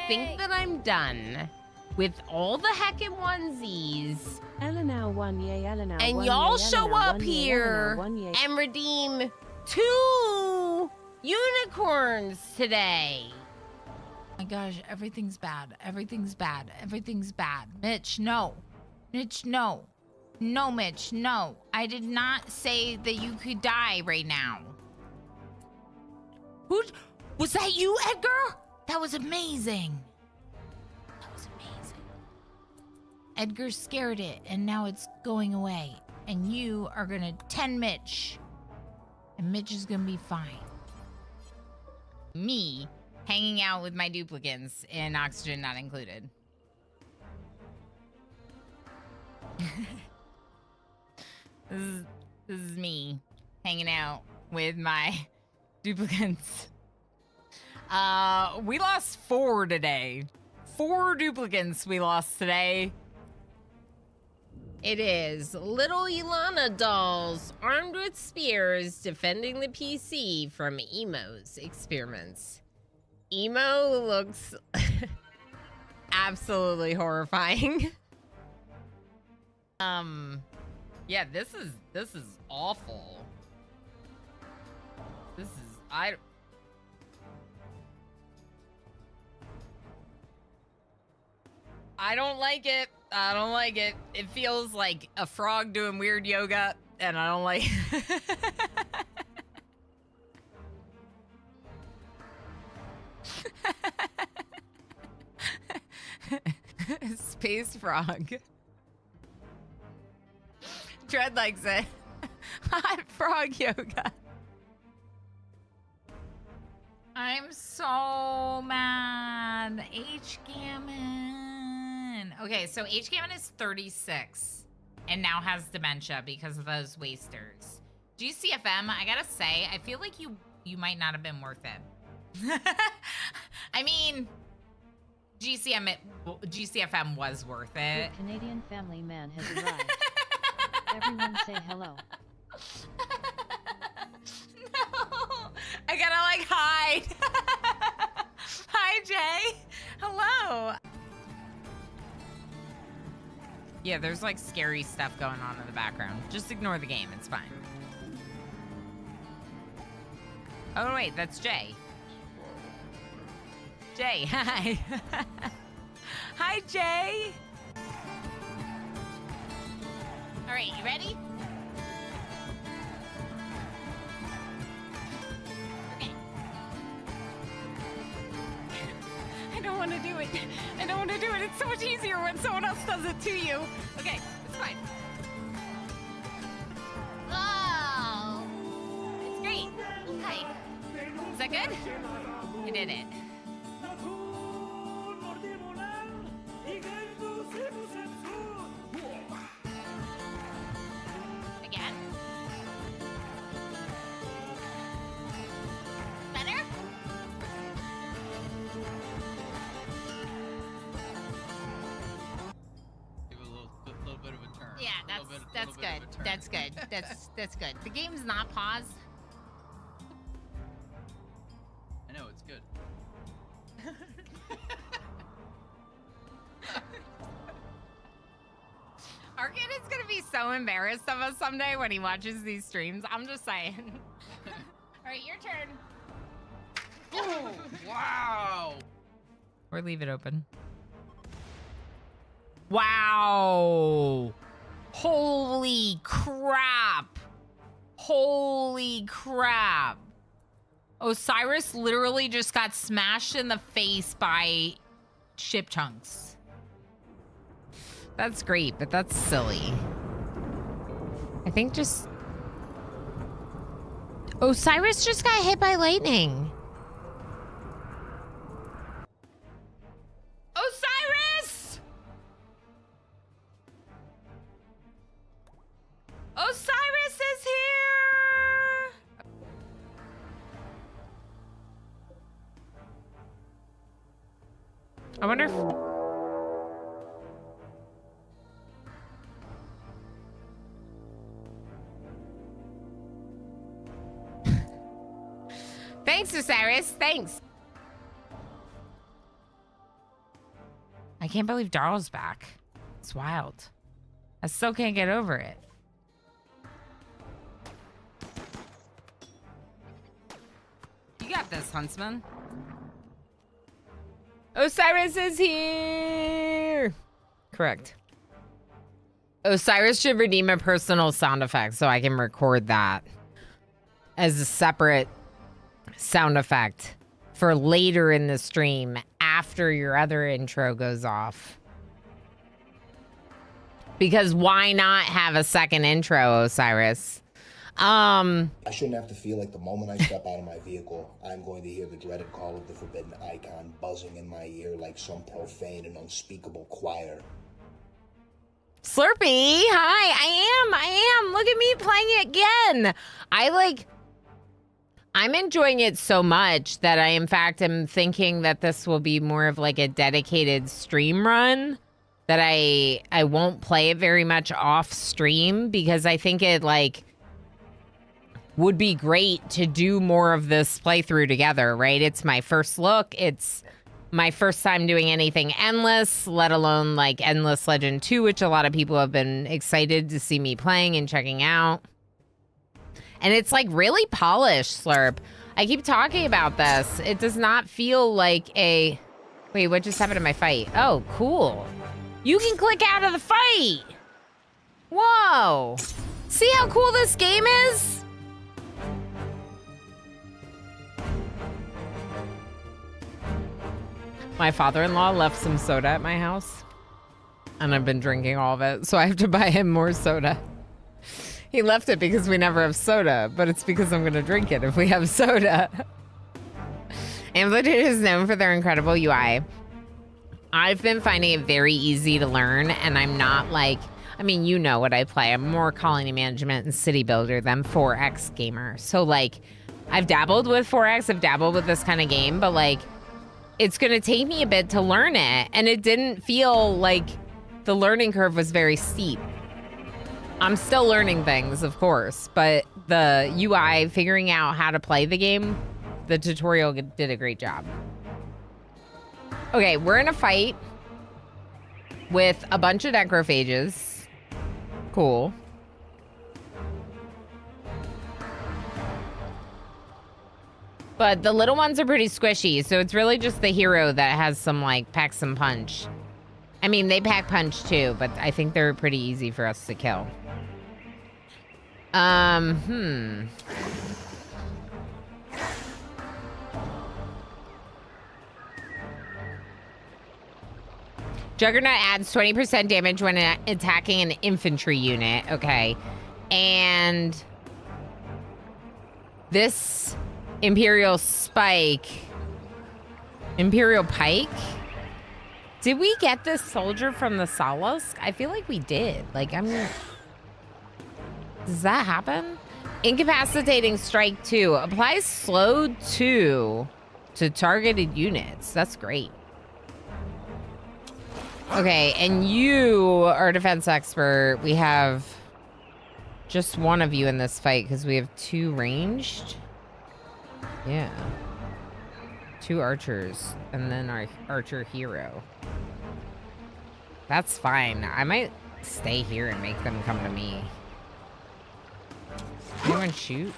think that I'm done with all the heckin' onesies. Eleanor one yay, Eleanor And one y'all yay, show Eleanor up one yay, here Eleanor one yay. and redeem 2 unicorns today. My gosh, everything's bad. Everything's bad. Everything's bad. Mitch, no. Mitch, no. No, Mitch, no. I did not say that you could die right now. Who was that you, Edgar? That was amazing. That was amazing. Edgar scared it, and now it's going away. And you are gonna 10 Mitch. And Mitch is gonna be fine. Me hanging out with my duplicants in Oxygen Not Included. This is me hanging out with my duplicants. We lost 4 today. 4 duplicants we lost today. It is little Ilana dolls armed with spears defending the PC from Emo's experiments. Emo looks absolutely horrifying. Yeah, this is awful. This is I don't like it. I don't like it. It feels like a frog doing weird yoga, and I don't like Space frog. Dread likes it. Hot frog yoga. I'm so mad. H. Gammon. Okay, so H. Gammon is 36 and now has dementia because of those wasters. GCFM, I gotta say, I feel like you might not have been worth it. I mean, GCFM was worth it. The Canadian family man has arrived. Everyone say hello. No, I gotta like hide. Hi, Jay. Hello. Yeah, there's like scary stuff going on in the background. Just ignore the game. It's fine. Oh, wait, that's Jay. Jay, hi. Hi, Jay. All right, you ready? Okay. I don't want to do it. I don't want to do it. It's so much easier when someone else does it to you. Okay, it's fine. Oh, it's great. Hi. Is that good? I did it. Again. Better? Give it a little bit of a turn. Yeah, that's good. That's good. That's good. The game's not paused. I know, it's good. Arkin is gonna be so embarrassed of us someday when he watches these streams. I'm just saying. All right, your turn. Oh, wow! Or leave it open. Wow! Holy crap! Holy crap! Osiris literally just got smashed in the face by ship chunks. That's great, but that's silly. I think just... Osiris just got hit by lightning. Osiris! Osiris is here! I wonder if... Thanks, Osiris. Thanks. I can't believe Darl's back. It's wild. I still can't get over it. You got this, Huntsman. Osiris is here. Correct. Osiris should redeem a personal sound effect so I can record that as a separate sound effect for later in the stream after your other intro goes off. Because why not have a second intro, Osiris? I shouldn't have to feel like the moment I step out of my vehicle, I'm going to hear the dreaded call of the forbidden icon buzzing in my ear like some profane and unspeakable choir. Slurpee, hi, I am. Look at me playing it again. I'm enjoying it so much that I, in fact, am thinking that this will be more of like a dedicated stream run, that I won't play it very much off stream because I think it would be great to do more of this playthrough together, right? It's my first look. It's my first time doing anything Endless, let alone like Endless Legend 2, which a lot of people have been excited to see me playing and checking out. And it's like really polished, Slurp. I keep talking about this. It does not feel like a... Wait, what just happened to my fight? Oh, cool. You can click out of the fight. Whoa. See how cool this game is? My father-in-law left some soda at my house, and I've been drinking all of it, so I have to buy him more soda. He left it because we never have soda, but it's because I'm going to drink it if we have soda. Amplitude is known for their incredible UI. I've been finding it very easy to learn, and I'm not like... I mean, you know what I play. I'm more colony management and city builder than 4X gamer. So, like, I've dabbled with 4X, I've dabbled with this kind of game, but, like, it's going to take me a bit to learn it, and it didn't feel like the learning curve was very steep. I'm still learning things, of course, but the UI, figuring out how to play the game, the tutorial did a great job. Okay, we're in a fight with a bunch of necrophages. Cool. But the little ones are pretty squishy, so it's really just the hero that has some, like, pack some punch. I mean, they pack punch too, but I think they're pretty easy for us to kill. Juggernaut adds 20% damage when attacking an infantry unit. Okay. And this Imperial Pike. Did we get this soldier from the Salosk? I feel like we did. Like, does that happen? Incapacitating Strike 2. Applies Slow 2 to targeted units. That's great. Okay, and you are a defense expert. We have just one of you in this fight because we have 2 ranged. Yeah. 2 archers, and then our archer hero. That's fine. I might stay here and make them come to me. Anyone shoot?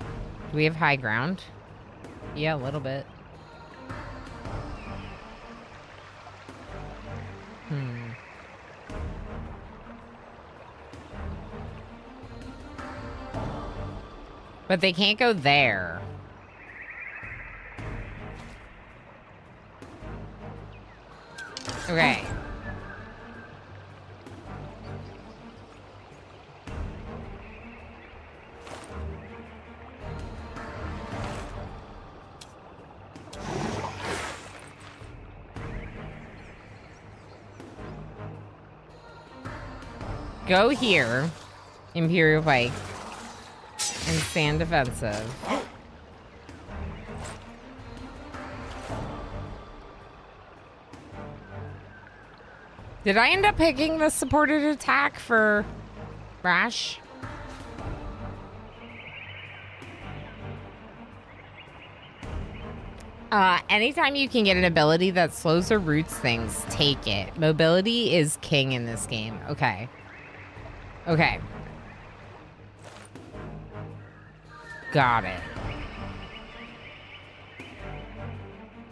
Do we have high ground? Yeah, a little bit. But they can't go there. Okay. Go here, Imperial Pike, and stand defensive. Did I end up picking the supported attack for Rash? Anytime you can get an ability that slows or roots things, take it. Mobility is king in this game. Okay. Okay. Got it.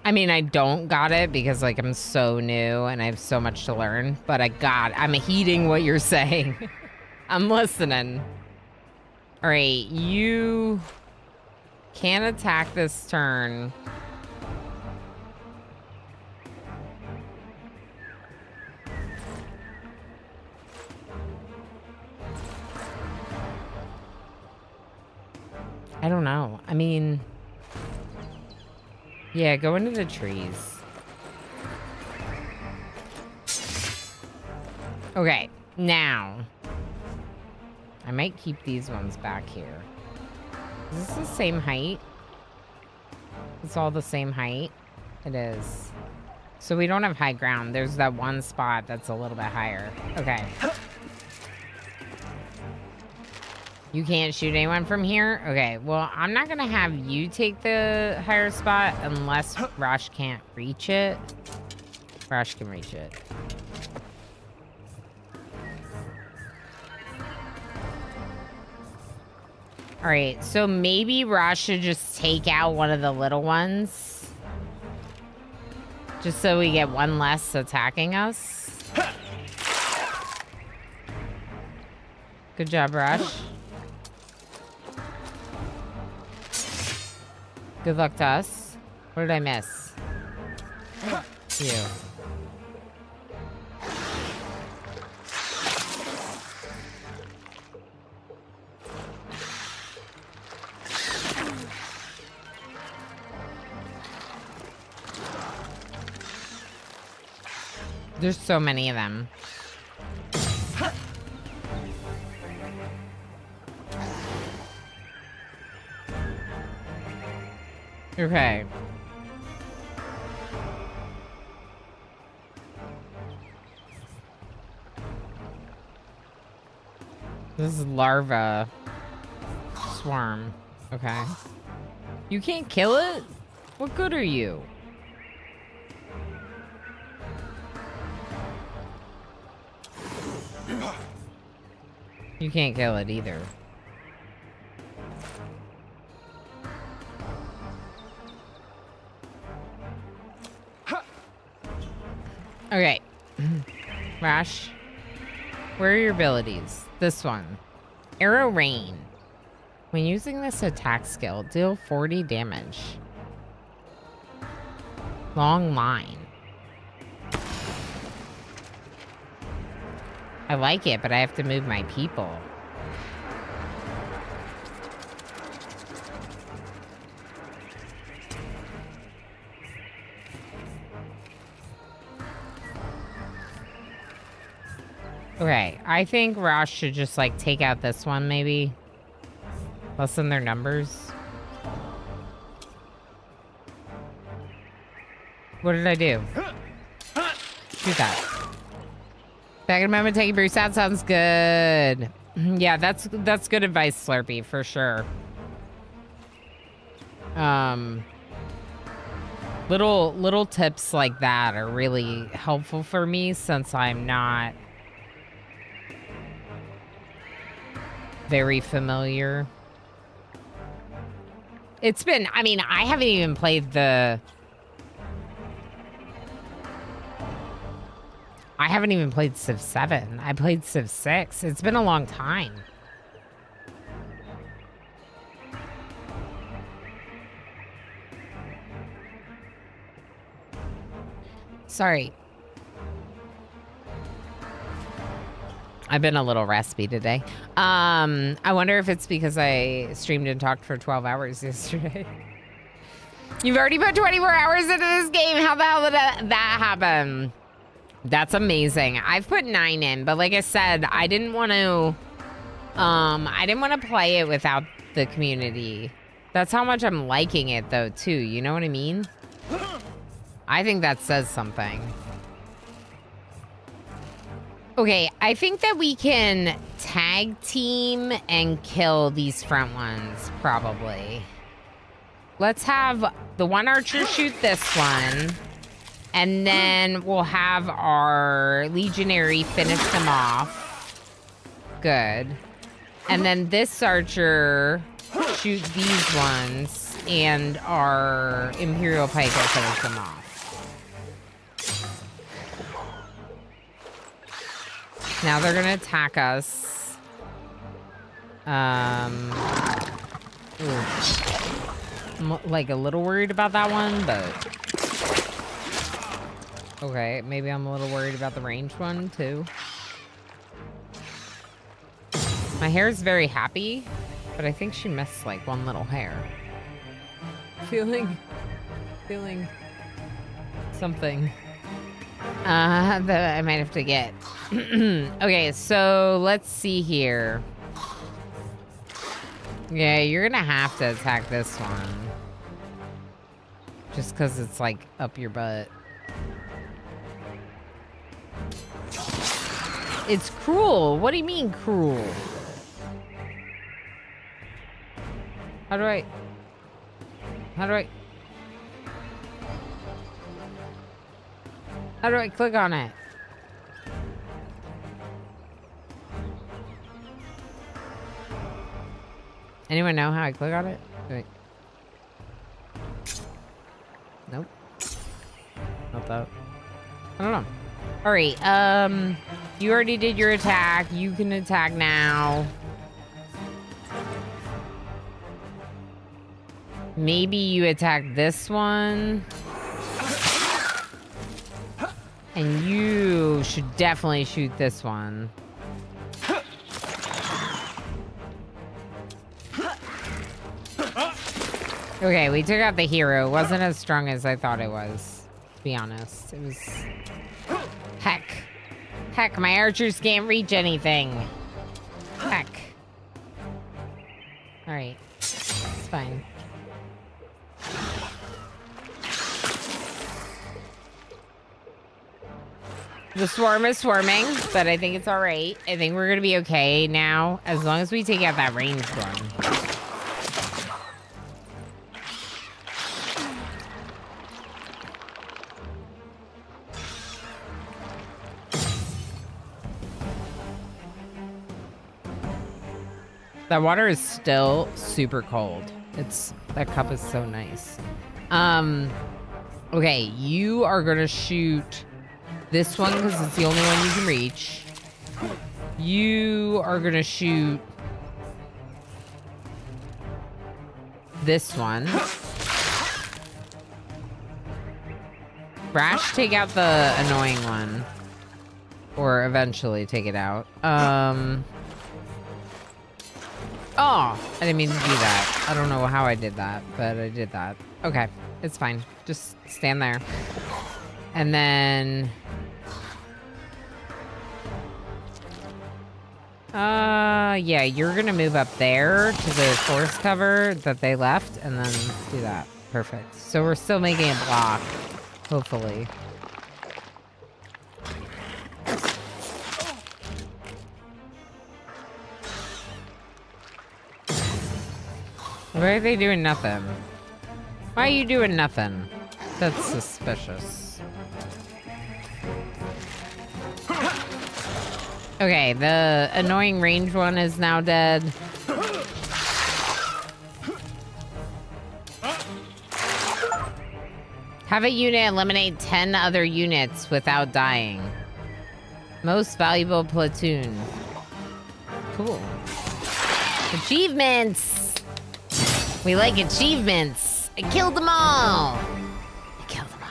I mean, I don't got it because, like, I'm so new and I have so much to learn. But I'm heeding what you're saying. I'm listening. All right, you can attack this turn. I don't know. I mean, yeah, go into the trees. Okay, now I might keep these ones back here. Is this the same height? It's all the same height? It is. So we don't have high ground. There's that one spot that's a little bit higher. Okay. You can't shoot anyone from here? Okay, well, I'm not gonna have you take the higher spot unless Rosh can't reach it. Rosh can reach it. All right, so maybe Rosh should just take out one of the little ones. Just so we get one less attacking us. Good job, Rosh. Good luck to us. What did I miss? You. There's so many of them. Okay. This is larva swarm. Okay. You can't kill it? What good are you? You can't kill it either. Okay. Rash, where are your abilities? This one. Arrow Rain. When using this attack skill, deal 40 damage. Long Line. I like it, but I have to move my people. Okay, I think Rosh should just, like, take out this one, maybe. Lessen their numbers. What did I do? Shoot that. Back in a moment, taking Bruce out sounds good. Yeah, that's good advice, Slurpee, for sure. Little tips like that are really helpful for me since I'm not very familiar. It's been, I mean, I haven't even played the... I haven't even played Civ 7. I played Civ 6. It's been a long time. Sorry. I've been a little raspy today. I wonder if it's because I streamed and talked for 12 hours yesterday. You've already put 24 hours into this game. How the hell did that happen? That's amazing. I've put 9 in, but like I said, I didn't want to play it without the community. That's how much I'm liking it though, too. You know what I mean? I think that says something. Okay, I think that we can tag team and kill these front ones, probably. Let's have the one archer shoot this one, and then we'll have our legionary finish them off. Good. And then this archer shoot these ones, and our Imperial Pike will finish them off. Now they're gonna attack us. Ooh. I'm like a little worried about that one, but okay, maybe I'm a little worried about the ranged one too. My hair is very happy, but I think she missed like one little hair. Feeling something that I might have to get. Okay, so let's see here. Yeah, you're gonna have to attack this one. Just because it's like up your butt. It's cruel. What do you mean cruel? How do I click on it? Anyone know how I click on it? Wait. Nope. Not that. I don't know. Alright, you already did your attack. You can attack now. Maybe you attack this one. And you should definitely shoot this one. Okay, we took out the hero. It wasn't as strong as I thought it was, to be honest. It was... Heck, my archers can't reach anything. Heck. Alright. It's fine. The swarm is swarming, but I think it's alright. I think we're gonna be okay now, as long as we take out that ranged one. That water is still super cold. That cup is so nice. Okay, you are gonna shoot this one because it's the only one you can reach. You are gonna shoot this one. Brash, take out the annoying one. Or eventually take it out. Oh, I didn't mean to do that. I don't know how I did that, but I did that. Okay, it's fine. Just stand there. And then... yeah, you're gonna move up there to the forest cover that they left, and then do that. Perfect. So we're still making a block, hopefully. Why are they doing nothing? Why are you doing nothing? That's suspicious. Okay, the annoying range one is now dead. Have a unit eliminate 10 other units without dying. Most valuable platoon. Cool. Achievements! We like achievements. I killed them all. I killed them all.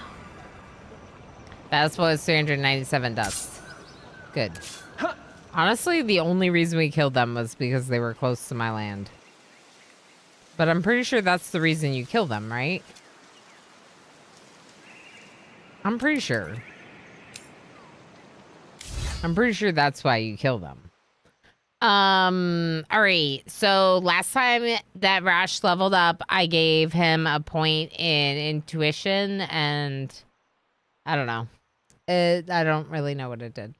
That's what 397 dust. Good. Honestly, the only reason we killed them was because they were close to my land. But I'm pretty sure that's the reason you kill them, right? I'm pretty sure. I'm pretty sure that's why you kill them. All right. So last time that Rash leveled up, I gave him a point in intuition, and I don't know. I don't really know what it did.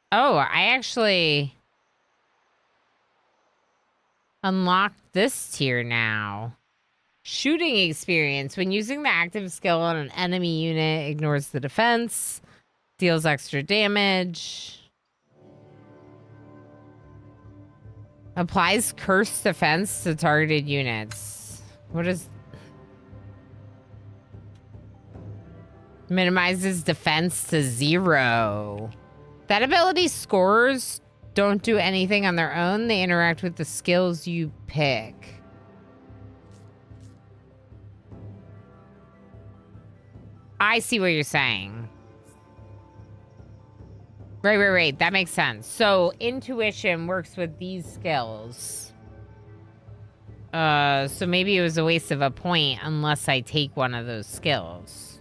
Oh, I actually unlocked this tier now. Shooting experience. When using the active skill on an enemy unit, ignores the defense, deals extra damage. Applies cursed defense to targeted units. What is... Minimizes defense to 0. That ability scores don't do anything on their own. They interact with the skills you pick. I see what you're saying. Right. That makes sense. So intuition works with these skills. So maybe it was a waste of a point unless I take one of those skills.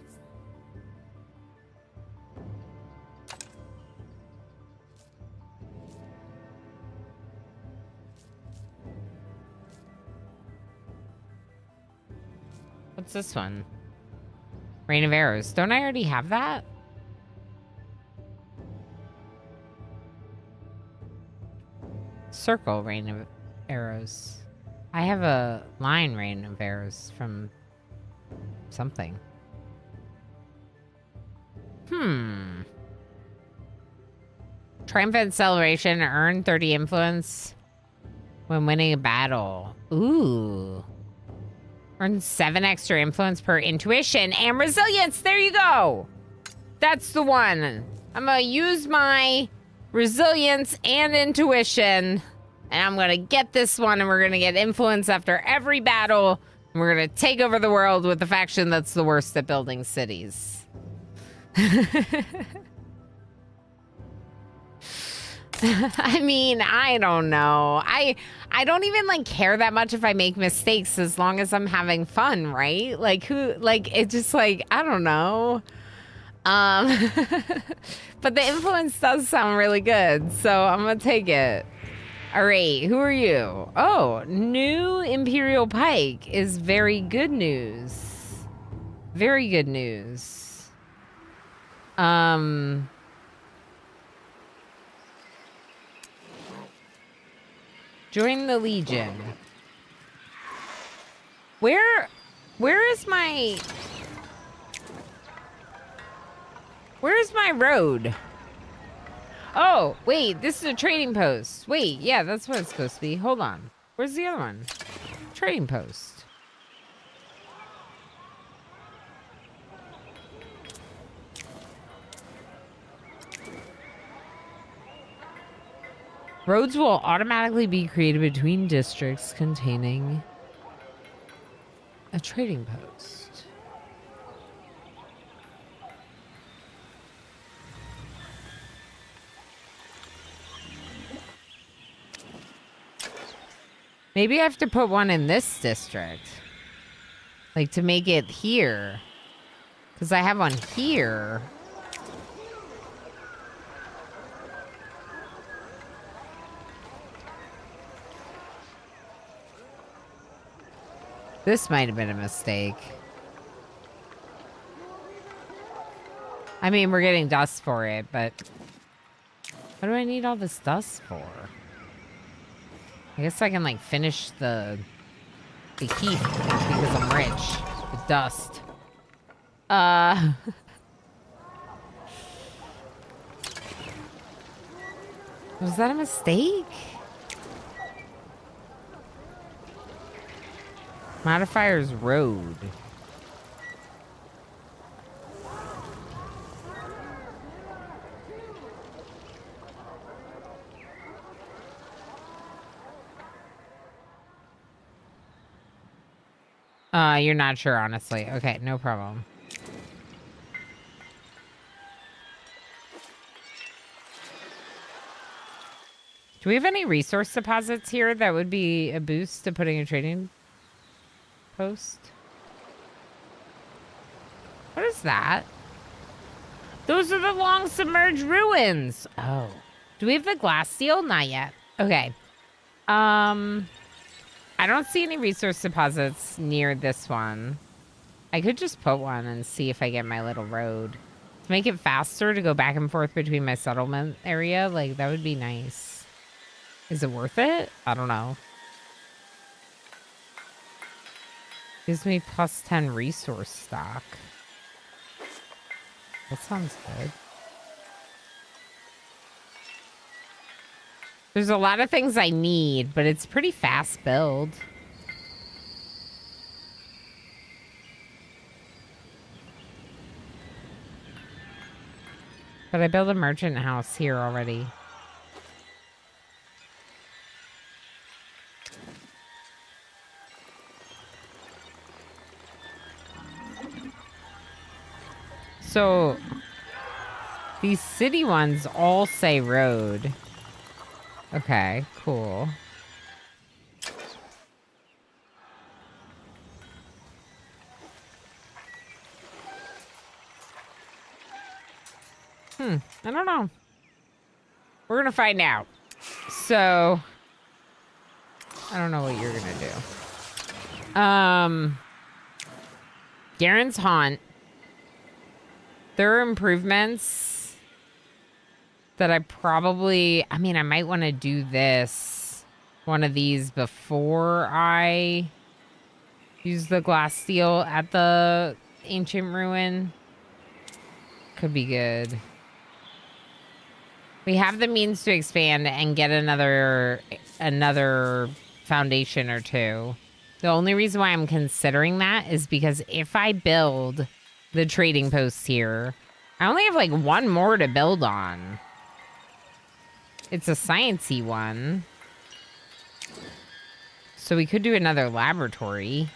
What's this one? Rain of Arrows. Don't I already have that? Circle Rain of Arrows. I have a line Rain of Arrows from something. Triumphant Celebration. Earn 30 influence when winning a battle. Ooh. Earn 7 extra influence per intuition and resilience. There you go. That's the one. I'm going to use my resilience and intuition, and I'm going to get this one, and we're going to get influence after every battle, and we're going to take over the world with the faction that's the worst at building cities. I mean, I don't know. I don't even like care that much if I make mistakes as long as I'm having fun, right? Like it just like, I don't know. But the influence does sound really good, so I'm gonna take it. All right, who are you? Oh, new Imperial Pike is very good news. Very good news. Join the Legion. Where is my road? Oh, wait, this is a trading post. Wait, yeah, that's what it's supposed to be. Hold on. Where's the other one? Trading post. Roads will automatically be created between districts containing a trading post. Maybe I have to put one in this district. Like to make it here. Because I have one here. This might have been a mistake. I mean, we're getting dust for it, but what do I need all this dust for? I guess I can, like, finish the heath because I'm rich with dust. Was that a mistake? Modifiers road. You're not sure, honestly. Okay, no problem. Do we have any resource deposits here that would be a boost to putting a trading post? What is that? Those are the long submerged ruins. Oh. Do we have the glass seal? Not yet. Okay. I don't see any resource deposits near this one. I could just put one and see if I get my little road. To make it faster to go back and forth between my settlement area, like, that would be nice. Is it worth it? I don't know. Gives me plus 10 resource stock. That sounds good. There's a lot of things I need, but it's pretty fast build. But I built a merchant house here already. So, these city ones all say road. Okay, cool. I don't know. We're gonna find out. So, I don't know what you're gonna do. Garen's Haunt. There are improvements that I probably... I mean, I might want to do this. One of these before I use the glass steel at the ancient ruin. Could be good. We have the means to expand and get another foundation or two. The only reason why I'm considering that is because if I build the trading posts here, I only have like one more to build on. It's a sciencey one. So we could do another laboratory.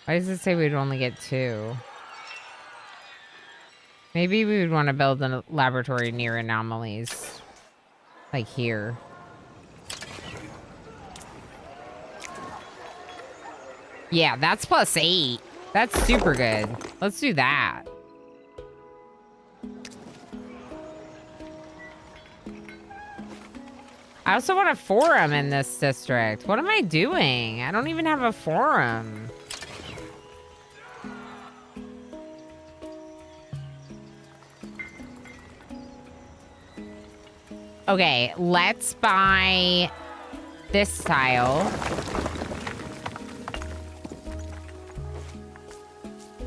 Why does it say we'd only get 2? Maybe we would want to build a laboratory near anomalies. Like here. Yeah, that's plus 8. That's super good. Let's do that. I also want a forum in this district. What am I doing? I don't even have a forum. Okay, let's buy this tile.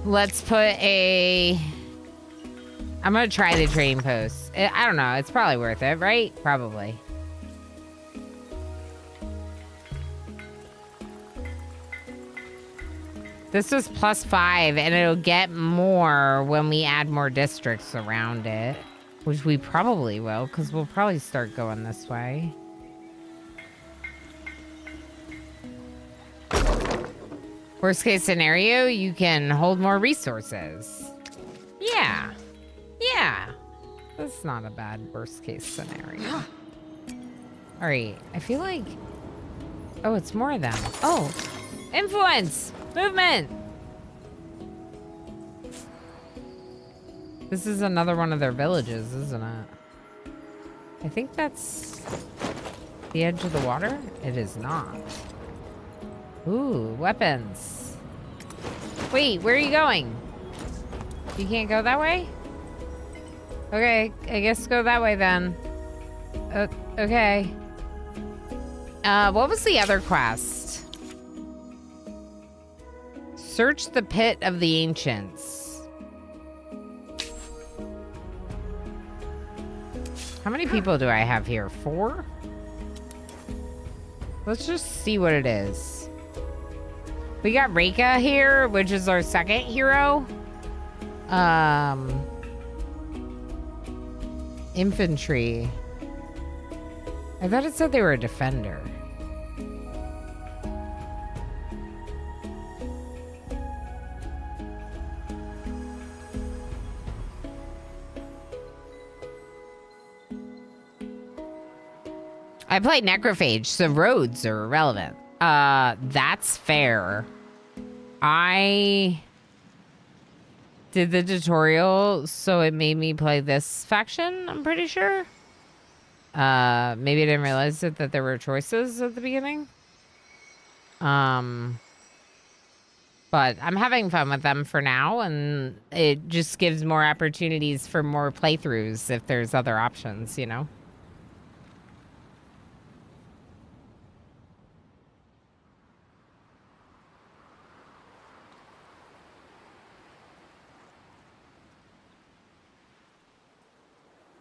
Let's put a... I'm gonna try the trading post. I don't know. It's probably worth it, right? Probably. This was plus 5, and it'll get more when we add more districts around it. Which we probably will, because we'll probably start going this way. Worst case scenario, you can hold more resources. Yeah. Yeah. That's not a bad worst case scenario. Alright, I feel like... Oh, it's more of them. Oh! Influence! Movement! This is another one of their villages, isn't it? I think that's the edge of the water. It is not. Ooh, weapons. Wait, where are you going? You can't go that way? Okay, I guess go that way then. Okay. What was the other quest? Search the pit of the ancients. How many people do I have here? 4? Let's just see what it is. We got Reika here, which is our second hero. Infantry. I thought it said they were a defender. I played Necrophage, so roads are irrelevant. That's fair. I did the tutorial, so it made me play this faction, I'm pretty sure. Maybe I didn't realize that there were choices at the beginning. But I'm having fun with them for now, and it just gives more opportunities for more playthroughs if there's other options, you know?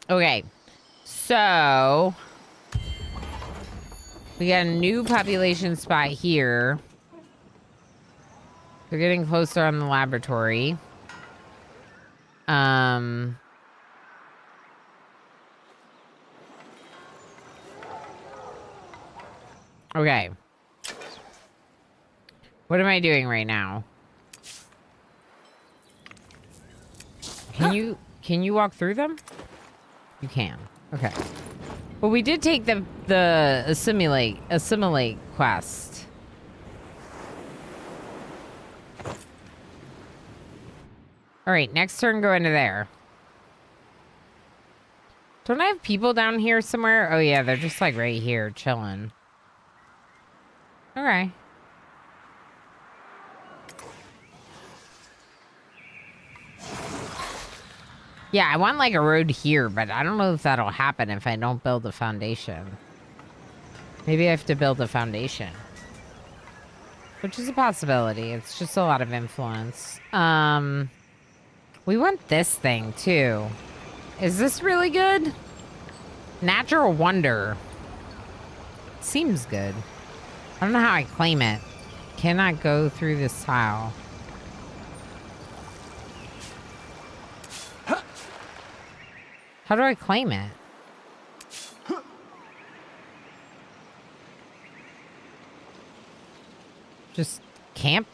Okay, so we got a new population spot here. We're getting closer on the laboratory. Okay. What am I doing right now? Can you walk through them? You can. Okay. Well, we did take the assimilate quest. All right, next turn, go into there. Don't I have people down here somewhere? Oh yeah, they're just like right here, chilling. Okay. Yeah, I want like a road here, but I don't know if that'll happen if I don't build a foundation. Maybe I have to build a foundation. Which is a possibility. It's just a lot of influence. We want this thing too. Is this really good? Natural Wonder. Seems good. I don't know how I claim it. Cannot go through this tile. How do I claim it? Just camp?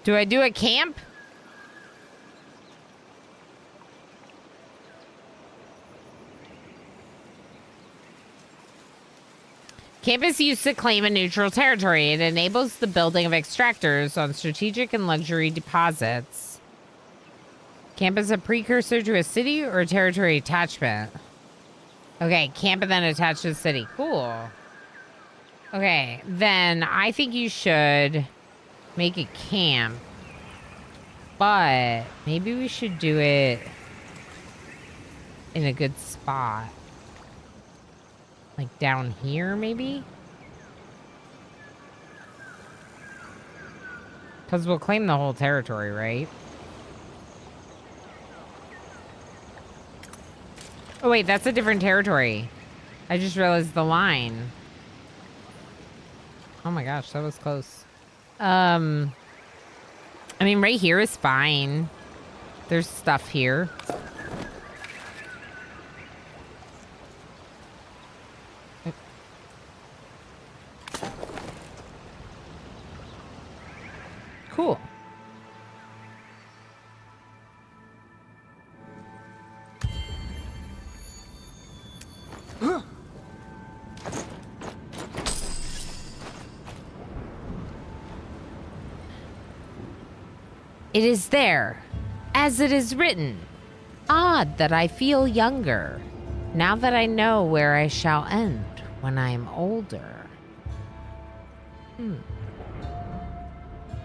Do I do a camp? Camp is used to claim a neutral territory. It enables the building of extractors on strategic and luxury deposits. Camp is a precursor to a city or a territory attachment. Okay, camp and then attach to the city. Cool. Okay, then I think you should make a camp. But maybe we should do it in a good spot. Like down here, maybe? Because we'll claim the whole territory, right? Oh, wait, that's a different territory. I just realized the line. Oh my gosh, that was close. I mean, right here is fine. There's stuff here. Cool. It is there, as it is written. Odd that I feel younger, now that I know where I shall end when I am older.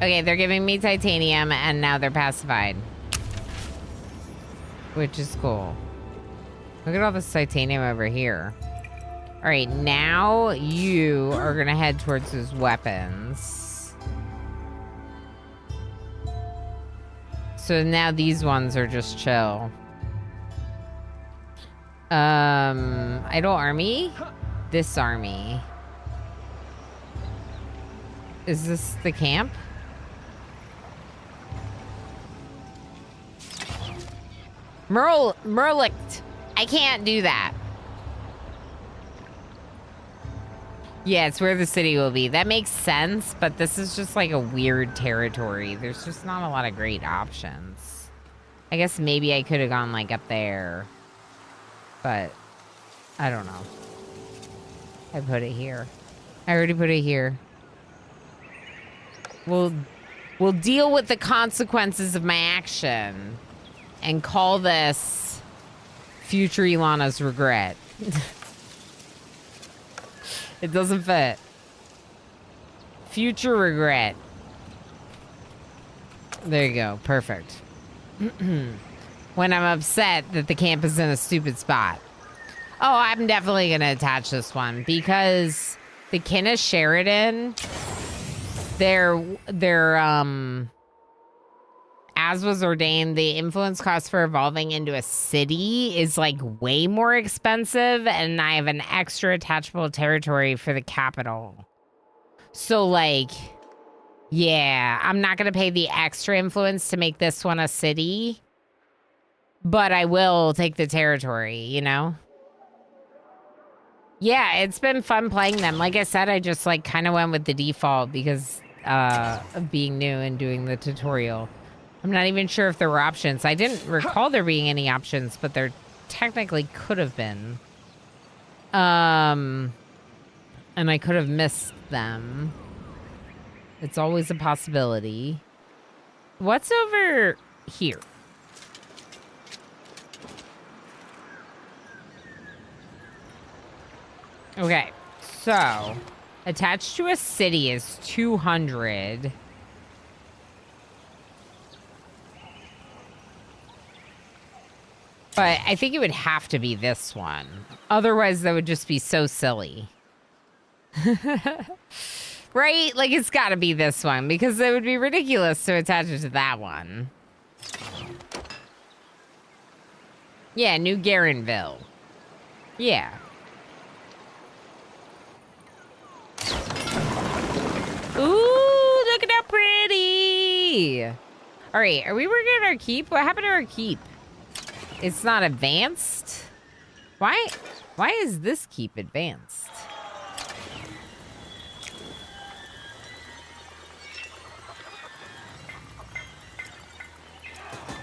Okay, they're giving me titanium, and now they're pacified. Which is cool. Look at all this titanium over here. All right, now you are going to head towards those weapons. So now these ones are just chill. Idle army? This army. Is this the camp? Merlicht. I can't do that. Yeah, it's where the city will be. That makes sense, but this is just like a weird territory. There's just not a lot of great options. I guess maybe I could have gone like up there. But I don't know. I put it here. I already put it here. We'll deal with the consequences of my action and call this future Ilana's regret. It doesn't fit. Future regret. There you go. Perfect. When I'm upset that the camp is in a stupid spot. Oh, I'm definitely going to attach this one because the Kynna Sheridan, as was ordained, the influence cost for evolving into a city is like way more expensive, and I have an extra attachable territory for the capital. So like, yeah, I'm not going to pay the extra influence to make this one a city, but I will take the territory, you know? Yeah, it's been fun playing them. Like I said, I just like kind of went with the default because of being new and doing the tutorial. I'm not even sure if there were options. I didn't recall there being any options, but there technically could have been. And I could have missed them. It's always a possibility. What's over here? Okay, so attached to a city is 200. But I think it would have to be this one. Otherwise, that would just be so silly. Right? Like, it's got to be this one because it would be ridiculous to attach it to that one. Yeah, New Garenville. Yeah. Ooh, look at how pretty. All right, are we working on our keep? What happened to our keep? It's not advanced? Why is this keep advanced?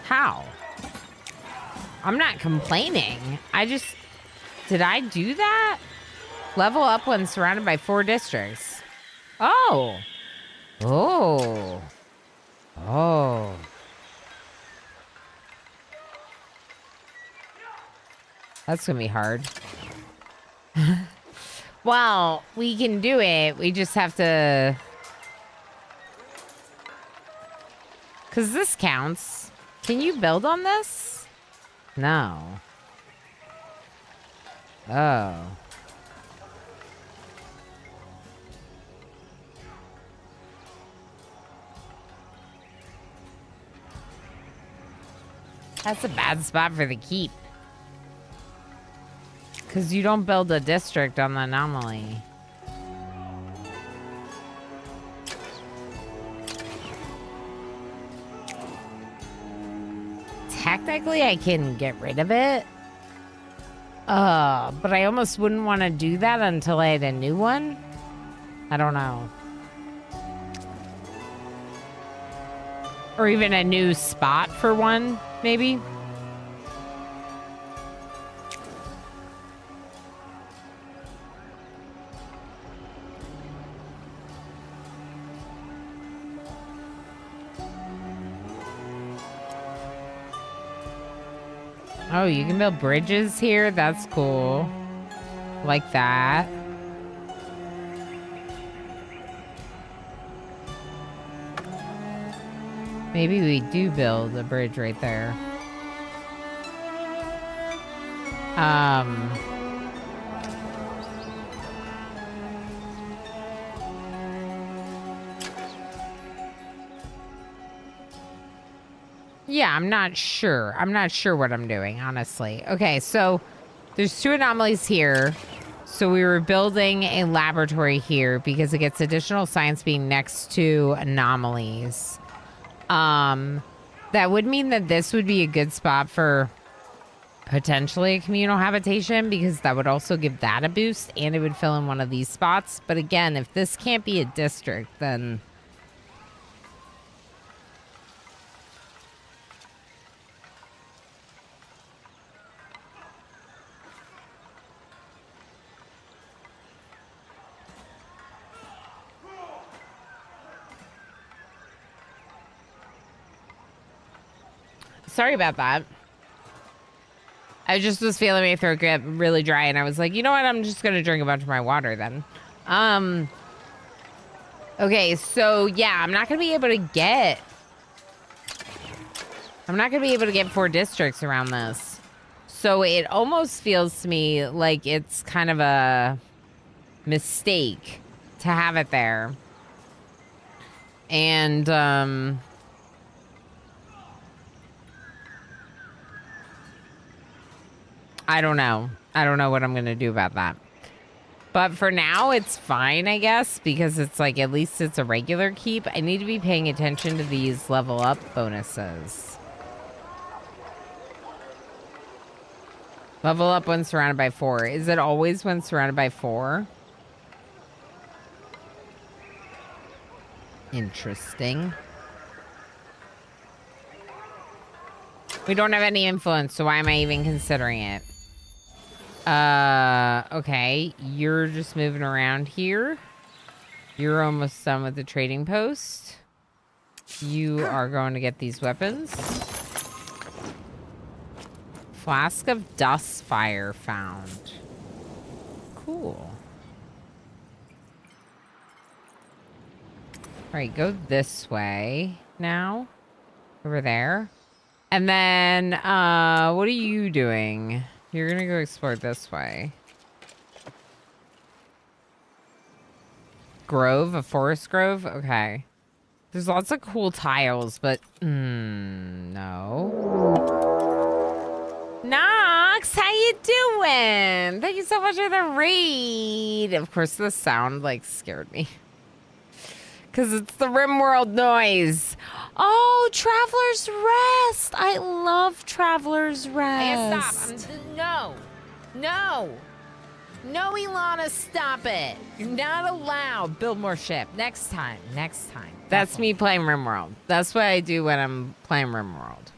How? I'm not complaining. Did I do that? Level up when surrounded by 4 districts. Oh. Oh. Oh. That's gonna be hard. Well, we can do it. We just have to... Because this counts. Can you build on this? No. Oh. That's a bad spot for the keep. Because you don't build a district on the anomaly. Technically, I can get rid of it. But I almost wouldn't want to do that until I had a new one. I don't know. Or even a new spot for one, maybe. Oh, you can build bridges here? That's cool. Like that. Maybe we do build a bridge right there. Yeah, I'm not sure. I'm not sure what I'm doing, honestly. Okay, so there's 2 anomalies here. So we were building a laboratory here because it gets additional science being next to anomalies. That would mean that this would be a good spot for potentially a communal habitation because that would also give that a boost and it would fill in one of these spots. But again, if this can't be a district, then... Sorry about that. I just was feeling my throat get really dry, and I was like, you know what? I'm just gonna drink a bunch of my water then. Okay, so yeah, I'm not gonna be able to get 4 districts around this. So it almost feels to me like it's kind of a mistake to have it there. And I don't know. I don't know what I'm going to do about that. But for now, it's fine, I guess, because it's like, at least it's a regular keep. I need to be paying attention to these level up bonuses. Level up when surrounded by 4. Is it always when surrounded by 4? Interesting. We don't have any influence, so why am I even considering it? Okay. You're just moving around here. You're almost done with the trading post. You are going to get these weapons. Flask of dust fire found. Cool. All right, go this way now. Over there. And then, what are you doing? You're gonna go explore this way. Grove, a forest grove? Okay. There's lots of cool tiles, but, no. Nox, how you doing? Thank you so much for the raid. Of course, the sound, like, scared me. Because it's the RimWorld noise. Oh, Traveler's Rest. I love Traveler's Rest. Stop. No, Ilana, stop it. You're not allowed. Build more ship. Next time. That's me playing RimWorld. That's what I do when I'm playing RimWorld.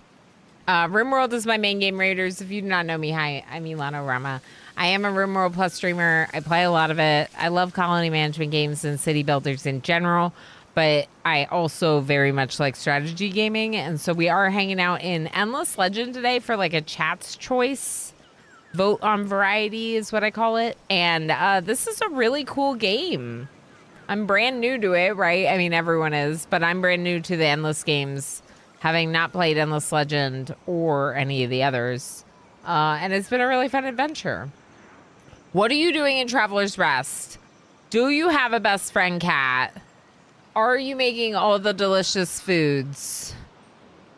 RimWorld is my main game, Raiders. If you do not know me, hi, I'm Ilana Rama. I am a RimWorld Plus streamer. I play a lot of it. I love colony management games and city builders in general, but I also very much like strategy gaming. And so we are hanging out in Endless Legend today for like a chat's choice. Vote on variety is what I call it. And this is a really cool game. I'm brand new to it, right? I mean, everyone is, but I'm brand new to the Endless games, having not played Endless Legend or any of the others. And it's been a really fun adventure. What are you doing in Traveler's Rest? Do you have a best friend cat? Are you making all the delicious foods?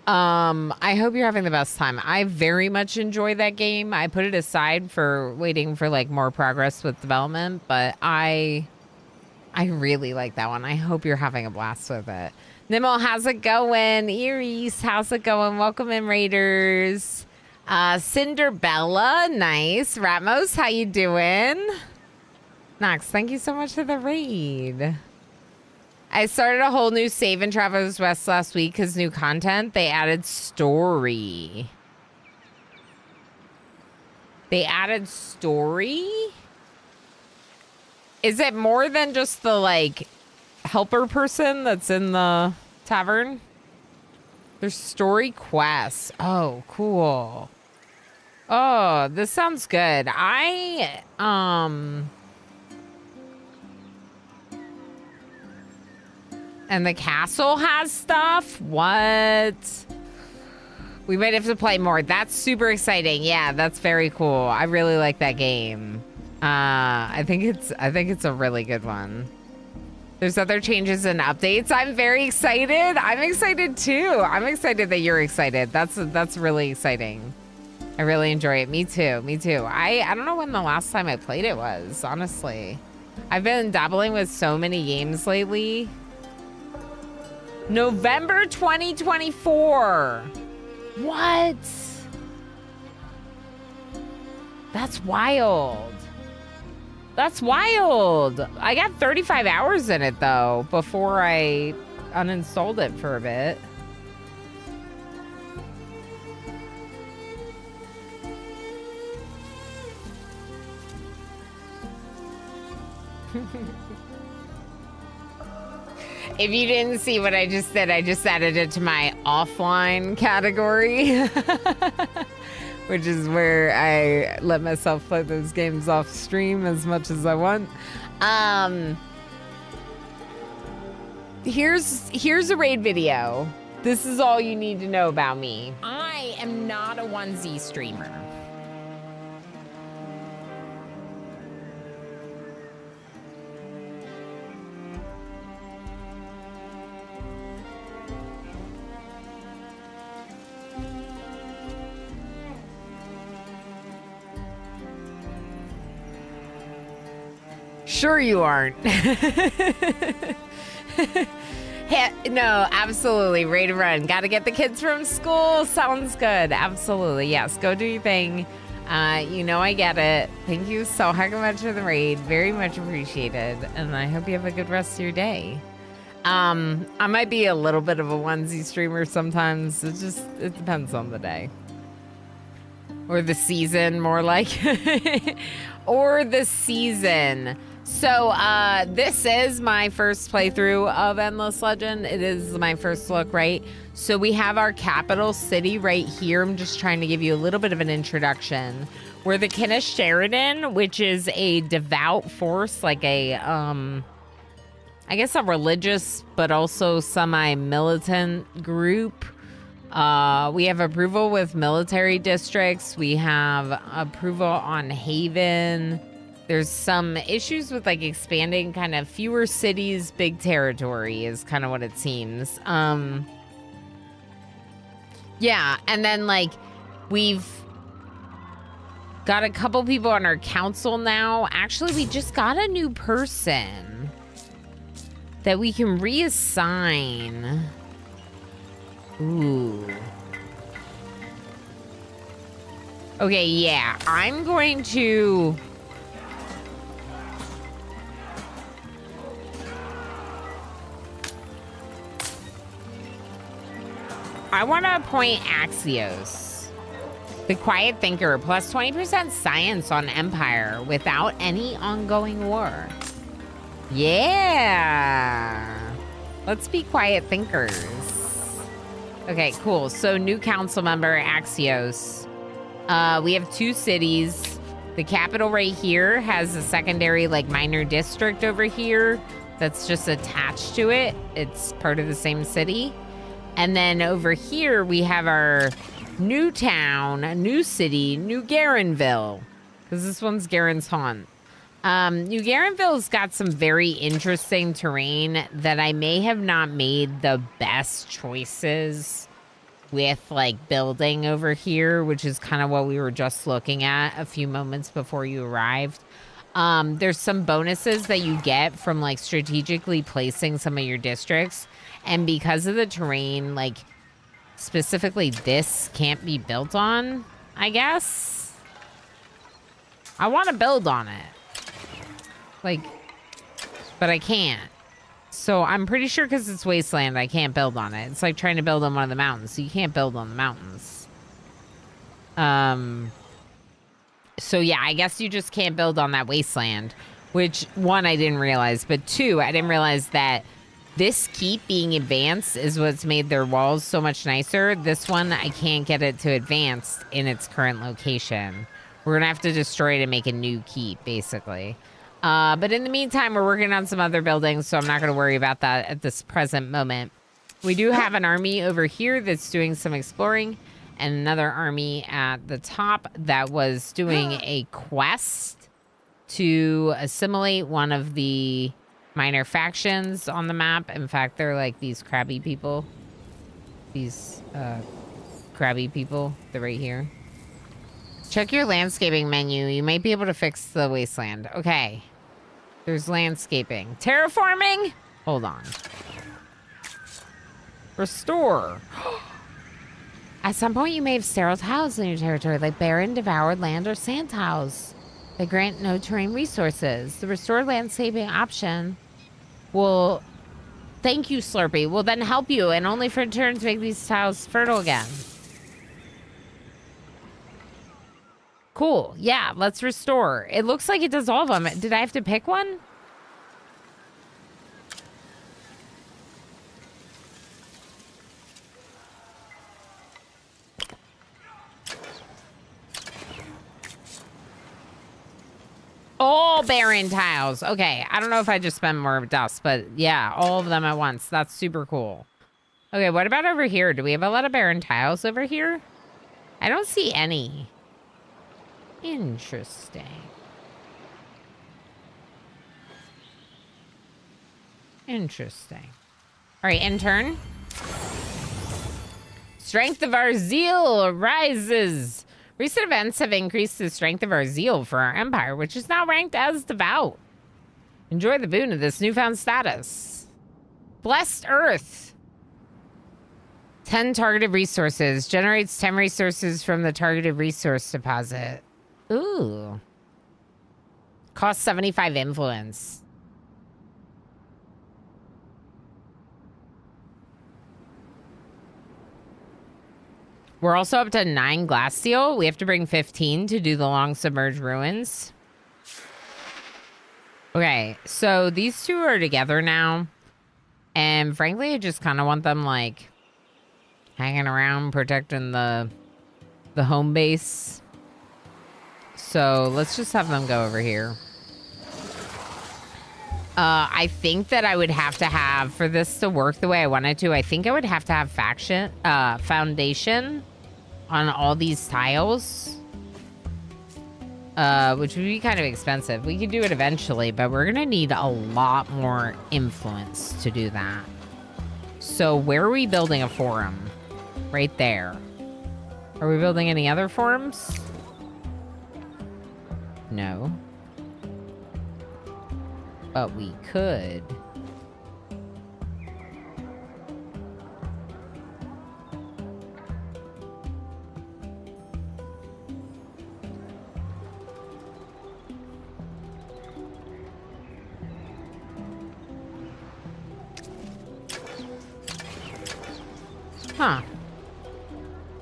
I hope you're having the best time. I very much enjoy that game. I put it aside for waiting for like more progress with development, but I really like that one. I hope you're having a blast with it. Nimmo, how's it going? Iris, how's it going? Welcome in, Raiders. Cinderbella, nice. Ratmos, how you doing? Nox, thank you so much for the raid. I started a whole new save in Traveler's Rest last week because new content. They added story. Is it more than just the, like, helper person that's in the tavern? There's story quests. Oh, cool. Oh, this sounds good. And the castle has stuff? What? We might have to play more. That's super exciting. Yeah, that's very cool. I really like that game. I think it's a really good one. There's other changes and updates. I'm very excited. I'm excited too. I'm excited that you're excited. That's really exciting. I really enjoy it. Me too. I don't know when the last time I played it was, honestly. I've been dabbling with so many games lately. November 2024. What? That's wild. That's wild. I got 35 hours in it, though, before I uninstalled it for a bit. If you didn't see what I just did, I just added it to my offline category, which is where I let myself play those games off stream as much as I want. Here's a raid video. This is all you need to know about me. I am not a 1Z streamer. Sure you aren't. No, absolutely. Raid and run. Got to get the kids from school. Sounds good. Absolutely. Yes, go do your thing. You know I get it. Thank you so heck much for the raid. Very much appreciated. And I hope you have a good rest of your day. I might be a little bit of a 1Z streamer sometimes. It depends on the day. Or the season, more like. Or the season. So, this is my first playthrough of Endless Legend. It is my first look, right? So we have our capital city right here. I'm just trying to give you a little bit of an introduction. We're the Knish Sheridan, which is a devout force, like a, I guess a religious, but also semi-militant group. We have approval with military districts. We have approval on Haven. There's some issues with like expanding kind of fewer cities, big territory is kind of what it seems. Yeah, and then like we've got a couple people on our council now. Actually, we just got a new person that we can reassign. Ooh. Okay, yeah, I'm going to... I want to appoint Axios, the quiet thinker, plus 20% science on Empire without any ongoing war. Yeah. Let's be quiet thinkers. Okay, cool. So new council member, Axios. We have 2 cities. The capital right here has a secondary like minor district over here that's just attached to it. It's part of the same city. And then over here, we have our new town, a new city, New Garenville. Because this one's Garen's Haunt. New Garenville's got some very interesting terrain that I may have not made the best choices with, like, building over here, which is kind of what we were just looking at a few moments before you arrived. There's some bonuses that you get from, like, strategically placing some of your districts. And because of the terrain, like, specifically this can't be built on, I guess. I want to build on it. Like, but I can't. So I'm pretty sure because it's wasteland, I can't build on it. It's like trying to build on one of the mountains. So you can't build on the mountains. So yeah, I guess you just can't build on that wasteland. Which, 1, I didn't realize. But 2, I didn't realize that this keep being advanced is what's made their walls so much nicer. This one, I can't get it to advance in its current location. We're going to have to destroy it and make a new keep, basically. But in the meantime, we're working on some other buildings, so I'm not going to worry about that at this present moment. We do have an army over here that's doing some exploring, and another army at the top that was doing a quest to assimilate one of the minor factions on the map. In fact, they're like these crabby people. These crabby people. They're right here. Check your landscaping menu. You might be able to fix the wasteland. Okay. There's landscaping. Terraforming? Hold on. Restore. At some point, you may have sterile tiles in your territory, like barren, devoured land, or sand tiles. They grant no terrain resources. The restored landscaping option will... Thank you, Slurpee. Will then help you, and only for turn to make these tiles fertile again. Cool. Yeah, let's restore. It looks like it does all of them. Did I have to pick one? All barren tiles. Okay, I don't know if I just spent more dust, but yeah, all of them at once. That's super cool. Okay, what about over here? Do we have a lot of barren tiles over here? I don't see any. Interesting. Interesting. All right, intern. Strength of our zeal rises. Recent events have increased the strength of our zeal for our empire, which is now ranked as devout. Enjoy the boon of this newfound status. Blessed Earth. 10 targeted resources. Generates 10 resources from the targeted resource deposit. Ooh. Costs 75 influence. We're also up to 9 glass steel. We have to bring 15 to do the long submerged ruins. Okay, so these two are together now. And frankly, I just kind of want them like hanging around, protecting the home base. So let's just have them go over here. I think that I would have to have, for this to work the way I wanted to, I think I would have to have foundation on all these tiles. Which would be kind of expensive. We could do it eventually, but we're gonna need a lot more influence to do that. So where are we building a forum? Right there. Are we building any other forums? No. But we could. Huh.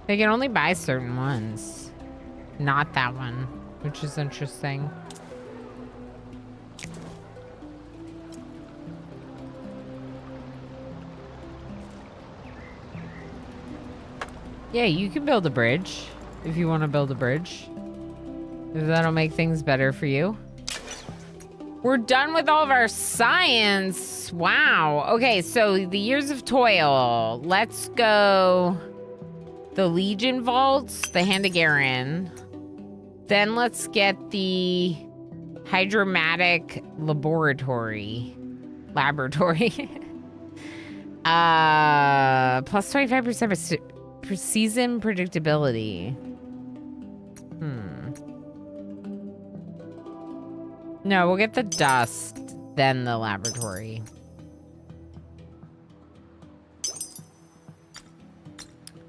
They can only buy certain ones. Not that one, which is interesting. Yeah, you can build a bridge if you want to build a bridge. If that'll make things better for you. We're done with all of our science. Wow. Okay, so the years of toil. Let's go the Legion Vaults, the Hand of Garen. Then let's get the Hydromatic Laboratory. Plus 25% for season predictability. No, we'll get the dust, then the laboratory.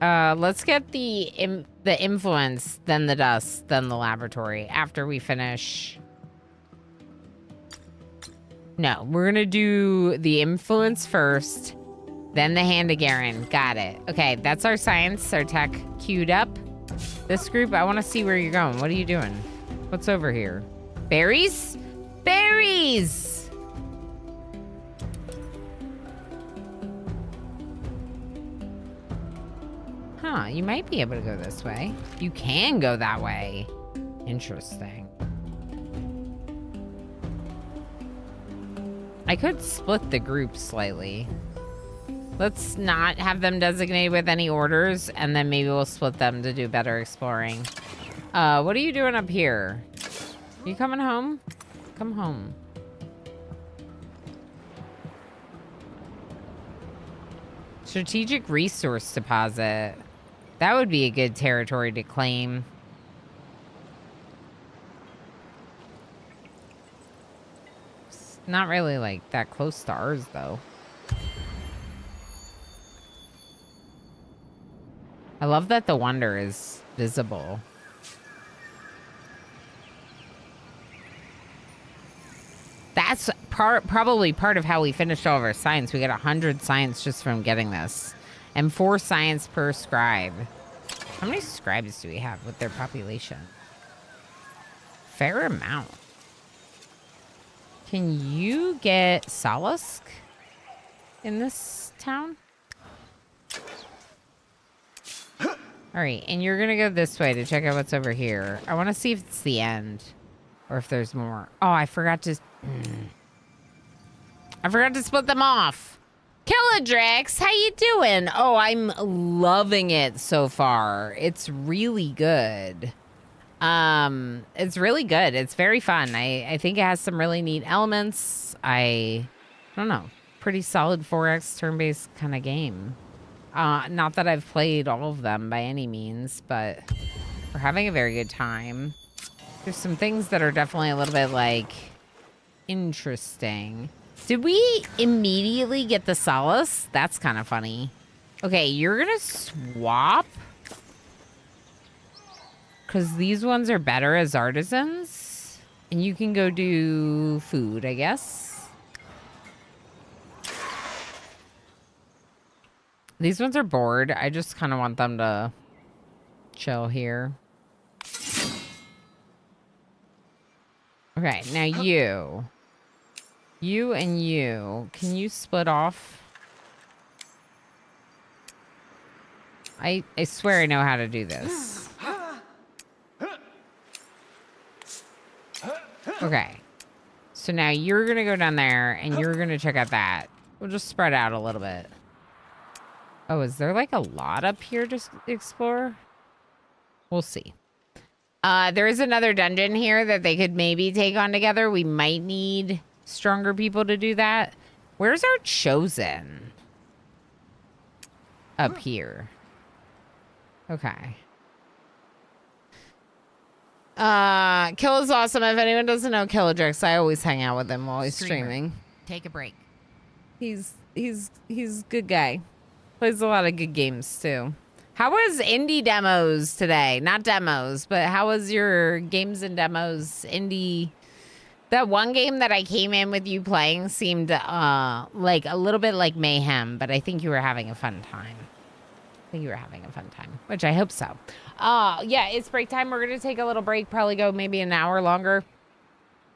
Let's get the influence, then the dust, then the laboratory after we finish. No, we're gonna do the influence first, then the Hand of Garen. Got it. Okay, that's our science, our tech queued up. This group, I want to see where you're going. What are you doing? What's over here? Berries? Berries! Huh, you might be able to go this way. You can go that way. Interesting. I could split the group slightly. Let's not have them designated with any orders, and then maybe we'll split them to do better exploring. What are you doing up here? You coming home? Come home. Strategic resource deposit. That would be a good territory to claim. It's not really like that close to ours though. I love that the wonder is visible. That's probably part of how we finished all of our science. We got 100 science just from getting this. And 4 science per scribe. How many scribes do we have with their population? Fair amount. Can you get Salisk in this town? All right, and you're gonna go this way to check out what's over here. I want to see if it's the end. Or if there's more. Oh, I forgot to split them off. Killadrex, how you doing? Oh, I'm loving it so far. It's really good. It's really good. It's very fun. I think it has some really neat elements. I don't know. Pretty solid 4X turn-based kind of game. Not that I've played all of them by any means, but we're having a very good time. There's some things that are definitely a little bit, like, interesting. Did we immediately get the Solace? That's kind of funny. Okay, you're gonna swap. Because these ones are better as artisans. And you can go do food, I guess. These ones are bored. I just kind of want them to chill here. Okay, now you. You and you. Can you split off? I swear I know how to do this. Okay. So now you're going to go down there and you're going to check out that. We'll just spread out a little bit. Oh, is there like a lot up here to explore? We'll see. There is another dungeon here that they could maybe take on together. We might need stronger people to do that. Where's our chosen? Up here. Okay. Kill is awesome. If anyone doesn't know Killadrex, I always hang out with him while he's streaming. Take a break. He's good guy. Plays a lot of good games too. How was indie demos today? Not demos, but how was your games and demos? Indie. That one game that I came in with you playing seemed like a little bit like mayhem, but I think you were having a fun time. Which I hope so. Yeah, it's break time. We're gonna take a little break, probably go maybe an hour longer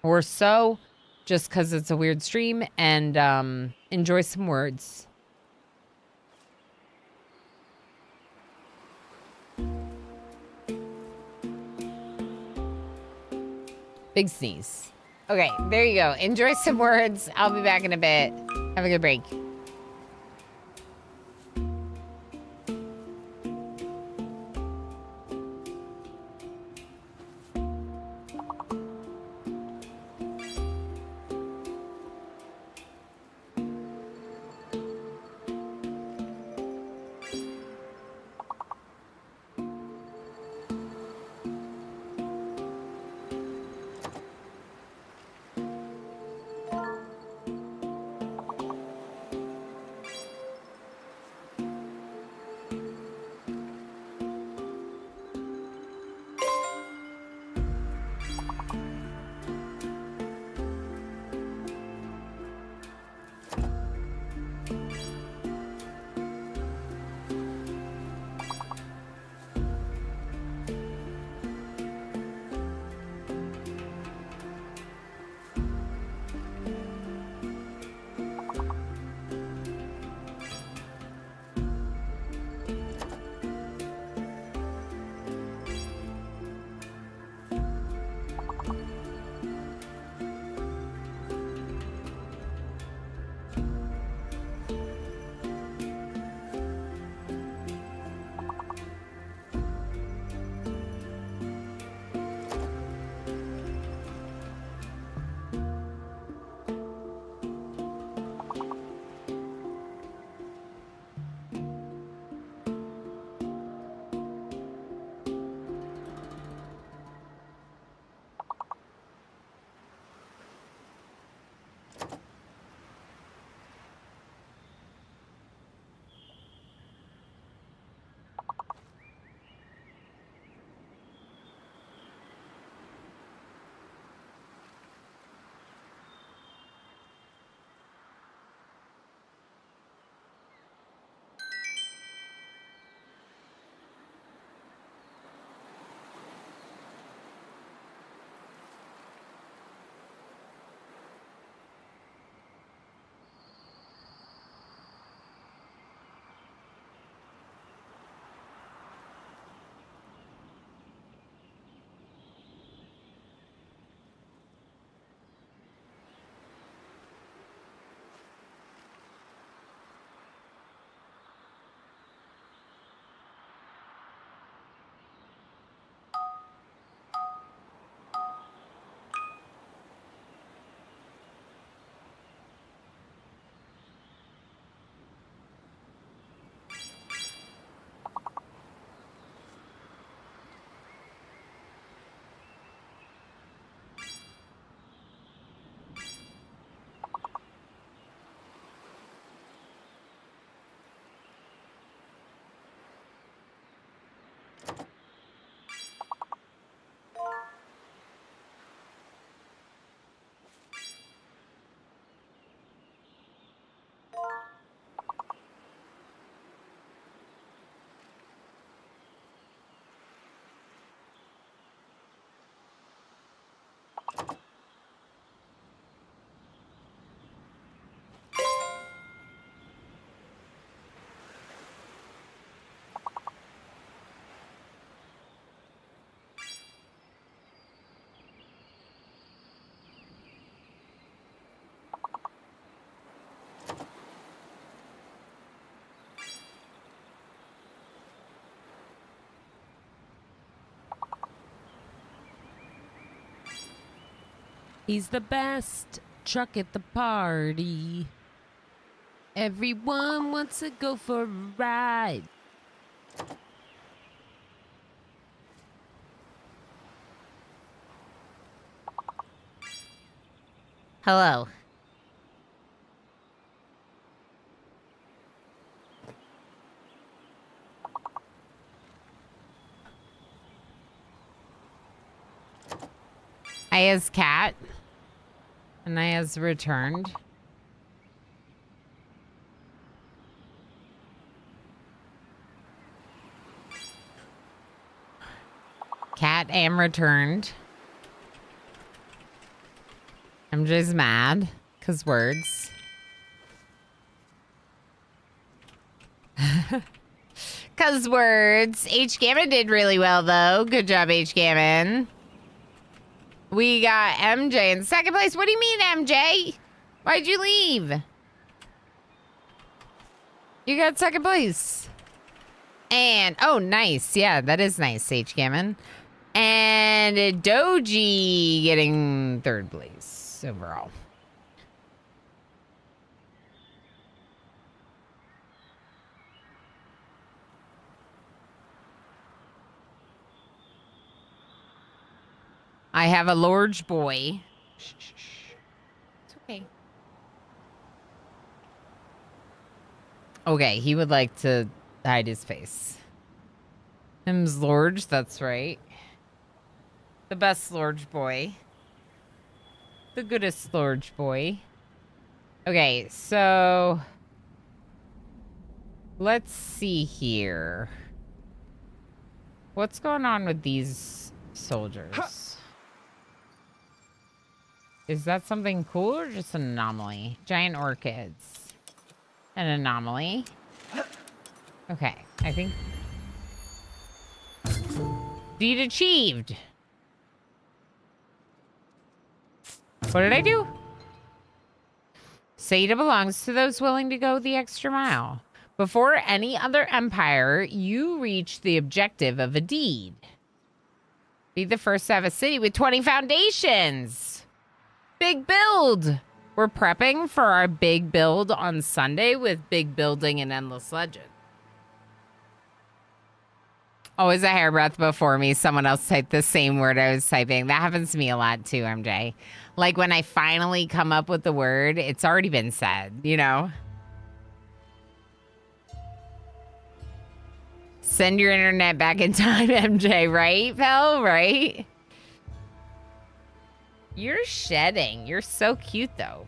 or so, just because it's a weird stream, and enjoy some words. Big sneeze. Okay, there you go. Enjoy some words. I'll be back in a bit. Have a good break. He's the best truck at the party. Everyone wants to go for a ride. Hello. Aya's cat. And Aya's returned. Cat am returned. MJ's mad. 'Cause words. 'Cause words. H. Gammon did really well, though. Good job, H. Gammon. We got MJ in second place. What do you mean, MJ? Why'd you leave? You got second place. And, oh, nice. Yeah, that is nice, H. Gammon. And Doji getting third place overall. I have a large boy. Shh, shh, shh. It's okay. Okay, he would like to hide his face. Him's Lorge, that's right. The best Lorge boy. The goodest Lorge boy. Okay, so... let's see here. What's going on with these soldiers? Is that something cool or just an anomaly? Giant orchids. An anomaly. Okay, I think... deed achieved. What did I do? Seda belongs to those willing to go the extra mile. Before any other empire, you reach the objective of a deed. Be the first to have a city with 20 foundations. Big build. We're prepping for our big build on Sunday with big building and endless legend. Always a hairbreadth before me. Someone else typed the same word I was typing. That happens to me a lot too, MJ. Like when I finally come up with the word, it's already been said, you know? Send your internet back in time, MJ, right, pal? Right? You're shedding. You're so cute, though.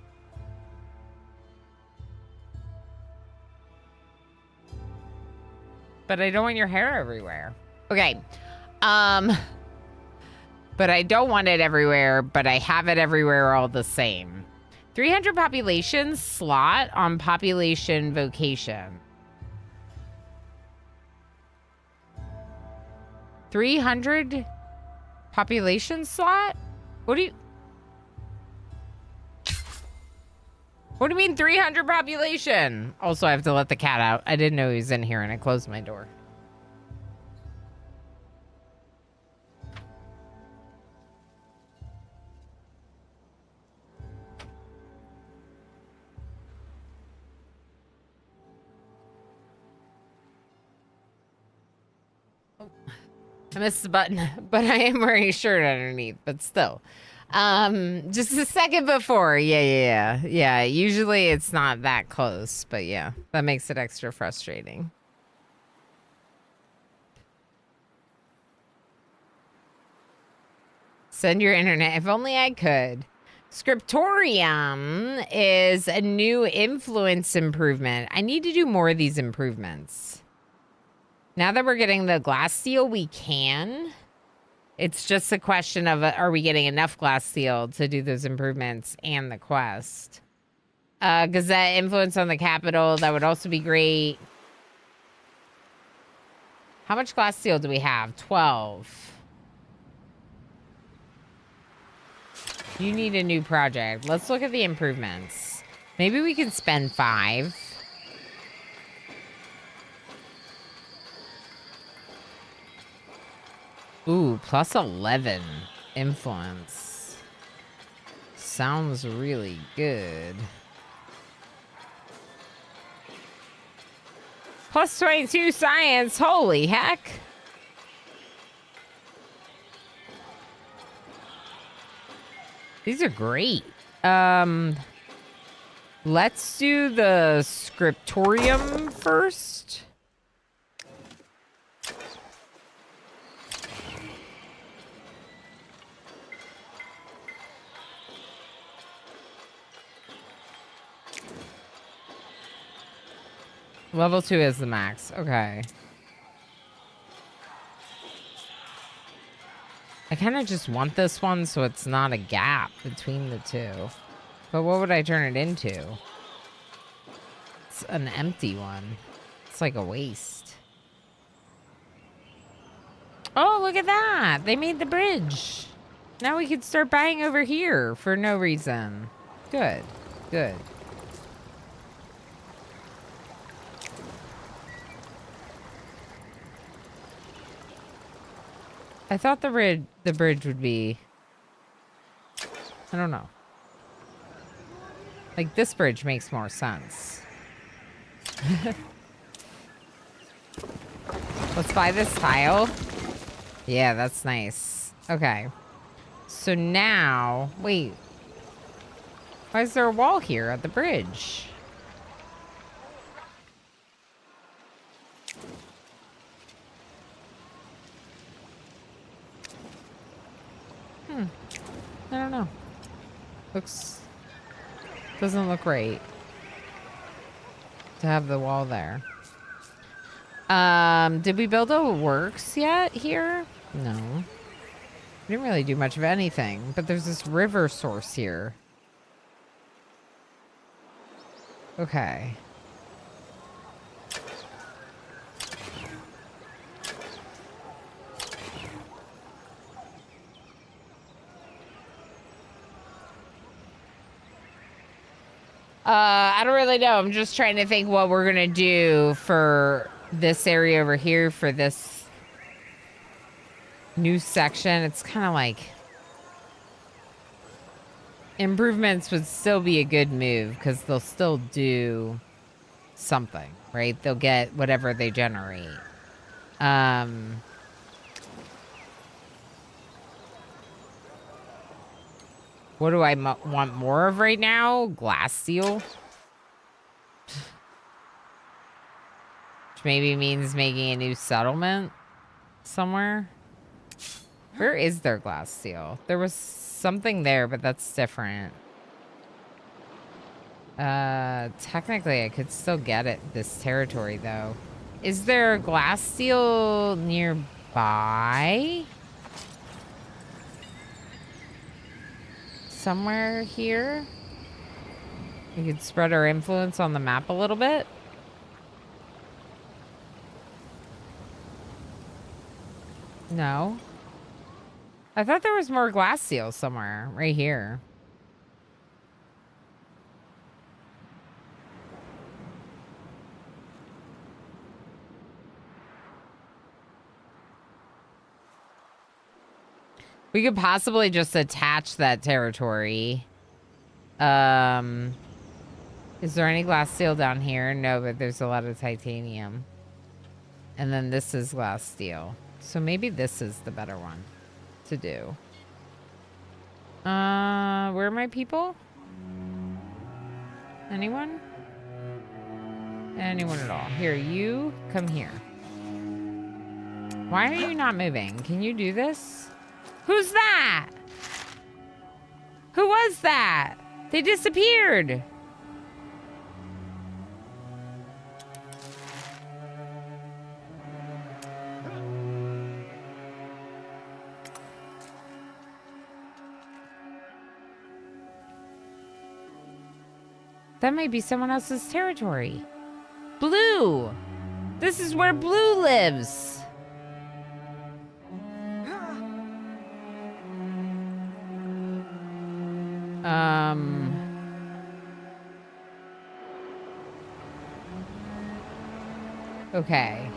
But I don't want your hair everywhere. Okay. But I don't want it everywhere, but I have it everywhere all the same. 300 population slot on population vocation. 300 population slot? What do you mean 300 population? Also, I have to let the cat out. I didn't know he was in here and I closed my door. I missed the button, but I am wearing a shirt underneath, but still. Just a second before. Yeah. Usually it's not that close, but yeah, that makes it extra frustrating. Send your internet. If only I could. Scriptorium is a new influence improvement. I need to do more of these improvements. Now that we're getting the glass seal, we can. It's just a question of, are we getting enough glass seal to do those improvements and the quest? Gazette influence on the capital. That would also be great. How much glass seal do we have? 12. You need a new project. Let's look at the improvements. Maybe we can spend 5. Ooh, plus 11 influence. sounds really good. Plus 22 science, holy heck. These are great. Let's do the scriptorium first. Level 2 is the max. Okay. I kind of just want this one so it's not a gap between the two. But what would I turn it into? It's an empty one. It's like a waste. Oh, look at that. They made the bridge. Now we could start buying over here for no reason. Good. Good. I thought the bridge would be... I don't know. Like, this bridge makes more sense. Let's buy this tile. Yeah, that's nice. Okay. So now... Wait. Why is there a wall here at the bridge? I don't know. Doesn't look right to have the wall there. Did we build a works yet here? No. We didn't really do much of anything, but there's this river source here. Okay. I don't really know. I'm just trying to think what we're gonna do for this area over here for this new section. It's kind of like improvements would still be a good move because they'll still do something, right? They'll get whatever they generate. What do I want more of right now? Glass steel. Which maybe means making a new settlement somewhere. Where is their glass steel? There was something there, but that's different. Technically I could still get it this territory though. Is there glass steel nearby? Somewhere here? We could spread our influence on the map a little bit. No. I thought there was more glass steel somewhere. Right here. We could possibly just attach that territory. Is there any glass steel down here? No, but there's a lot of titanium. And then this is glass steel. So maybe this is the better one to do. Where are my people? Anyone? Anyone at all? Here, you come here. Why are you not moving? Can you do this? Who's that? Who was that? They disappeared. That might be someone else's territory. Blue. This is where Blue lives. Okay.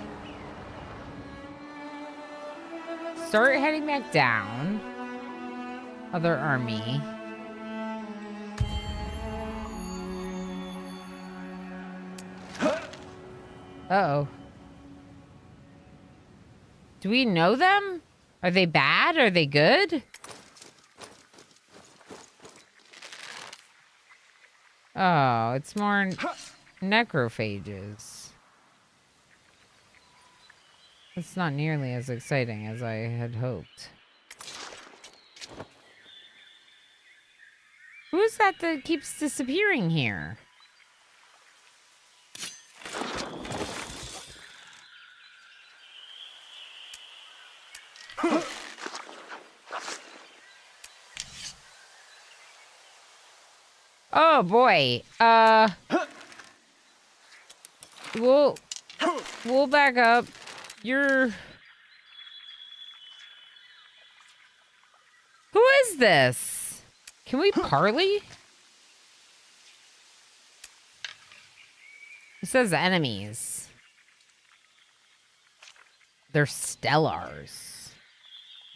Start heading back down. Other army. Uh-oh. Do we know them? Are they bad? Are they good? Oh, it's more necrophages. It's not nearly as exciting as I had hoped. Who is that keeps disappearing here? Oh boy. We'll back up. Who is this? Can we parley? It says enemies. They're Stellars.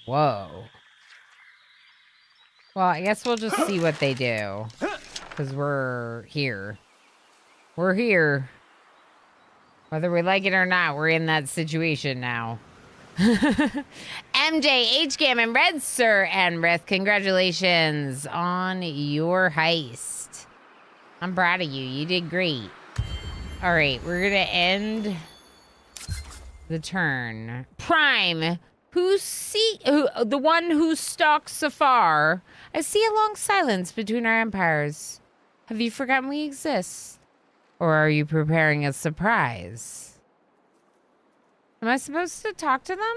Whoa. Well, I guess we'll just see what they do. Because we're here. We're here. Whether we like it or not, we're in that situation now. MJ, HCAM, and Red Sir Enrith, congratulations on your heist. I'm proud of you. You did great. All right, we're going to end the turn. Prime, the one who stalks afar. I see a long silence between our empires. Have you forgotten we exist? Or are you preparing a surprise? Am I supposed to talk to them?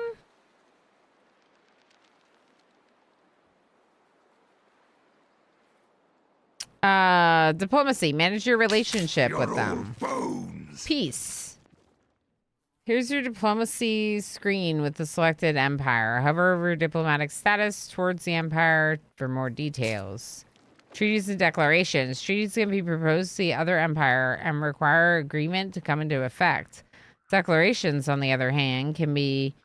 Diplomacy. Manage your relationship with them. Peace. Here's your diplomacy screen with the selected empire. Hover over your diplomatic status towards the empire for more details. Treaties and declarations. Treaties can be proposed to the other empire and require agreement to come into effect. Declarations, on the other hand, can be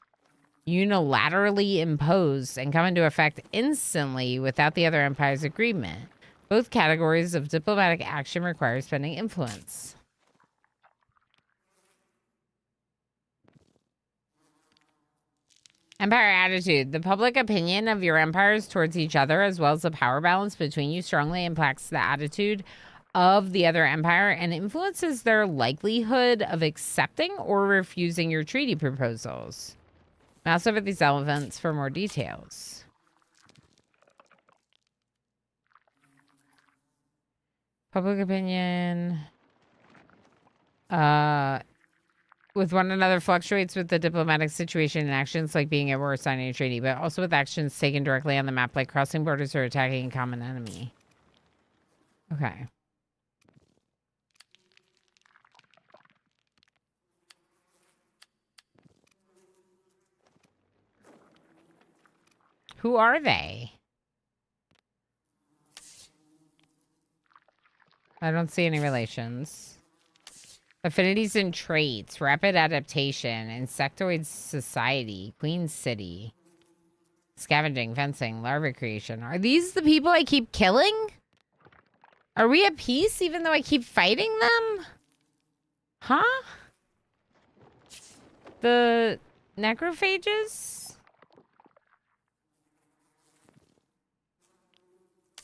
unilaterally imposed and come into effect instantly without the other empire's agreement. Both categories of diplomatic action require spending influence. Empire attitude. The public opinion of your empires towards each other, as well as the power balance between you, strongly impacts the attitude of the other empire and influences their likelihood of accepting or refusing your treaty proposals. Mouse over these elements for more details. Public opinion. With one another fluctuates with the diplomatic situation and actions like being at war or signing a treaty, but also with actions taken directly on the map like crossing borders or attacking a common enemy. Okay. Who are they? I don't see any relations. Affinities and traits, rapid adaptation, insectoid society, Queen City, scavenging, fencing, larva creation. Are these the people I keep killing? Are we at peace even though I keep fighting them? Huh? The necrophages?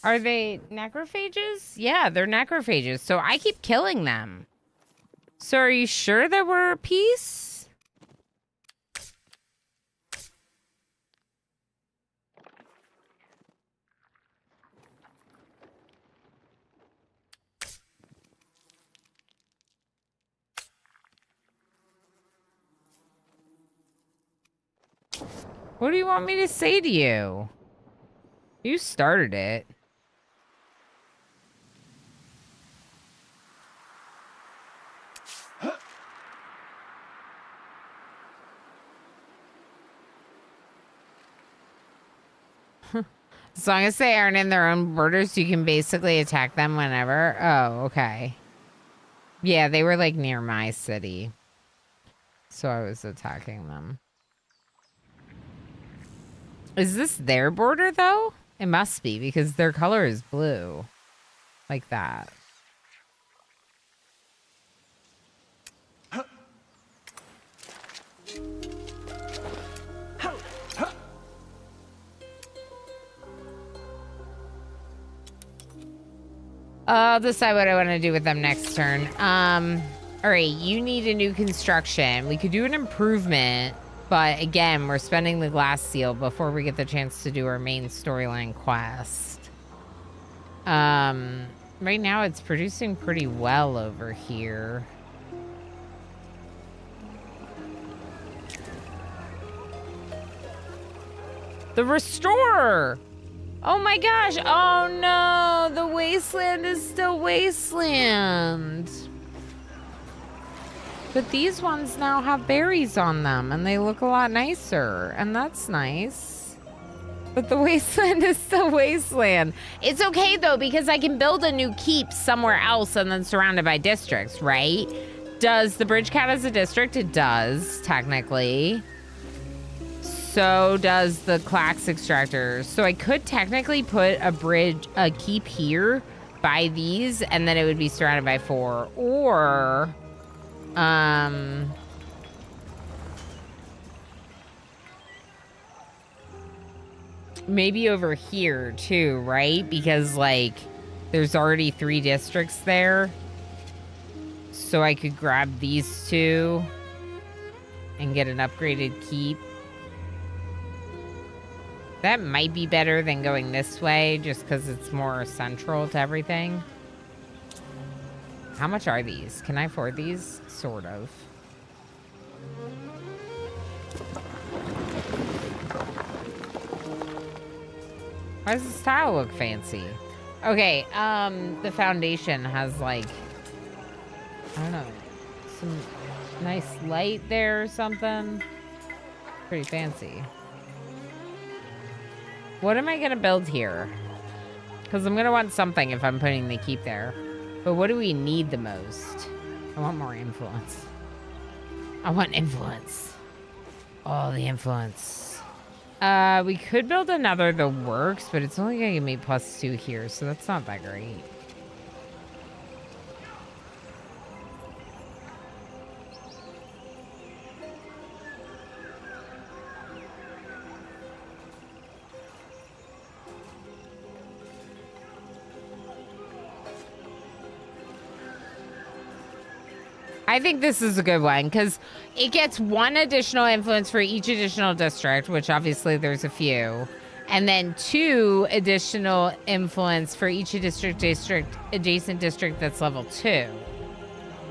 Are they necrophages? Yeah, they're necrophages. So I keep killing them. So are you sure that we're at peace? What do you want me to say to you? You started it. As long as they aren't in their own borders, you can basically attack them whenever. Oh, okay. Yeah, they were like near my city. So I was attacking them. Is this their border though? It must be because their color is blue. Like that. I'll decide what I want to do with them next turn. All right, you need a new construction. We could do an improvement, but again, we're spending the glass seal before we get the chance to do our main storyline quest. Right now it's producing pretty well over here. The Restorer! Oh my gosh! Oh no! The Wasteland is still Wasteland! But these ones now have berries on them, and they look a lot nicer, and that's nice. But the Wasteland is still Wasteland. It's okay, though, because I can build a new keep somewhere else and then surrounded by districts, right? Does the bridge count as a district? It does, technically. So does the Clax Extractor. So I could technically put a keep here by these, and then it would be surrounded by 4. Or, maybe over here too, right? Because like, there's already 3 districts there. So I could grab these 2 and get an upgraded keep. That might be better than going this way, just because it's more central to everything. How much are these? Can I afford these? Sort of. Why does this tile look fancy? Okay, the foundation has like, I don't know, some nice light there or something. Pretty fancy. What am I gonna build here? Because I'm gonna want something if I'm putting the keep there. But what do we need the most? I want more influence. I want influence. All the influence. We could build another The Works, but it's only gonna give me +2 here, so that's not that great. I think this is a good one because it gets 1 additional influence for each additional district, which obviously there's a few, and then 2 additional influence for each adjacent district that's level 2.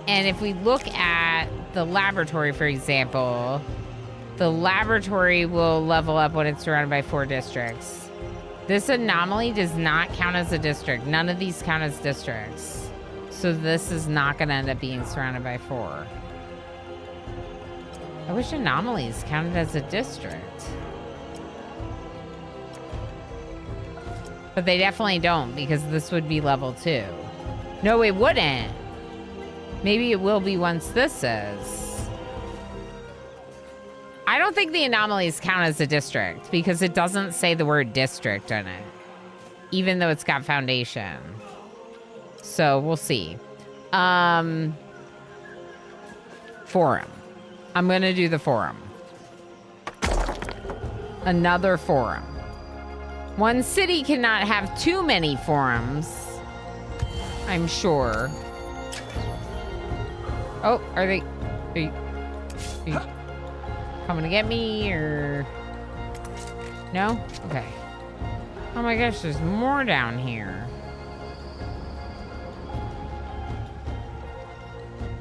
And if we look at the laboratory, for example, the laboratory will level up when it's surrounded by 4 districts. This anomaly does not count as a district. None of these count as districts. So this is not going to end up being surrounded by 4. I wish anomalies counted as a district. But they definitely don't, because this would be level 2. No, it wouldn't. Maybe it will be once this is. I don't think the anomalies count as a district, because it doesn't say the word district in it, even though it's got foundation. So we'll see. Forum. I'm going to do the forum. Another forum. One city cannot have too many forums, I'm sure. Oh, are you coming to get me, or? No? Okay. Oh my gosh, there's more down here.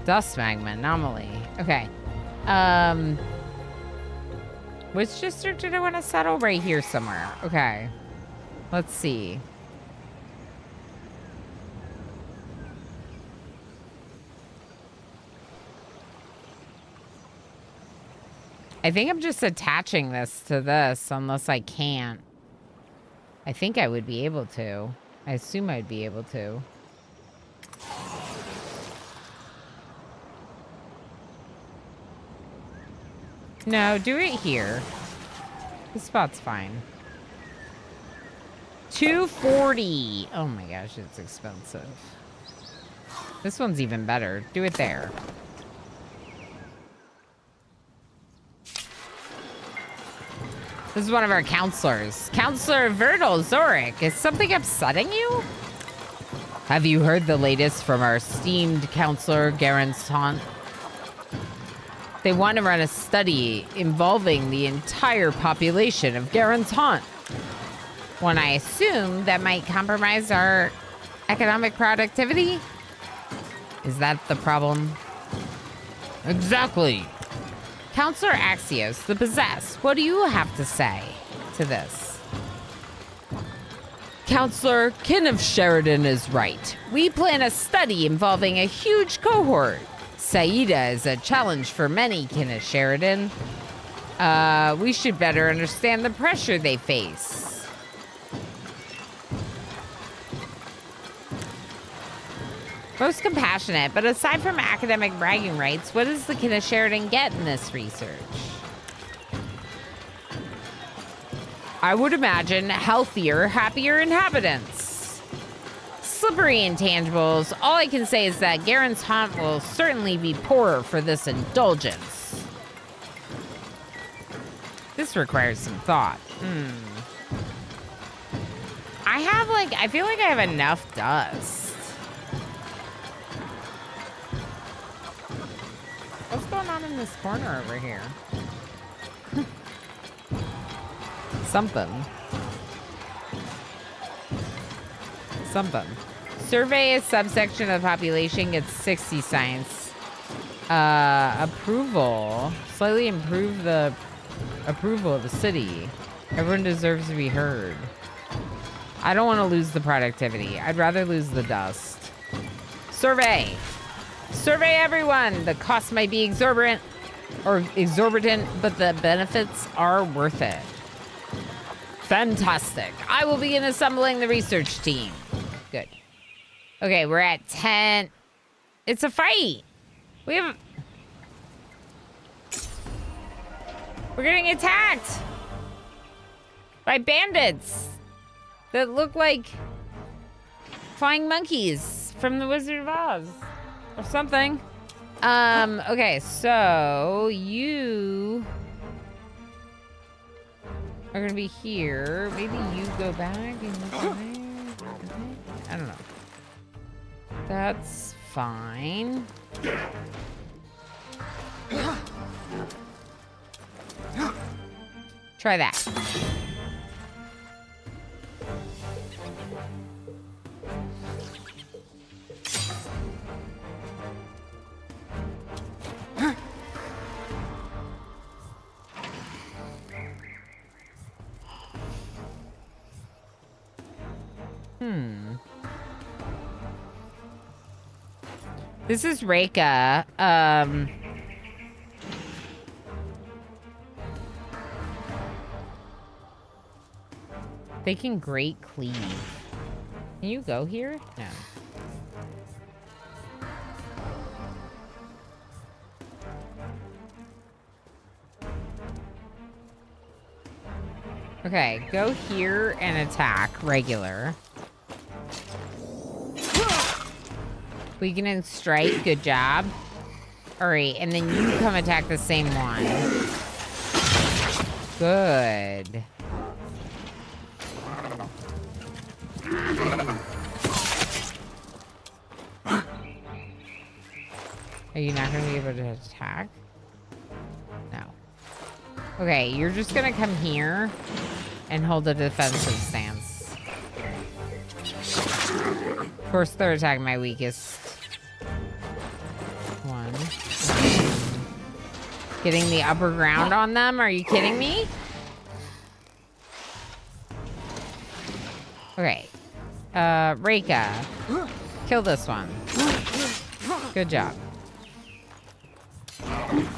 Dust magma anomaly. Okay. Which district did I want to settle? Right here somewhere. Okay. Let's see. I think I'm just attaching this to this unless I can't. I think I would be able to. I assume I'd be able to. No, do it here. This spot's fine. 240. Oh my gosh, it's expensive. This one's even better. Do it there. This is one of our counselors. Counselor Vertal Zorik. Is something upsetting you? Have you heard the latest from our esteemed counselor, Garance Taunt? They want to run a study involving the entire population of Garance Taunt. One I assume that might compromise our economic productivity? Is that the problem? Exactly. Counselor Axios, the Possessed, what do you have to say to this? Counselor Kin of Sheridan is right. We plan a study involving a huge cohort. Saida is a challenge for many Kin of Sheridan. We should better understand the pressure they face. Most compassionate, but aside from academic bragging rights, what does the Kin of Sheridan get in this research? I would imagine healthier, happier inhabitants. Slippery intangibles. All I can say is that Garance Taunt will certainly be poorer for this indulgence. This requires some thought. I feel like I have enough dust. What's going on in this corner over here? Something. Survey a subsection of the population gets 60 science. Approval. Slightly improve the approval of the city. Everyone deserves to be heard. I don't want to lose the productivity. I'd rather lose the dust. Survey. Survey everyone. The cost might be exorbitant, but the benefits are worth it. Fantastic. I will begin assembling the research team. Good. Okay, we're at 10. It's a fight. We're getting attacked by bandits that look like flying monkeys from the Wizard of Oz or something. Okay, so you are gonna be here. Maybe you go back and look in there. I don't know. That's fine. Try that. This is Reika. They can great cleave. Can you go here? No. Okay, go here and attack regular. Weaken and strike, good job. Alright, and then you come attack the same one. Good. Are you not gonna be able to attack? No. Okay, you're just gonna come here and hold a defensive stance. Of course, third attack, my weakest one. Getting the upper ground on them? Are you kidding me? Okay. Reika. Kill this one. Good job.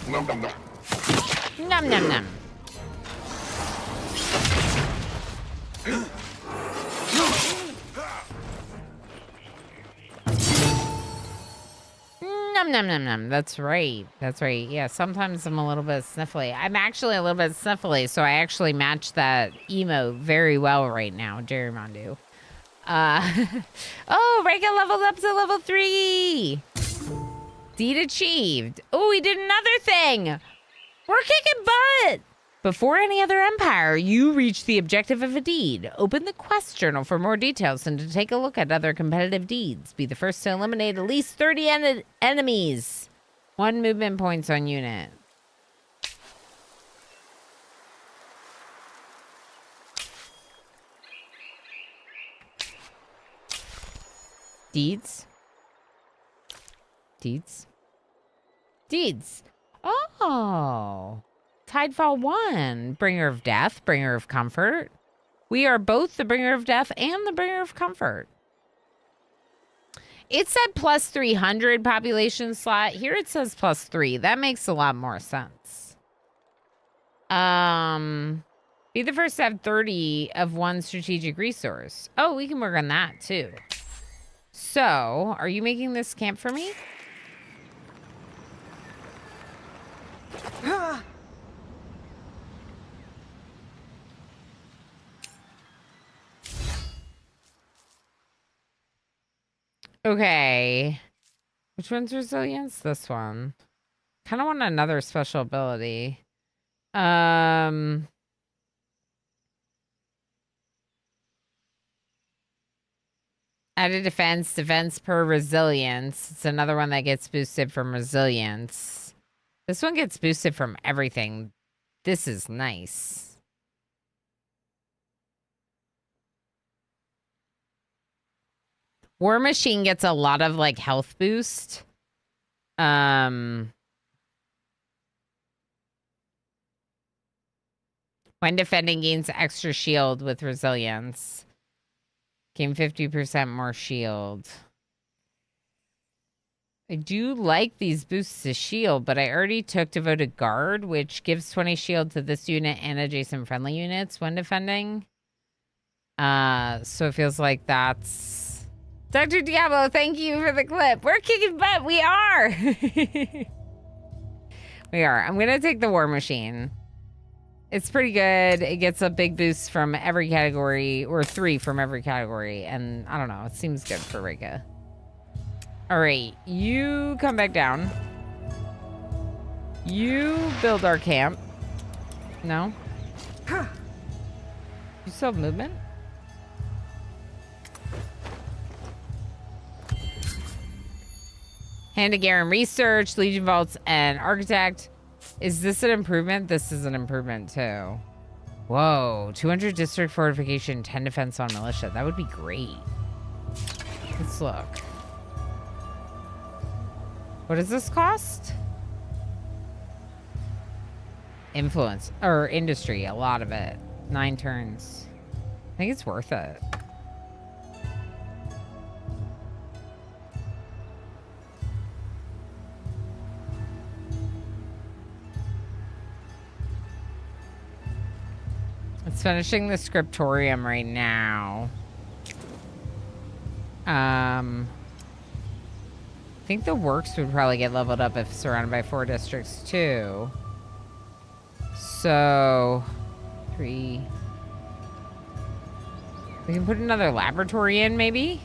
Nom nom nom. Nom nom nom nom. That's right. That's right. Yeah, sometimes I'm a little bit sniffly. I'm actually a little bit sniffly, so I actually match that emote very well right now, Jerry Mondu. Oh, Reika leveled up to level 3. Deed achieved. Oh, we did another thing. We're kicking butt. Before any other empire, you reach the objective of a deed. Open the quest journal for more details and to take a look at other competitive deeds. Be the first to eliminate at least 30 enemies. 1 movement points on unit. Deeds. Deeds. Deeds. Oh. Tidefall 1. Bringer of death, bringer of comfort. We are both the bringer of death and the bringer of comfort. It said plus 300 population slot. Here it says plus 3. That makes a lot more sense. Be the first to have 30 of one strategic resource. Oh, we can work on that too. So, are you making this camp for me? Okay. Which one's resilience? This one. Kind of want another special ability. Added defense per resilience. It's another one that gets boosted from resilience. This one gets boosted from everything. This is nice. War Machine gets a lot of like health boost. When defending, gains extra shield with resilience. Gain 50% more shield. I do like these boosts to shield, but I already took Devoted Guard, which gives 20 shield to this unit and adjacent friendly units when defending. So it feels like that's... Dr. Diablo, thank you for the clip. We're kicking butt. We are. We are. I'm going to take the War Machine. It's pretty good. It gets a big boost from every category, or 3 from every category. And I don't know. It seems good for Rika. All right. You come back down. You build our camp. No? You still have movement? Hand to Garen Research, Legion Vaults, and Architect. Is this an improvement? This is an improvement too. Whoa, 200 district fortification, 10 defense on militia. That would be great. Let's look. What does this cost? Influence, or industry, a lot of it. 9 turns. I think it's worth it. It's finishing the scriptorium right now. I think the works would probably get leveled up if surrounded by 4 districts too. So 3. We can put another laboratory in maybe?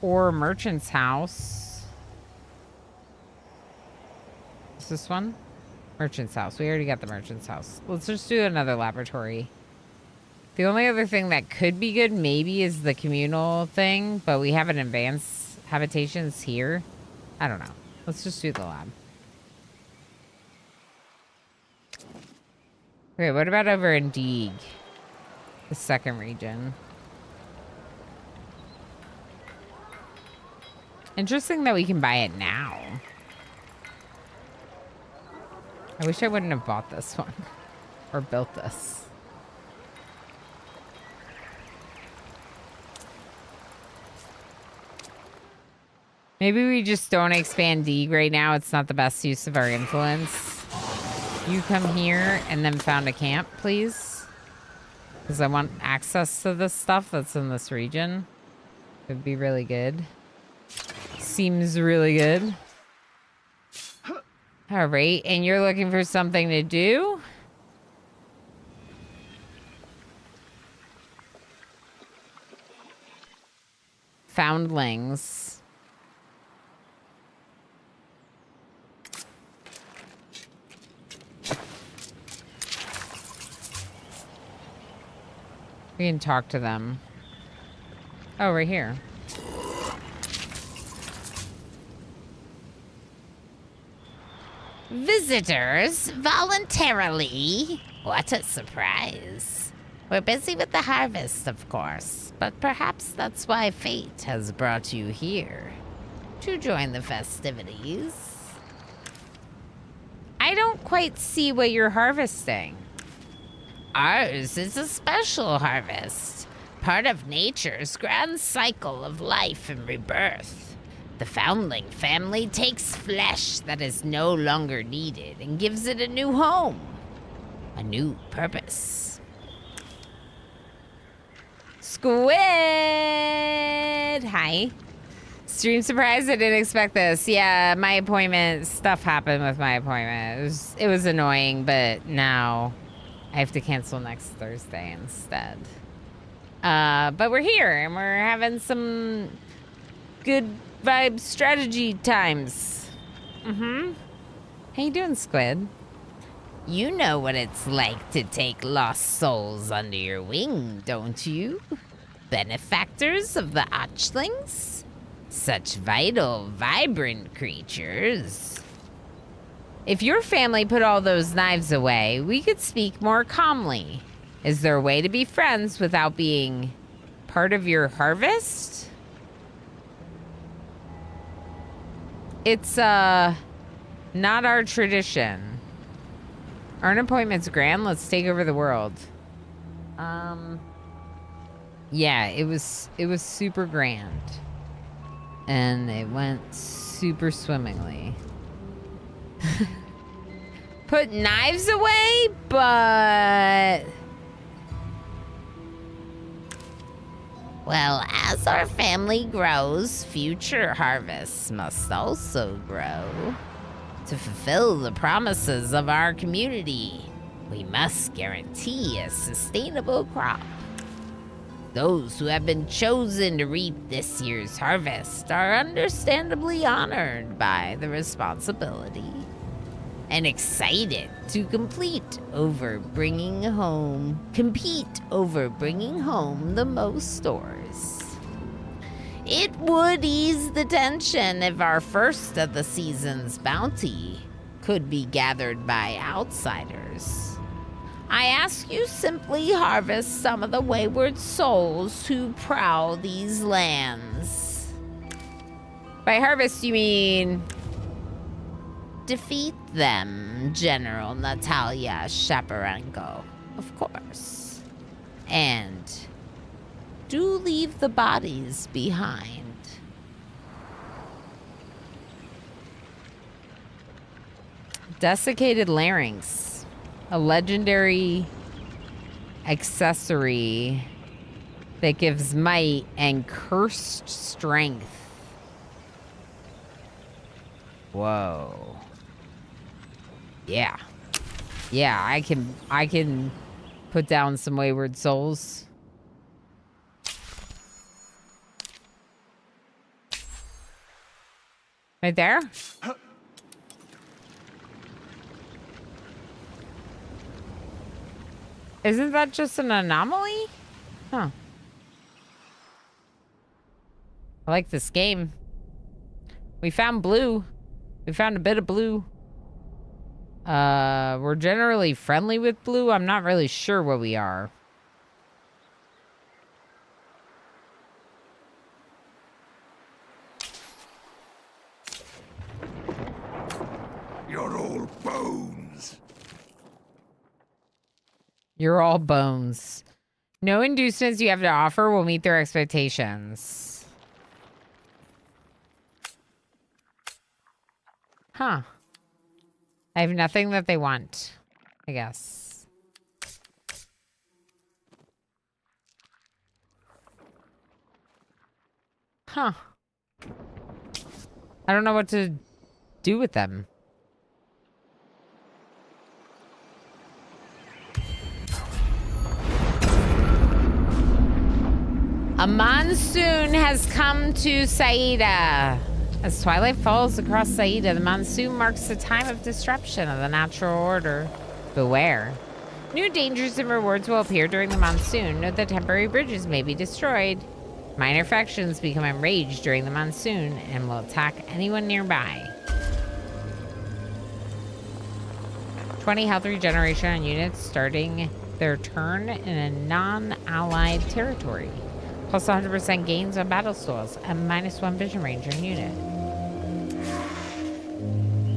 Or merchant's house. Is this one? Merchant's house. We already got the merchant's house. Let's just do another laboratory. The only other thing that could be good maybe is the communal thing, but we have an advanced habitations here. I don't know. Let's just do the lab. Okay, what about over in Deeg? The second region. Interesting that we can buy it now. I wish I wouldn't have bought this one or built this. Maybe we just don't expand Deeg right now. It's not the best use of our influence. You come here and then found a camp, please. Because I want access to this stuff that's in this region. It would be really good. Seems really good. All right, and you're looking for something to do? Foundlings. We can talk to them. Oh, right here. Visitors voluntarily. What a surprise. We're busy with the harvest, of course, but perhaps that's why fate has brought you here to join the festivities. I don't quite see what you're harvesting. Ours is a special harvest, part of nature's grand cycle of life and rebirth. The foundling family takes flesh that is no longer needed and gives it a new home, a new purpose. Squid! Hi. Stream surprise, I didn't expect this. Yeah, my appointment, stuff happened with my appointment. It was annoying, but now I have to cancel next Thursday instead. But we're here, and we're having some good vibe strategy times. Mm-hmm. How you doing, Squid? You know what it's like to take lost souls under your wing, don't you? Benefactors of the Archlings? Such vital, vibrant creatures. If your family put all those knives away, we could speak more calmly. Is there a way to be friends without being part of your harvest? It's, not our tradition. Earn appointments grand. Let's take over the world. Yeah, it was super grand. And it went super swimmingly. Put knives away, but... Well, as our family grows, future harvests must also grow. To fulfill the promises of our community, we must guarantee a sustainable crop. Those who have been chosen to reap this year's harvest are understandably honored by the responsibility and excited to compete over bringing home the most stores. It would ease the tension if our first of the season's bounty could be gathered by outsiders. I ask you simply harvest some of the wayward souls who prowl these lands. By harvest, you mean... Defeat them, General Natalia Shaparenko, of course. And do leave the bodies behind. Desiccated larynx. A legendary accessory that gives might and cursed strength. Whoa. Yeah. Yeah, I can put down some wayward souls. Right there? Isn't that just an anomaly? Huh. I like this game. We found blue. We found a bit of blue. We're generally friendly with blue. I'm not really sure what we are. You're all bones. You're all bones. No inducements you have to offer will meet their expectations. Huh. I have nothing that they want, I guess. Huh. I don't know what to do with them. A monsoon has come to Saida. As twilight falls across Saida, the monsoon marks the time of disruption of the natural order. Beware. New dangers and rewards will appear during the monsoon. Note that temporary bridges may be destroyed. Minor factions become enraged during the monsoon and will attack anyone nearby. 20 health regeneration on units starting their turn in a non-allied territory. Plus 100% gains on battle stalls and -1 vision range on unit.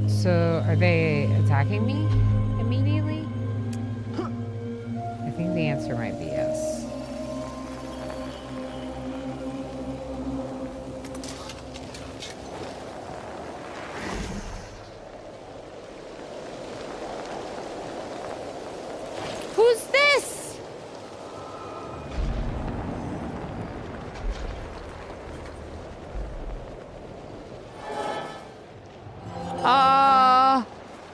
So, are they attacking me immediately? I think the answer might be yes. Who's this?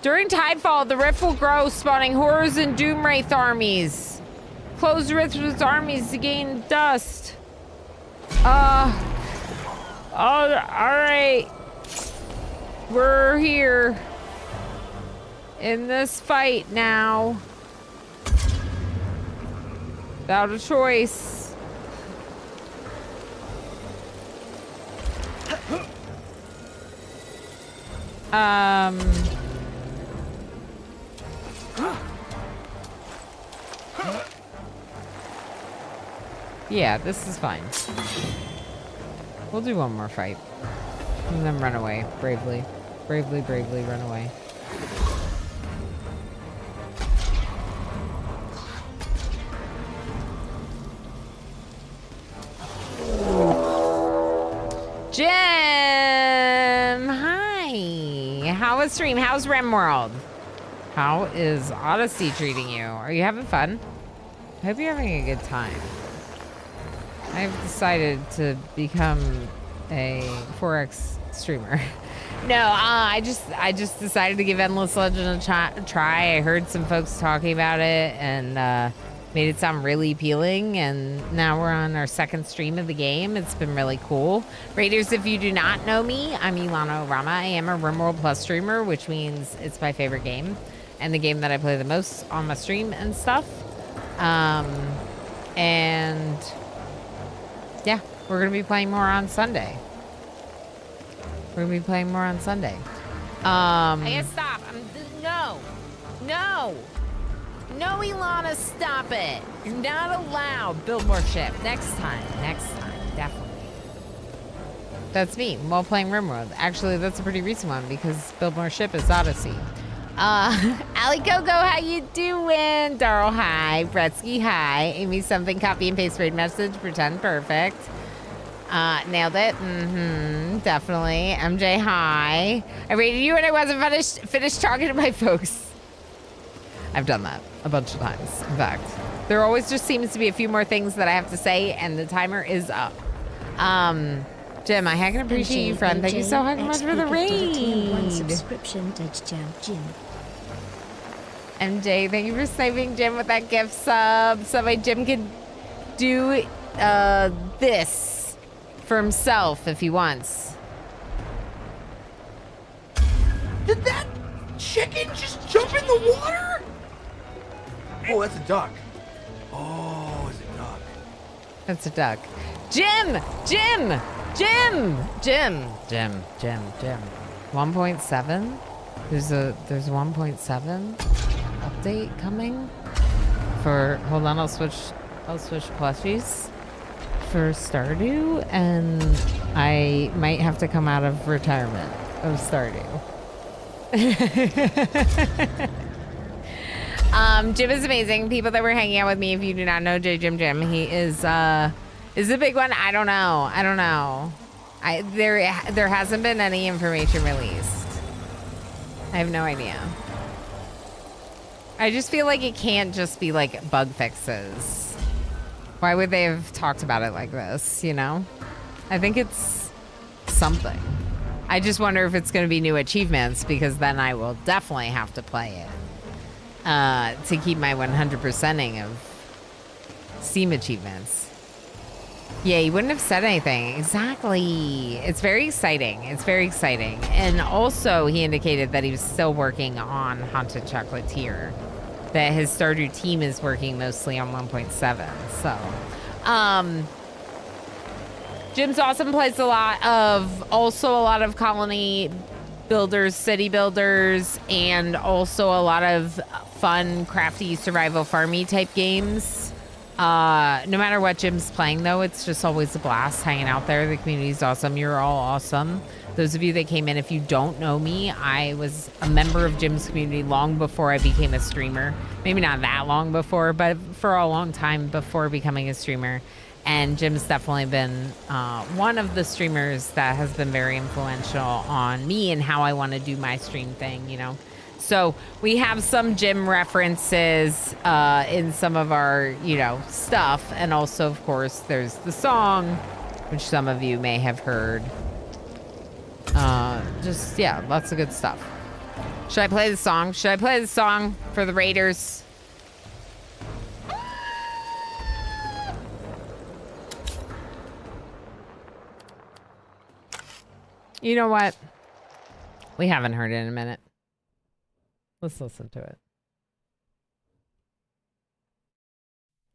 During Tidefall, the Rift will grow, spawning Horrors and Doomwraith armies. Close Rift with armies to gain dust. Alright. We're here. In this fight now. Without a choice. Yeah, this is fine. We'll do one more fight. And then run away. Bravely. Bravely, bravely run away. Jim! Hi! How was stream? How's RemWorld? How is Odyssey treating you? Are you having fun? I hope you're having a good time. I've decided to become a 4X streamer. No, I just decided to give Endless Legend a try. I heard some folks talking about it and made it sound really appealing. And now we're on our second stream of the game. It's been really cool. Raiders, if you do not know me, I'm Ilana Rama. I am a RimWorld Plus streamer, which means it's my favorite game and the game that I play the most on my stream and stuff. And yeah, we're going to be playing more on Sunday. We're going to be playing more on Sunday. I gotta stop. No. No. No, Ilana, stop it. You're not allowed. Build more ship. Next time. Next time. Definitely. That's me while playing RimWorld. Actually, that's a pretty recent one because Build More Ship is Odyssey. Ali Coco, how you doing? Darl, hi. Bretsky, hi. Amy, something, copy and paste raid message, pretend perfect. Nailed it. Definitely. MJ, hi. I rated you and I wasn't finished talking to my folks. I've done that a bunch of times. In fact, there always just seems to be a few more things that I have to say, and the timer is up. Jim, I can appreciate you, friend. Thank you so much for the raid. One subscription to Jim. MJ, thank you for sniping Jim with that gift sub. So my Jim could do this for himself if he wants. Did that chicken just jump in the water? Oh, that's a duck. Oh, it's a duck. That's a duck. Jim! Jim! Jim! Jim! Jim. Jim. Jim. 1.7? There's a 1.7 update coming for, hold on, I'll switch plushies for Stardew, and I might have to come out of retirement of Stardew. Jim is amazing. People that were hanging out with me, if you do not know Jim, he is a big one. I don't know. There hasn't been any information released. I have no idea. I just feel like it can't just be like bug fixes. Why would they have talked about it like this, you know? I think it's something. I just wonder if it's going to be new achievements, because then I will definitely have to play it to keep my 100%ing of Steam achievements. Yeah, he wouldn't have said anything. Exactly. It's very exciting. And also, he indicated that he was still working on Haunted Chocolatier. that his Stardew team is working mostly on 1.7. So, Jim's awesome. Plays a lot of colony builders, city builders, and also a lot of fun, crafty, survival farmy type games. No matter what Jim's playing, though, it's just always a blast hanging out there. The community's awesome. You're all awesome. Those of you that came in, if you don't know me, I was a member of Jim's community long before I became a streamer. Maybe not that long before, but for a long time before becoming a streamer. And Jim's definitely been one of the streamers that has been very influential on me and how I want to do my stream thing, you know. So we have some Jim references in some of our, you know, stuff. And also, of course, there's the song, which some of you may have heard. Just, yeah, lots of good stuff. Should I play the song? Should I play the song for the Raiders? You know what? We haven't heard it in a minute. Let's listen to it.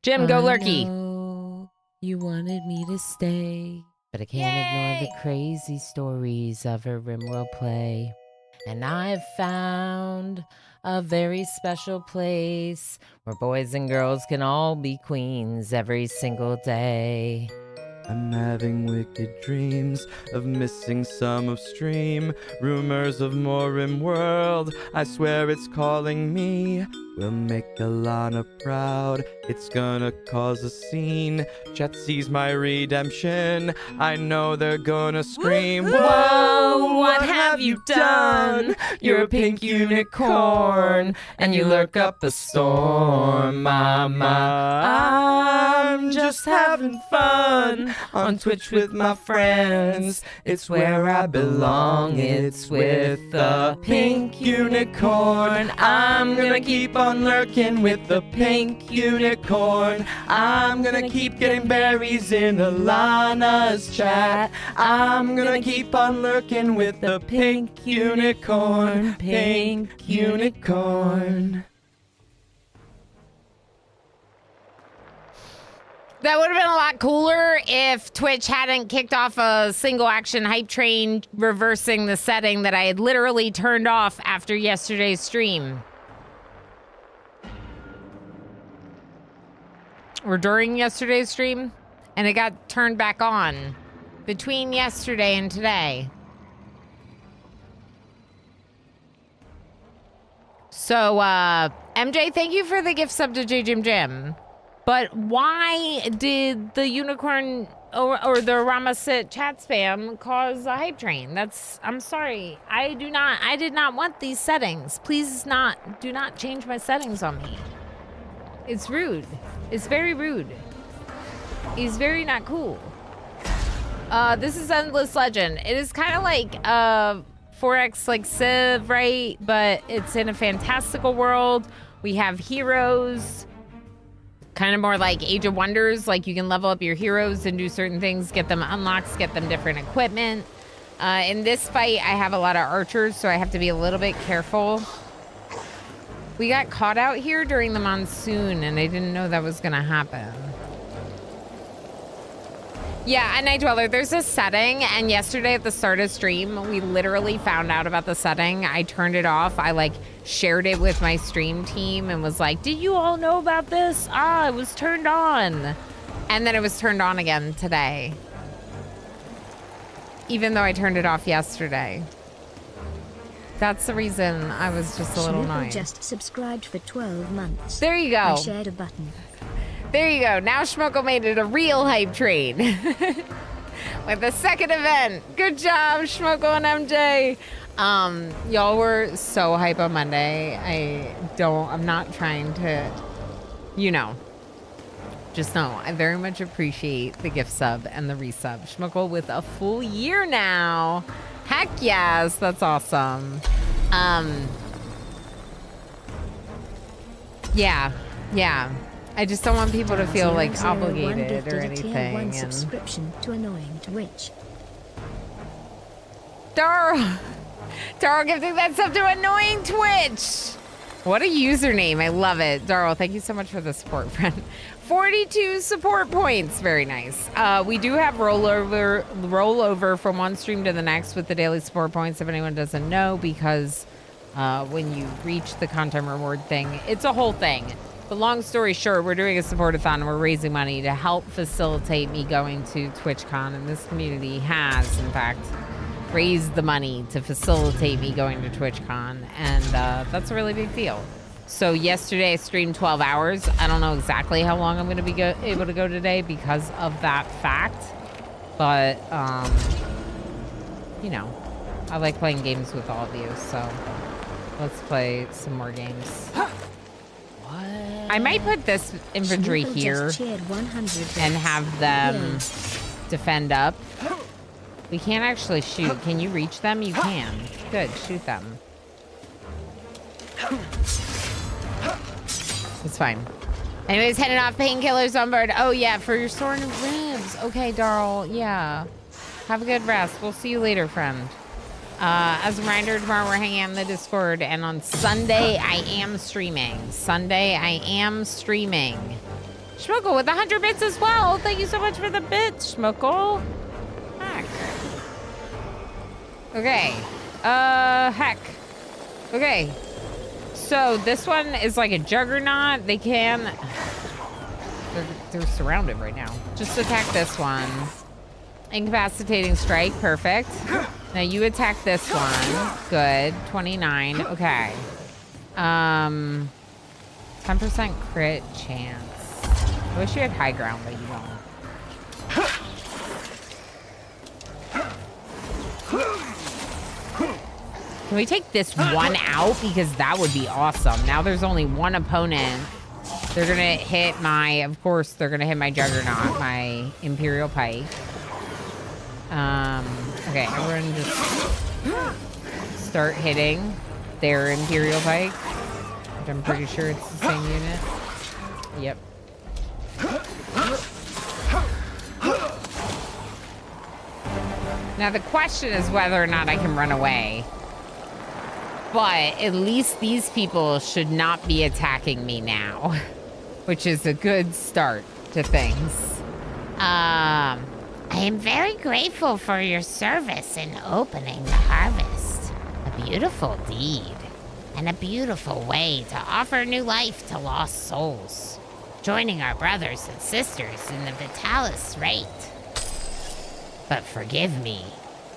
Jim, go lurky. You wanted me to stay, but I can't ignore the crazy stories of a RimWorld play. And I've found a very special place where boys and girls can all be queens every single day. I'm having wicked dreams of missing some upstream. Rumors of more RimWorld, I swear it's calling me. We'll make Alana proud, it's gonna cause a scene. Chat sees my redemption, I know they're gonna scream. Whoa, what have you done? You're a pink unicorn, and you lurk up a storm, mama. I'm just having fun on Twitch with my friends. It's where I belong, it's with the pink unicorn. I'm gonna keep on lurking with the pink unicorn. I'm gonna keep getting berries in Alana's chat. I'm gonna keep on lurking with the pink unicorn. Pink unicorn. That would have been a lot cooler if Twitch hadn't kicked off a single action hype train reversing the setting that I had literally turned off after yesterday's stream. Or during yesterday's stream, and it got turned back on between yesterday and today. So, MJ, thank you for the gift sub to JJim. But why did the unicorn or the Ramasit chat spam cause a hype train? I'm sorry. I did not want these settings. Please do not change my settings on me. It's rude. It's very rude. He's very not cool. This is Endless Legend. It is kind of like 4X like Civ, right? But it's in a fantastical world. We have heroes. Kind of more like Age of Wonders. Like you can level up your heroes and do certain things, get them unlocks, get them different equipment. In this fight, I have a lot of archers, so I have to be a little bit careful. We got caught out here during the monsoon, and I didn't know that was gonna happen. Yeah, Night Dweller, there's a setting, and yesterday at the start of stream, we literally found out about the setting. I turned it off. I like shared it with my stream team and was like, did you all know about this? It was turned on. And then it was turned on again today. Even though I turned it off yesterday. That's the reason I was just a little annoyed. Just subscribed for 12 months. There you go. I shared a button. There you go. Now Schmuckle made it a real hype train. With the second event. Good job, Schmuckle and MJ. Y'all were so hype on Monday. I'm not trying to, you know. Just know, I very much appreciate the gift sub and the resub. Schmuckle with a full year now. Heck yes, that's awesome. Yeah. I just don't want people to feel like obligated or anything. One subscription to Annoying Twitch. Taro gifting that sub to Annoying Twitch. What a username. I love it. Darrell, thank you so much for the support, friend. 42 support points. Very nice. We do have rollover from one stream to the next with the daily support points, if anyone doesn't know, because when you reach the content reward thing, it's a whole thing. But long story short, we're doing a support-a-thon and we're raising money to help facilitate me going to TwitchCon. And this community has, in fact, raised the money to facilitate me going to TwitchCon. And that's a really big deal. So yesterday I streamed 12 hours. I don't know exactly how long I'm going to be able to go today because of that fact. But, you know, I like playing games with all of you. So let's play some more games. I might put this infantry here and have them defend up. We can't actually shoot. Can you reach them? You can. Good. Shoot them. It's fine. Anyways, heading off. Painkillers on board. Oh, yeah, for your sore ribs. Okay, Darl. Yeah. Have a good rest. We'll see you later, friend. As a reminder, tomorrow we're hanging out in the Discord, and on Sunday, I am streaming. Schmuckle with 100 bits as well. Thank you so much for the bits, Schmuckle. Heck. Okay. Heck. Okay. So this one is like a juggernaut. They can... They're surrounded right now. Just attack this one. Incapacitating strike. Perfect. Now you attack this one. Good. 29. Okay. 10% crit chance. I wish you had high ground, but you don't. Can we take this one out? Because that would be awesome. Now there's only one opponent. They're going to hit my... Of course, they're going to hit my Juggernaut, my Imperial Pike. Okay, everyone just start hitting their Imperial Pike, which I'm pretty sure it's the same unit. Yep. Now the question is whether or not I can run away. But at least these people should not be attacking me now, which is a good start to things. I am very grateful for your service in opening the harvest. A beautiful deed, and a beautiful way to offer new life to lost souls, joining our brothers and sisters in the Vitalis Rate. But forgive me,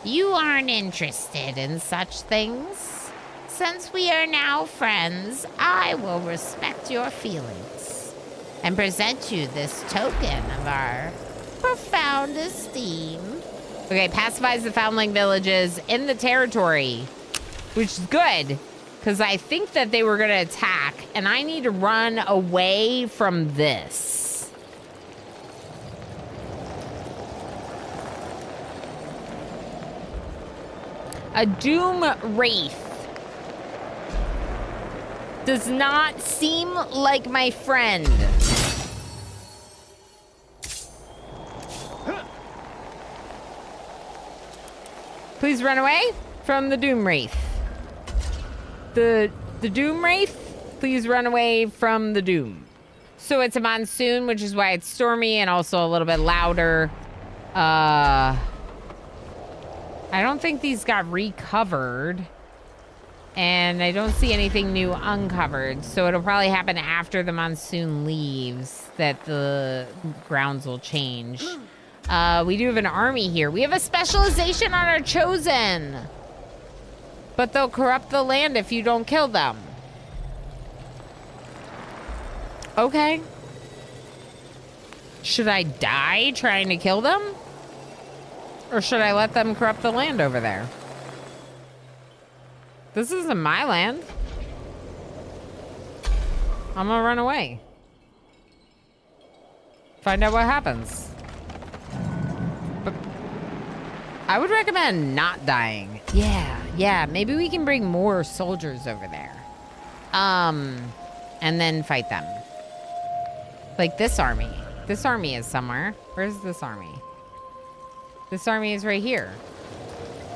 you aren't interested in such things. Since we are now friends, I will respect your feelings and present you this token of our profound esteem. Okay, pacifies the foundling villages in the territory, which is good, because I think that they were going to attack, and I need to run away from this. A Doom Wraith does not seem like my friend. Please run away from the Doom Wraith. The Doom Wraith, please run away from the Doom. So it's a monsoon, which is why it's stormy and also a little bit louder. I don't think these got recovered. And I don't see anything new uncovered. So it'll probably happen after the monsoon leaves that the grounds will change. We do have an army here. We have a specialization on our Chosen. But they'll corrupt the land if you don't kill them. Okay. Should I die trying to kill them? Or should I let them corrupt the land over there? This isn't my land. I'm gonna run away. Find out what happens. But I would recommend not dying. Yeah, maybe we can bring more soldiers over there. And then fight them. Like this army. This army is somewhere. Where's this army? This army is right here.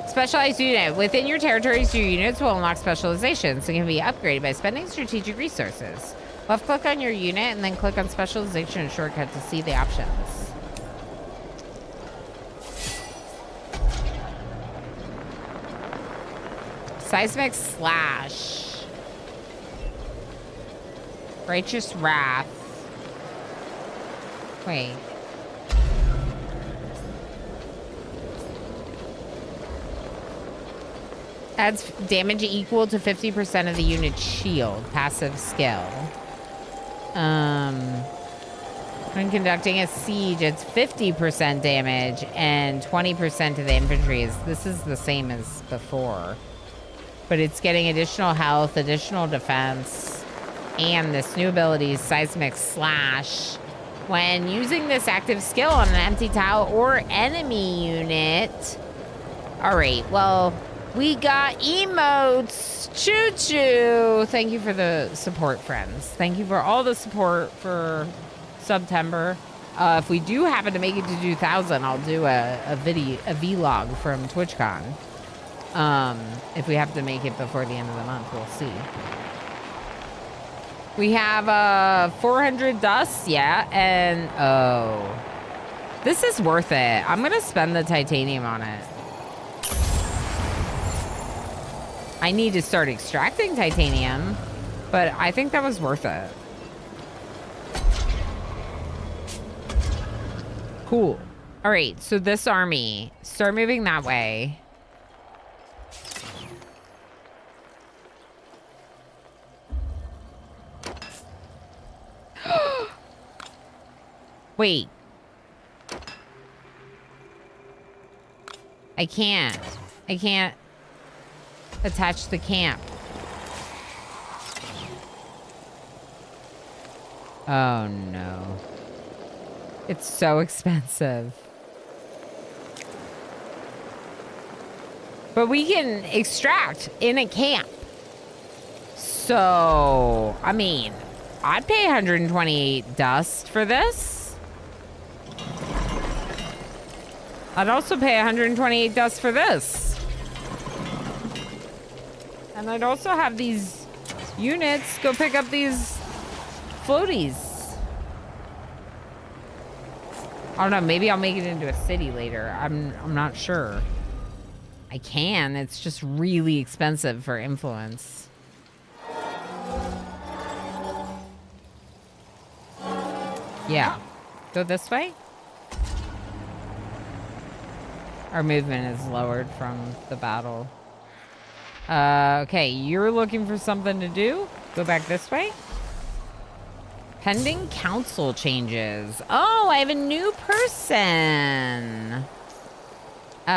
Specialized unit. Within your territories, your units will unlock specializations and can be upgraded by spending strategic resources. Left click on your unit and then click on specialization and shortcut to see the options. Seismic Slash. Righteous Wrath. Wait. Adds damage equal to 50% of the unit's shield. Passive skill. When conducting a siege, it's 50% damage and 20% of the infantry. This is the same as before. But it's getting additional health, additional defense, and this new ability, Seismic Slash. When using this active skill on an empty tile or enemy unit. All right, well, we got emotes. Choo-choo. Thank you for the support, friends. Thank you for all the support for September. If we do happen to make it to 2,000, I'll do a vlog from TwitchCon. If we have to make it before the end of the month, we'll see. We have 400 dust, yeah, and oh, this is worth it. I'm gonna spend the titanium on it. I need to start extracting titanium, but I think that was worth it. Cool. All right, so this army, start moving that way. Wait. I can't attach the camp. Oh no. It's so expensive. But we can extract in a camp. So, I mean, I'd pay 128 dust for this. I'd also pay 128 dust for this. And I'd also have these units go pick up these floaties. I don't know, maybe I'll make it into a city later. I'm not sure. I can, it's just really expensive for influence. Yeah. Go this way? Our movement is lowered from the battle. Okay, you're looking for something to do? Go back this way? Pending council changes. Oh, I have a new person. Who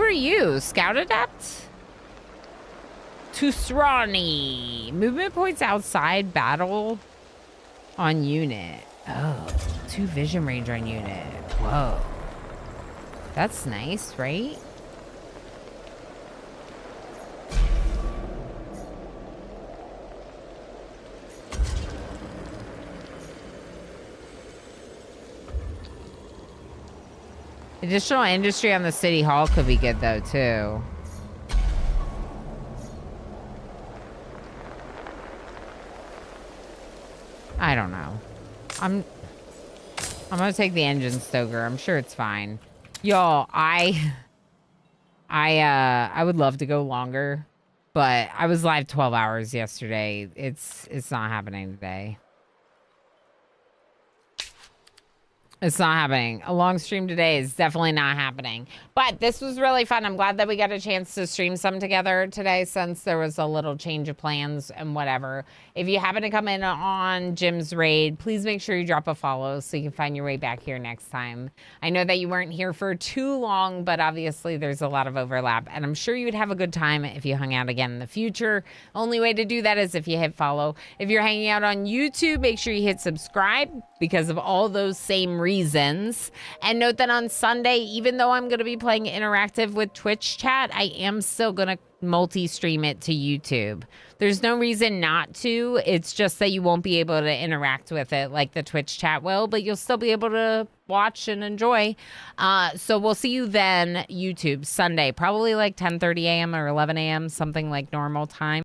are you? Scout Adept? Tusrani. Movement points outside battle on unit. Oh, 2 vision range on unit. Whoa. That's nice, right? Additional industry on the city hall could be good though, too. I don't know. I'm gonna take the engine stoker. I'm sure it's fine. Y'all, I would love to go longer, but I was live 12 hours yesterday. It's not happening today. It's not happening. A long stream today is definitely not happening. But this was really fun. I'm glad that we got a chance to stream some together today since there was a little change of plans and whatever. If you happen to come in on Jim's raid, please make sure you drop a follow so you can find your way back here next time. I know that you weren't here for too long, but obviously there's a lot of overlap. And I'm sure you'd have a good time if you hung out again in the future. Only way to do that is if you hit follow. If you're hanging out on YouTube, make sure you hit subscribe because of all those same reasons. And note that on Sunday, even though I'm going to be playing interactive with Twitch chat, I am still going to multi-stream it to YouTube. There's no reason not to. It's just that you won't be able to interact with it like the Twitch chat will, but you'll still be able to watch and enjoy. So we'll see you then, YouTube, Sunday, probably like 10:30 a.m. or 11 a.m., something like normal time.